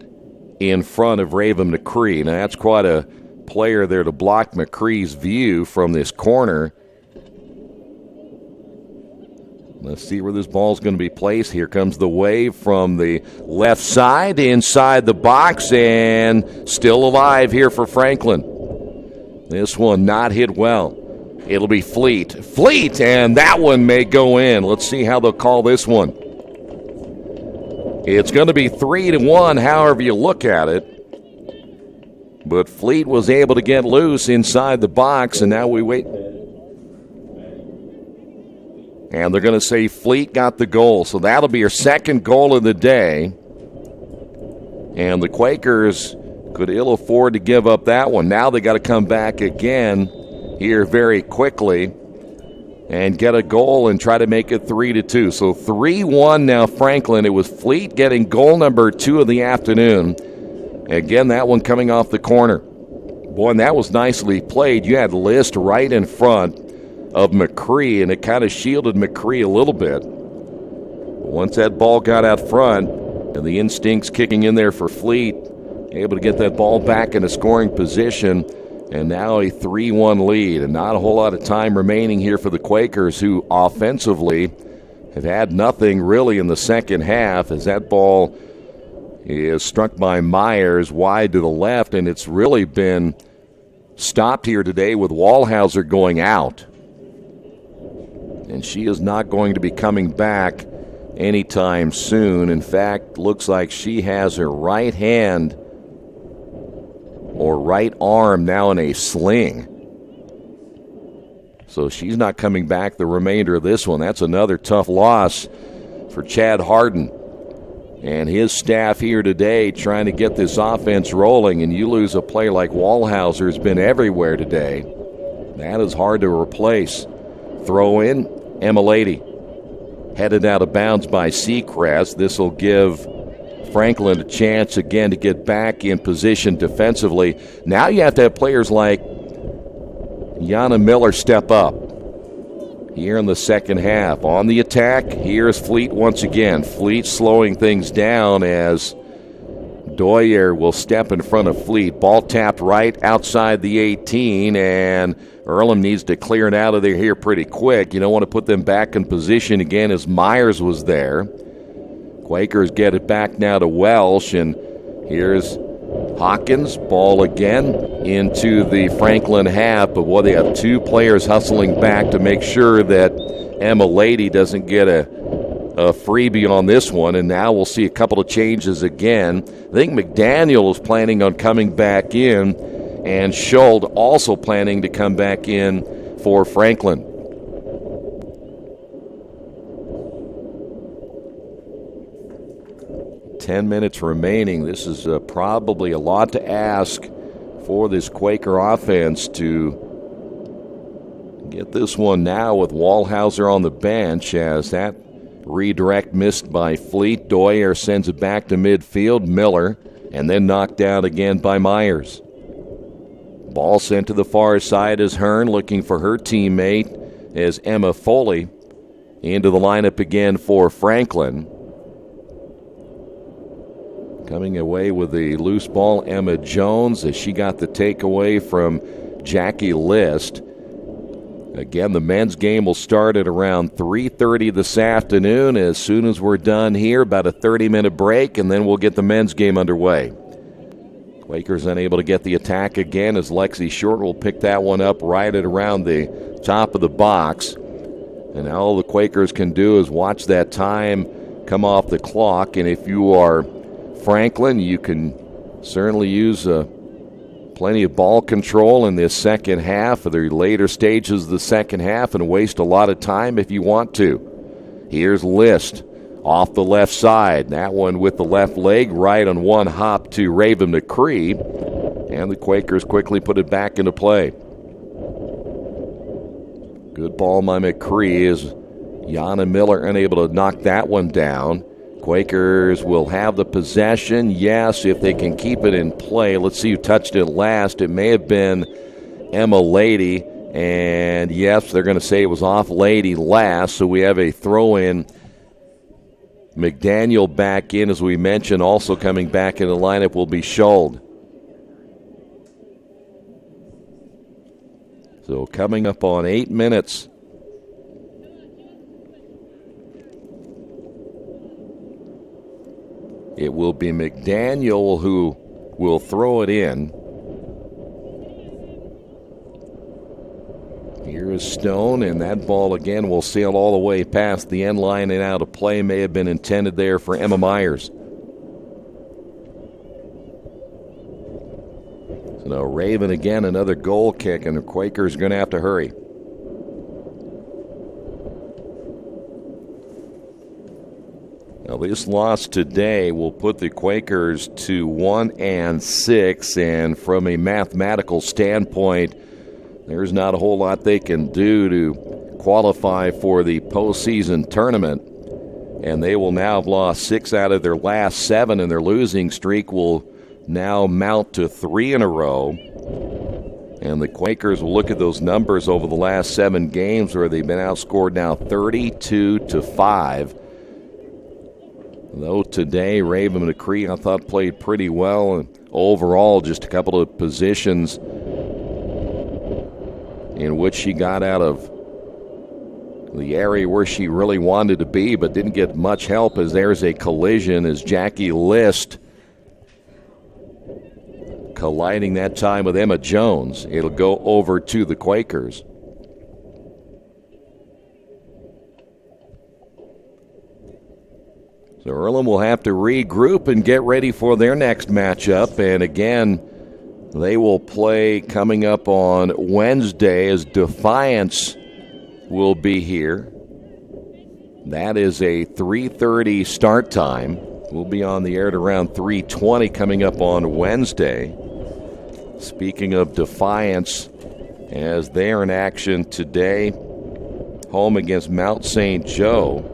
[SPEAKER 1] in front of Raven McCree. Now, that's quite a player there to block McCree's view from this corner. Let's see where this ball's going to be placed. Here comes the wave from the left side inside the box, and still alive here for Franklin. This one not hit well. It'll be Fleet, and that one may go in. Let's see how they'll call this one. It's going to be 3-1, however you look at it. But Fleet was able to get loose inside the box, and now we wait. And they're going to say Fleet got the goal. So that'll be her second goal of the day. And the Quakers could ill afford to give up that one. Now they got to come back again here very quickly and get a goal and try to make it 3-2. So 3-1 now Franklin. It was Fleet getting goal number 2 of the afternoon. Again, that one coming off the corner. Boy, and that was nicely played. You had List right in front of McCree, and it kind of shielded McCree a little bit. Once that ball got out front, and the instincts kicking in there for Fleet, able to get that ball back in a scoring position, and now a 3-1 lead. And not a whole lot of time remaining here for the Quakers, who offensively have had nothing really in the second half, as that ball is struck by Myers wide to the left, and it's really been stopped here today with Wallhauser going out. And she is not going to be coming back anytime soon. In fact, looks like she has her right hand or right arm now in a sling. So she's not coming back the remainder of this one. That's another tough loss for Chad Harden and his staff here today, trying to get this offense rolling. And you lose a player like Wallhauser, who's been everywhere today. That is hard to replace. Throw in, Emma Lady. Headed out of bounds by Seacrest. This will give Franklin a chance again to get back in position defensively. Now you have to have players like Yana Miller step up here in the second half. On the attack, here's Fleet once again. Fleet slowing things down as Doyer will step in front of Fleet. Ball tapped right outside the 18, and Earlham needs to clear it out of there here pretty quick. You don't want to put them back in position again as Myers was there. Quakers get it back now to Welsh, and here's Hawkins. Ball again into the Franklin half, but boy, they have two players hustling back to make sure that Emma Lady doesn't get a freebie on this one, and now we'll see a couple of changes again. I think McDaniel is planning on coming back in, and Schuld also planning to come back in for Franklin. Ten minutes remaining. This is probably a lot to ask for this Quaker offense to get this one now with Wallhauser on the bench, as that redirect missed by Fleet. Doyer sends it back to midfield. Miller, and then knocked down again by Myers. Ball sent to the far side as Hearn looking for her teammate as Emma Foley into the lineup again for Franklin. Coming away with the loose ball, Emma Jones, as she got the takeaway from Jackie List. Again, the men's game will start at around 3:30 this afternoon. As soon as we're done here, about a 30-minute break, and then we'll get the men's game underway. Quakers unable to get the attack again as Lexi Short will pick that one up right at around the top of the box. And all the Quakers can do is watch that time come off the clock. And if you are Franklin, you can certainly use plenty of ball control in this second half, or the later stages of the second half, and waste a lot of time if you want to. Here's List off the left side. That one with the left leg right on one hop to Raven McCree, and the Quakers quickly put it back into play. Good ball by McCree as Yana Miller unable to knock that one down. Quakers will have the possession, yes, if they can keep it in play. Let's see who touched it last. It may have been Emma Lady, and yes, they're going to say it was off Lady last, so we have a throw-in. McDaniel back in, as we mentioned. Also coming back in the lineup will be Schuld. So coming up on 8 minutes. It will be McDaniel who will throw it in. Here is Stone, and that ball again will sail all the way past the end line and out of play. May have been intended there for Emma Myers. So now Raven again, another goal kick, and the Quakers are going to have to hurry. Now, this loss today will put the Quakers to 1-6, and from a mathematical standpoint, there's not a whole lot they can do to qualify for the postseason tournament. And they will now have lost 6 out of their last 7, and their losing streak will now mount to 3 in a row. And the Quakers will look at those numbers over the last 7 games where they've been outscored now 32-5. Though today, Raven McCree, I thought, played pretty well. And overall, just a couple of positions in which she got out of the area where she really wanted to be, but didn't get much help, as there's a collision as Jackie List colliding that time with Emma Jones. It'll go over to the Quakers. So Earlham will have to regroup and get ready for their next matchup. And again, they will play coming up on Wednesday as Defiance will be here. That is a 3:30 start time. We'll be on the air at around 3:20 coming up on Wednesday. Speaking of Defiance, as they're in action today, home against Mount St. Joe.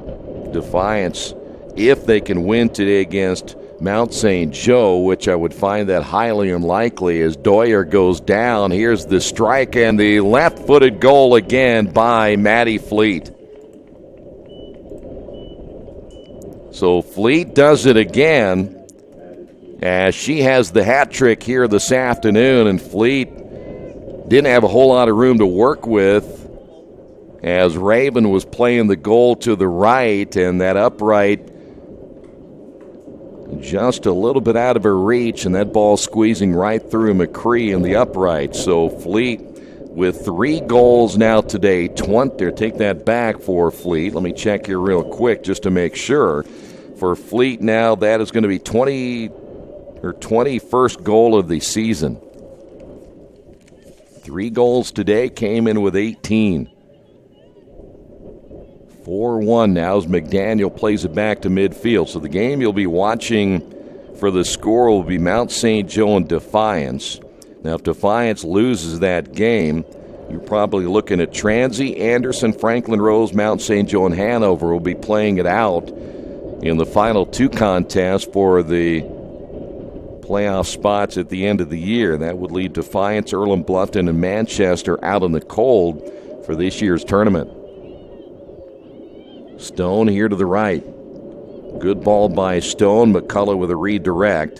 [SPEAKER 1] Defiance, if they can win today against Mount St. Joe, which I would find that highly unlikely, as Doyer goes down. Here's the strike and the left-footed goal again by Maddie Fleet. So Fleet does it again, as she has the hat trick here this afternoon, and Fleet didn't have a whole lot of room to work with as Raven was playing the goal to the right, and that upright just a little bit out of her reach, and that ball squeezing right through McCree in the upright. So Fleet with 3 goals now today. 20, take that back for Fleet. Let me check here real quick just to make sure. For Fleet now, that is going to be 21st goal of the season. 3 goals today, came in with 18. 4-1 now as McDaniel plays it back to midfield. So the game you'll be watching for the score will be Mount St. Joe and Defiance. Now, if Defiance loses that game, you're probably looking at Transy, Anderson, Franklin Rose, Mount St. Joe, and Hanover will be playing it out in the final 2 contests for the playoff spots at the end of the year. That would leave Defiance, Earlham, Bluffton, and Manchester out in the cold for this year's tournament. Stone here to the right. Good ball by Stone. McCullough with a redirect.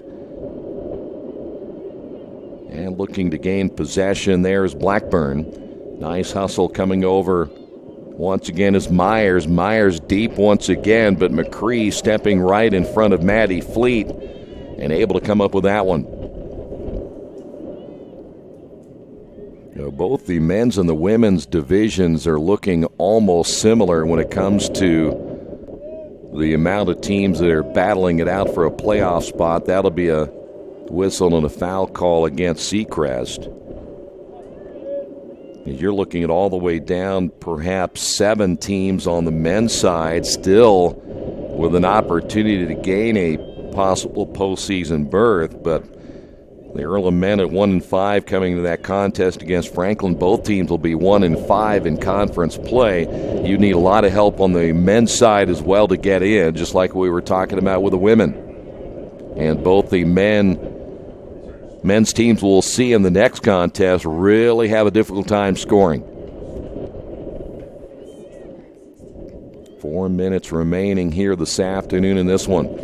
[SPEAKER 1] And looking to gain possession there is Blackburn. Nice hustle coming over once again is Myers. Myers deep once again, but McCree stepping right in front of Maddie Fleet and able to come up with that one. Both the men's and the women's divisions are looking almost similar when it comes to the amount of teams that are battling it out for a playoff spot. That'll be a whistle and a foul call against Seacrest. You're looking at all the way down, perhaps 7 teams on the men's side still with an opportunity to gain a possible postseason berth, but the Earlham men at 1-5 coming to that contest against Franklin. Both teams will be 1-5 in conference play. You need a lot of help on the men's side as well to get in, just like we were talking about with the women. And both the men's teams we'll see in the next contest really have a difficult time scoring. 4 minutes remaining here this afternoon in this one.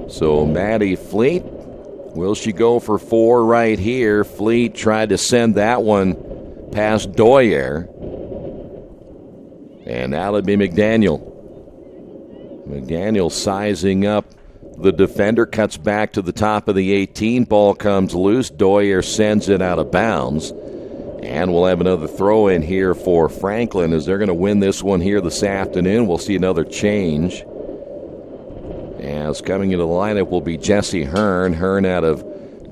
[SPEAKER 1] So Maddie Fleet, will she go for 4 right here? Fleet tried to send that one past Doyer. And that'll be McDaniel. McDaniel sizing up the defender, cuts back to the top of the 18. Ball comes loose. Doyer sends it out of bounds. And we'll have another throw in here for Franklin as they're going to win this one here this afternoon. We'll see another change. As coming into the lineup will be Jesse Hearn. Hearn out of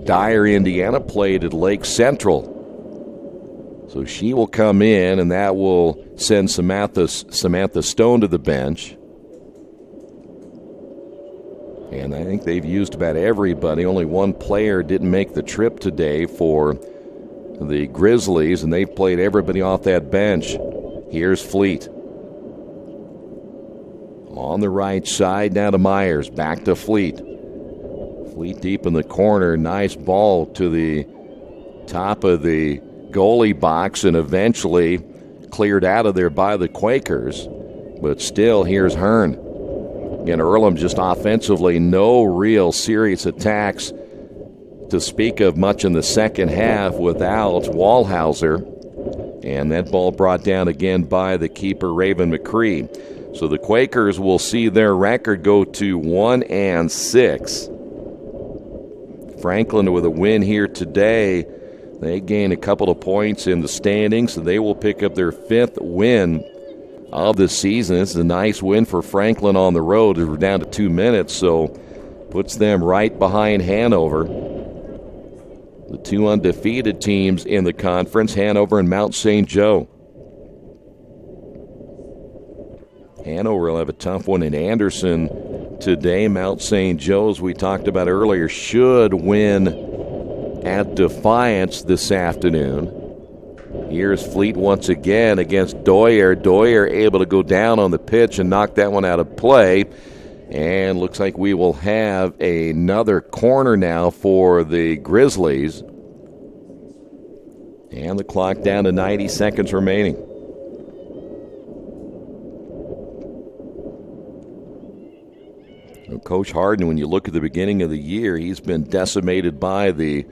[SPEAKER 1] Dyer, Indiana, played at Lake Central. So she will come in, and that will send Samantha Stone to the bench. And I think they've used about everybody. Only one player didn't make the trip today for the Grizzlies, and they've played everybody off that bench. Here's Fleet. On the right side, now to Myers. Back to Fleet. Fleet deep in the corner. Nice ball to the top of the goalie box and eventually cleared out of there by the Quakers. But still, here's Hearn. Again, Earlham just offensively, no real serious attacks to speak of much in the second half without Wallhauser. And that ball brought down again by the keeper, Raven McCree. So the Quakers will see their record go to 1-6. Franklin with a win here today. They gain a couple of points in the standings, so they will pick up their 5th win of the season. This is a nice win for Franklin on the road. We're down to 2 minutes, so puts them right behind Hanover. The 2 undefeated teams in the conference, Hanover and Mount St. Joe. Hanover will have a tough one in Anderson today. Mount St. Joe's, we talked about earlier, should win at Defiance this afternoon. Here's Fleet once again against Doyer. Doyer able to go down on the pitch and knock that one out of play. And looks like we will have another corner now for the Grizzlies. And the clock down to 90 seconds remaining. Coach Harden, when you look at the beginning of the year, he's been decimated by the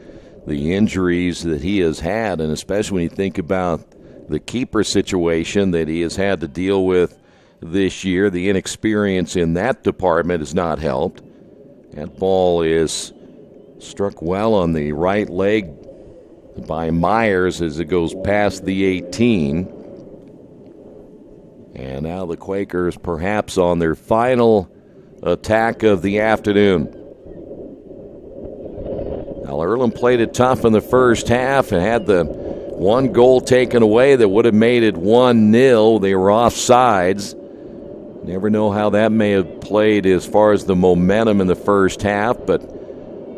[SPEAKER 1] injuries that he has had, and especially when you think about the keeper situation that he has had to deal with this year. The inexperience in that department has not helped. That ball is struck well on the right leg by Myers as it goes past the 18. And now the Quakers perhaps on their final attack of the afternoon. Now, Earlham played it tough in the first half and had the one goal taken away that would have made it 1-0. They were offsides. Never know how that may have played as far as the momentum in the first half, but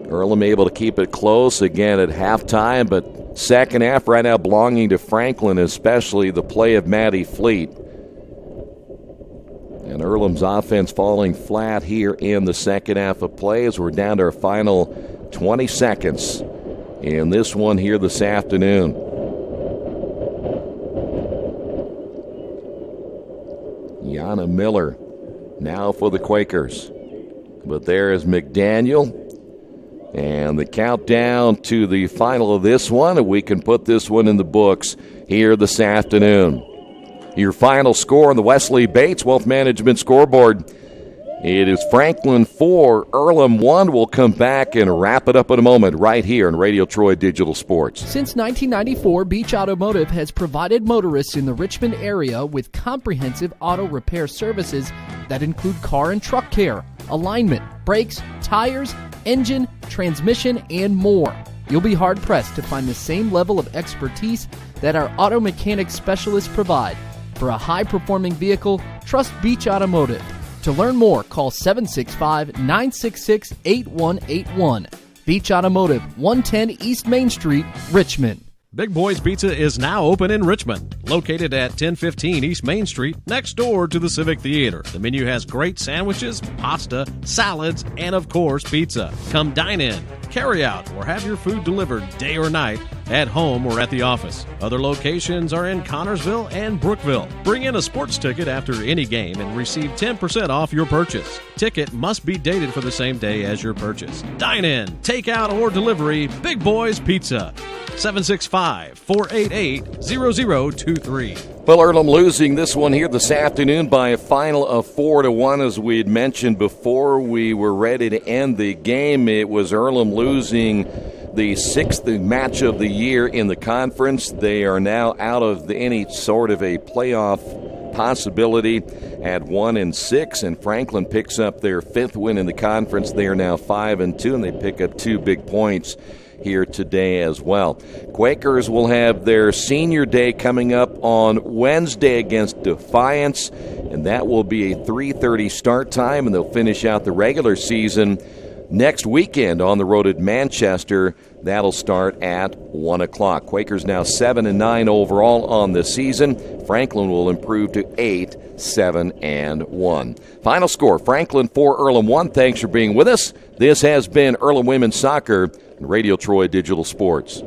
[SPEAKER 1] Earlham able to keep it close again at halftime. But second half right now belonging to Franklin, especially the play of Matty Fleet. And Earlham's offense falling flat here in the second half of play as we're down to our final 20 seconds in this one here this afternoon. Yana Miller now for the Quakers. But there is McDaniel. And the countdown to the final of this one, and we can put this one in the books here this afternoon. Your final score on the Wesley Bates Wealth Management scoreboard. It is Franklin 4, Earlham 1. We'll come back and wrap it up in a moment right here on Radio Troy Digital Sports.
[SPEAKER 5] Since 1994, Beach Automotive has provided motorists in the Richmond area with comprehensive auto repair services that include car and truck care, alignment, brakes, tires, engine, transmission, and more. You'll be hard-pressed to find the same level of expertise that our auto mechanic specialists provide. For a high-performing vehicle, trust Beach Automotive. To learn more, call 765-966-8181. Beach Automotive, 110 East Main Street, Richmond.
[SPEAKER 11] Big Boys Pizza is now open in Richmond, located at 1015 East Main Street, next door to the Civic Theater. The menu has great sandwiches, pasta, salads, and of course, pizza. Come dine in, carry out, or have your food delivered day or night, at home or at the office. Other locations are in Connorsville and Brookville. Bring in a sports ticket after any game and receive 10% off your purchase. Ticket must be dated for the same day as your purchase. Dine in, take out, or delivery, Big Boys Pizza. 765-488-0023.
[SPEAKER 1] Well, Earlham losing this one here this afternoon by a final of 4-1. As we had mentioned before we were ready to end the game, it was Earlham losing the sixth match of the year in the conference. They are now out of any sort of a playoff possibility at 1-6, and Franklin picks up their fifth win in the conference. They are now 5-2, and they pick up 2 big points here today as well. Quakers will have their senior day coming up on Wednesday against Defiance, and that will be a 3:30 start time, and they'll finish out the regular season next weekend on the road at Manchester. That'll start at 1 o'clock. Quakers now 7-9 overall on the season. Franklin will improve to 8-7-1. Final score, Franklin 4, Earlham 1. Thanks for being with us. This has been Earlham Women's Soccer and Radio Troy Digital Sports.